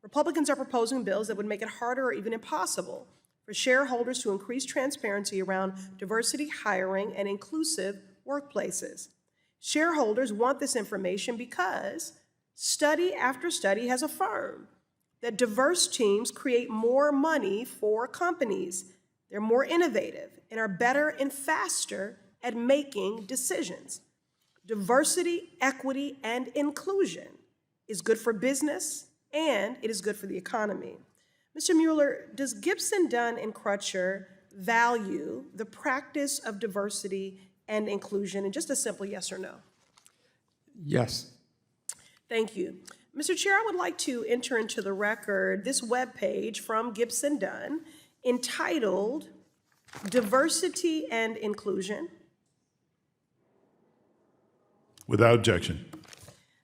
Republicans are proposing bills that would make it harder or even impossible for shareholders to increase transparency around diversity hiring and inclusive workplaces. Shareholders want this information because study after study has affirmed that diverse teams create more money for companies. They're more innovative and are better and faster at making decisions. Diversity, equity, and inclusion is good for business, and it is good for the economy. Mr. Mueller, does Gibson, Dunn, and Crutcher value the practice of diversity and inclusion? And just a simple yes or no. Yes. Thank you. Mr. Chair, I would like to enter into the record this webpage from Gibson Dunn entitled Diversity and Inclusion. Without objection.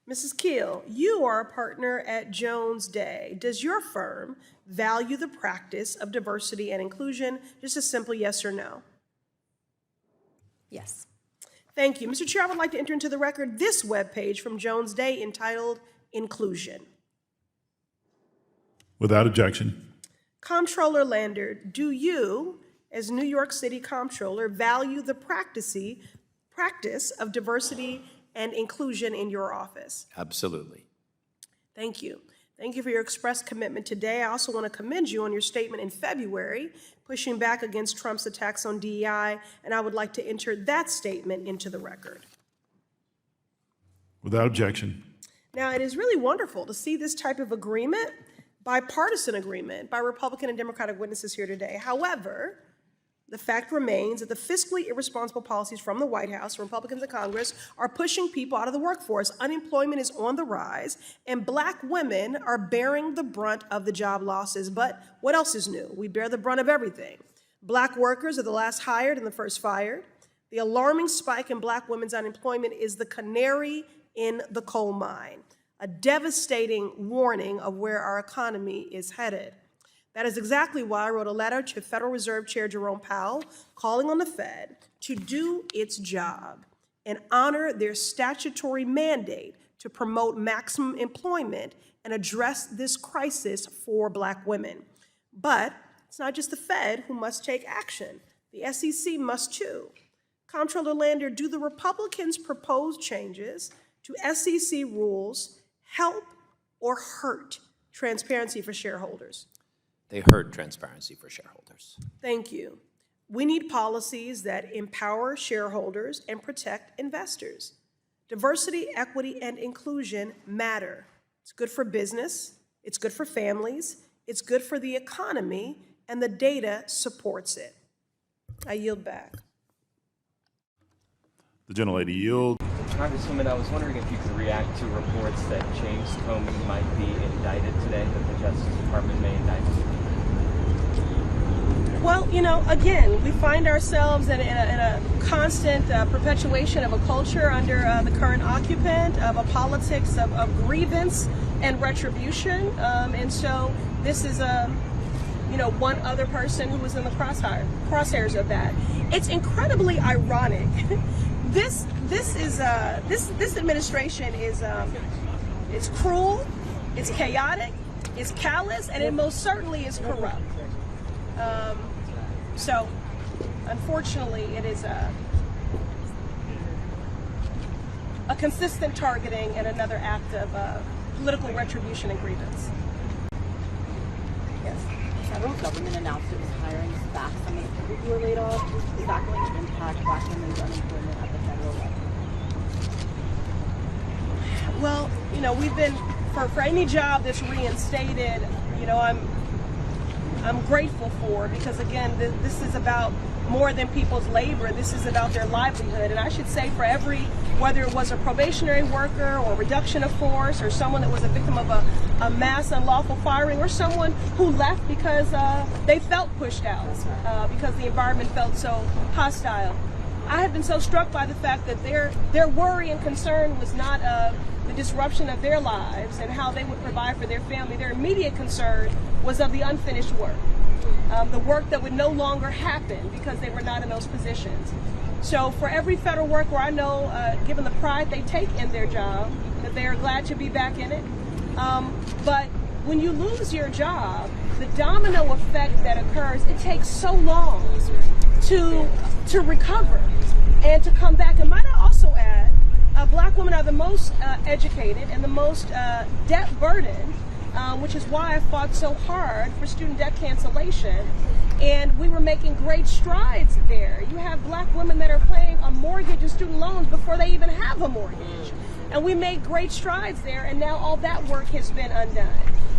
Mrs. Keel, you are a partner at Jones Day. Does your firm value the practice of diversity and inclusion? Just a simple yes or no. Yes. Thank you. Mr. Chair, I would like to enter into the record this webpage from Jones Day entitled Inclusion. Without objection. Comptroller Lander, do you, as New York City Comptroller, value the practice of diversity and inclusion in your office? Absolutely. Thank you. Thank you for your express commitment today. I also want to commend you on your statement in February, pushing back against Trump's attacks on DEI, and I would like to enter that statement into the record. Without objection. Now, it is really wonderful to see this type of agreement, bipartisan agreement, by Republican and Democratic witnesses here today. However, the fact remains that the fiscally irresponsible policies from the White House, from Republicans in Congress, are pushing people out of the workforce. Unemployment is on the rise, and Black women are bearing the brunt of the job losses. But what else is new? We bear the brunt of everything. Black workers are the last hired and the first fired. The alarming spike in Black women's unemployment is the canary in the coal mine, a devastating warning of where our economy is headed. That is exactly why I wrote a letter to Federal Reserve Chair Jerome Powell calling on the Fed to do its job and honor their statutory mandate to promote maximum employment and address this crisis for Black women. But it's not just the Fed who must take action. The SEC must too. Comptroller Lander, do the Republicans' proposed changes to SEC rules help or hurt transparency for shareholders? They hurt transparency for shareholders. Thank you. We need policies that empower shareholders and protect investors. Diversity, equity, and inclusion matter. It's good for business, it's good for families, it's good for the economy, and the data supports it. I yield back. The gentlelady yield. Congresswoman, I was wondering if you could react to reports that James Comey might be indicted today, that the Justice Department may indict him. Well, you know, again, we find ourselves in a constant perpetuation of a culture under the current occupant, of a politics of grievance and retribution. And so this is one other person who was in the crosshairs of that. It's incredibly ironic. This administration is it's cruel, it's chaotic, it's callous, and it most certainly is corrupt. So, unfortunately, it is a consistent targeting and another act of political retribution and grievance. Yes. The federal government announced it was hiring back some of the people who were laid off. Is that going to impact Black women's unemployment at the federal level? Well, you know, we've been, for any job that's reinstated, you know, I'm grateful for, because again, this is about more than people's labor. This is about their livelihood. And I should say, for whether it was a probationary worker or reduction of force, or someone that was a victim of a mass unlawful firing, or someone who left because they felt pushed out, because the environment felt so hostile, I have been so struck by the fact that their worry and concern was not the disruption of their lives and how they would provide for their family. Their immediate concern was of the unfinished work, the work that would no longer happen because they were not in those positions. So for every federal worker, I know, given the pride they take in their job, that they are glad to be back in it. But when you lose your job, the domino effect that occurs, it takes so long to recover and to come back. And might I also add, Black women are the most educated and the most debt burdened, which is why I fought so hard for student debt cancellation. And we were making great strides there. You have Black women that are paying a mortgage and student loans before they even have a mortgage. And we made great strides there, and now all that work has been undone.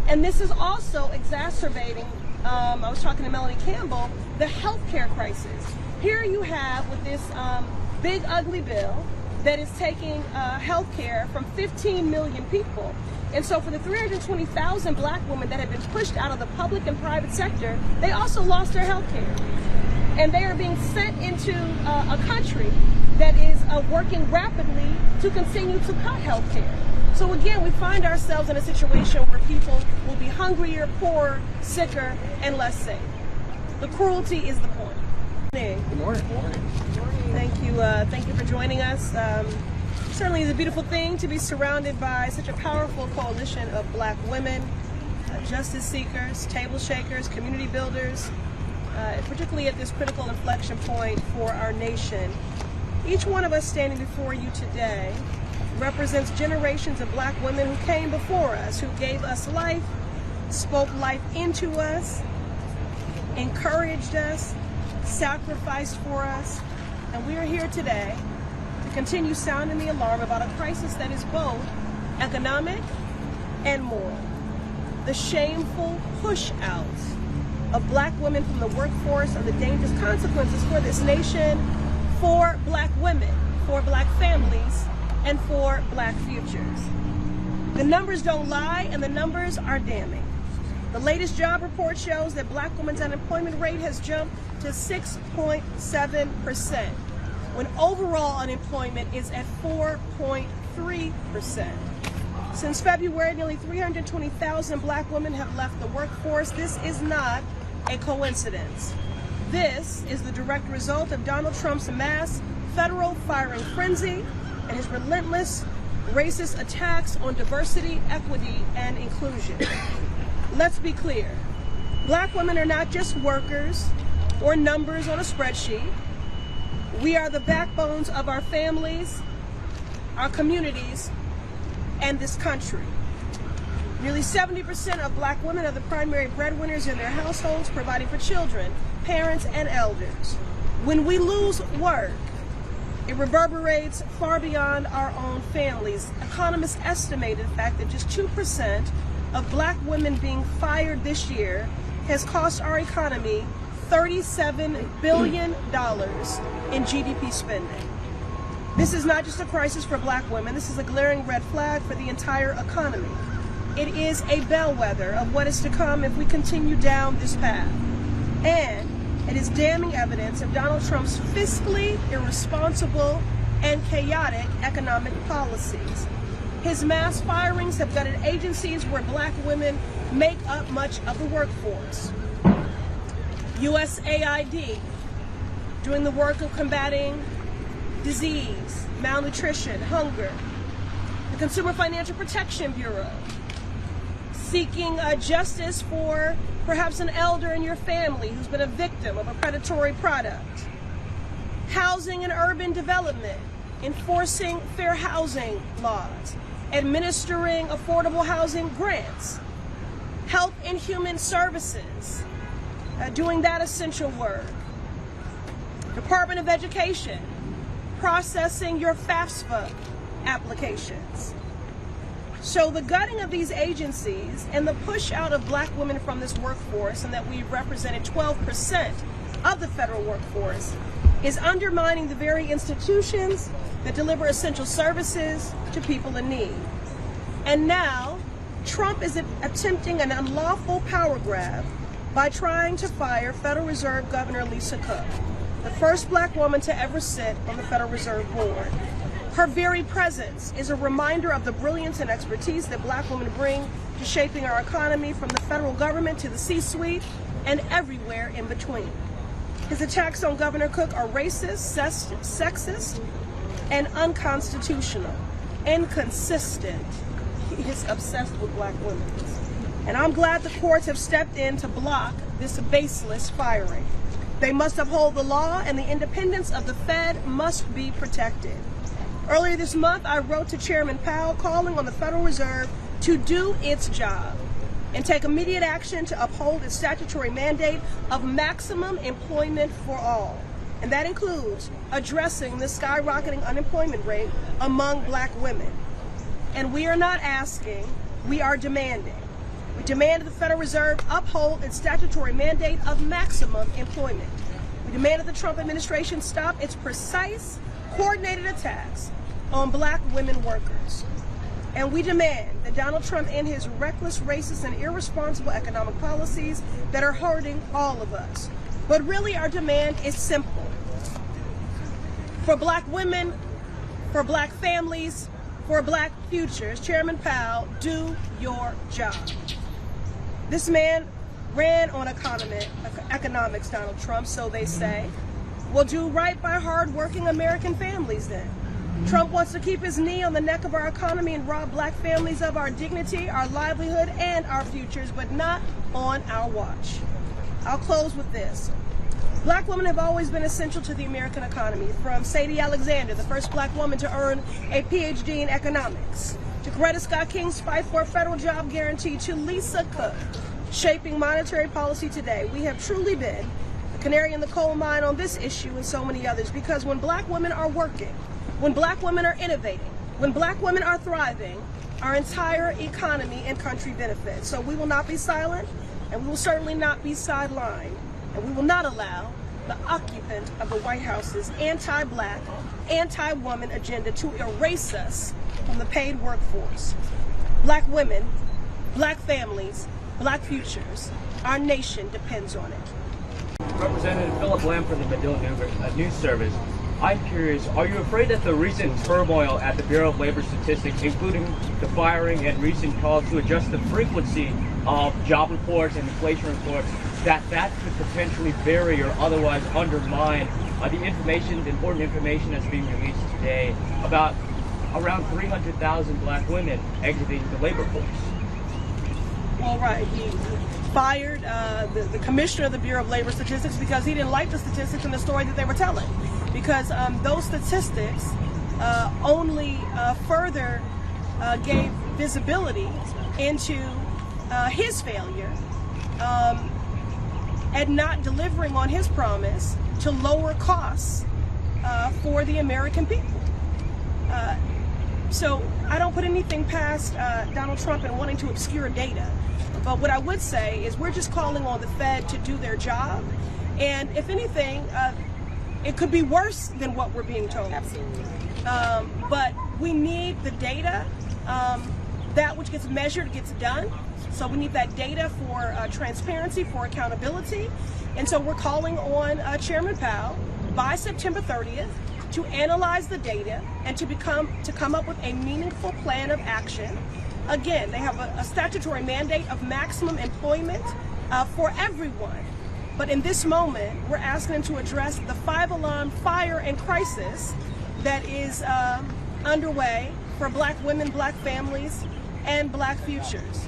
And this is also exacerbating, I was talking to Melanie Campbell, the healthcare crisis. Here you have, with this big ugly bill that is taking healthcare from 15 million people. And so for the 320,000 Black women that have been pushed out of the public and private sector, they also lost their health care. And they are being sent into a country that is working rapidly to continue to cut health care. So again, we find ourselves in a situation where people will be hungrier, poorer, sicker, and less safe. The cruelty is the point. Good morning. Thank you for joining us. Certainly is a beautiful thing to be surrounded by such a powerful coalition of Black women, justice seekers, table shakers, community builders, particularly at this critical inflection point for our nation. Each one of us standing before you today represents generations of Black women who came before us, who gave us life, spoke life into us, encouraged us, sacrificed for us, and we are here today to continue sounding the alarm about a crisis that is both economic and moral. The shameful push out of Black women from the workforce and the dangerous consequences for this nation, for Black women, for Black families, and for Black futures. The numbers don't lie, and the numbers are damning. The latest job report shows that Black women's unemployment rate has jumped to 6.7%, when overall unemployment is at 4.3%. Since February, nearly 320,000 Black women have left the workforce. This is not a coincidence. This is the direct result of Donald Trump's mass federal firing frenzy and his relentless racist attacks on diversity, equity, and inclusion. Let's be clear. Black women are not just workers or numbers on a spreadsheet. We are the backbones of our families, our communities, and this country. Nearly 70% of Black women are the primary breadwinners in their households, providing for children, parents, and elders. When we lose work, it reverberates far beyond our own families. Economists estimate, in fact, that just 2% of Black women being fired this year has cost our economy $37 billion in GDP spending. This is not just a crisis for Black women. This is a glaring red flag for the entire economy. It is a bellwether of what is to come if we continue down this path. And It is damning evidence of Donald Trump's fiscally irresponsible and chaotic economic policies. His mass firings have gutted agencies where black women make up much of the workforce. USAID, doing the work of combating disease, malnutrition, hunger. The Consumer Financial Protection Bureau, seeking justice for perhaps an elder in your family who's been a victim of a predatory product. Housing and urban development, enforcing fair housing laws, administering affordable housing grants. Health and Human Services, doing that essential work. Department of Education, processing your FAFSA applications. So the gutting of these agencies and the push out of black women from this workforce, and that we've represented 12% of the federal workforce, is undermining the very institutions that deliver essential services to people in need. And now, Trump is attempting an unlawful power grab by trying to fire Federal Reserve Governor Lisa Cook, the first black woman to ever sit on the Federal Reserve Board. Her very presence is a reminder of the brilliance and expertise that black women bring to shaping our economy, from the federal government to the C-suite and everywhere in between. His attacks on Governor Cook are racist, sexist, and unconstitutional, inconsistent. He is obsessed with black women. And I'm glad the courts have stepped in to block this baseless firing. They must uphold the law, and the independence of the Fed must be protected. Earlier this month, I wrote to Chairman Powell calling on the Federal Reserve to do its job and take immediate action to uphold its statutory mandate of maximum employment for all. And that includes addressing the skyrocketing unemployment rate among black women. And we are not asking, we are demanding. We demand that the Federal Reserve uphold its statutory mandate of maximum employment. We demand that the Trump administration stop its precise, coordinated attacks on black women workers. And we demand that Donald Trump end his reckless, racist, and irresponsible economic policies that are hurting all of us. But really, our demand is simple. For black women, for black families, for black futures, Chairman Powell, do your job. This man ran on economics, Donald Trump, so they say. Well, do right by hard-working American families then. Trump wants to keep his knee on the neck of our economy and rob black families of our dignity, our livelihood, and our futures, but not on our watch. I'll close with this. Black women have always been essential to the American economy, from Sadie Alexander, the first black woman to earn a PhD in economics, to Coretta Scott King's fight for a federal job guarantee, to Lisa Cook, shaping monetary policy today. We have truly been the canary in the coal mine on this issue and so many others, because when black women are working, when black women are innovating, when black women are thriving, our entire economy and country benefits. So we will not be silent, and we will certainly not be sidelined, and we will not allow the occupant of the White House's anti-black, anti-woman agenda to erase us from the paid workforce. Black women, black families, black futures, our nation depends on it. Representative Philip Lamb from the Medill News Service. I'm curious, are you afraid that the recent turmoil at the Bureau of Labor Statistics, including the firing and recent calls to adjust the frequency of job reports and inflation reports, that could potentially bury or otherwise undermine the important information that's being released today about around 300,000 black women exiting the labor force? Well, right. He fired the commissioner of the Bureau of Labor Statistics because he didn't like the statistics and the story that they were telling. Because those statistics only further gave visibility into his failure at not delivering on his promise to lower costs for the American people. So I don't put anything past Donald Trump in wanting to obscure data. But what I would say is we're just calling on the Fed to do their job. And if anything, it could be worse than what we're being told. Absolutely. But we need the data. that which gets measured gets done. So we need that data for transparency, for accountability. And so we're calling on Chairman Powell by September 30th to analyze the data and to come up with a meaningful plan of action. Again, they have a statutory mandate of maximum employment for everyone. But in this moment, we're asking them to address the 5-alarm fire and crisis that is underway for Black women, Black families, and Black futures.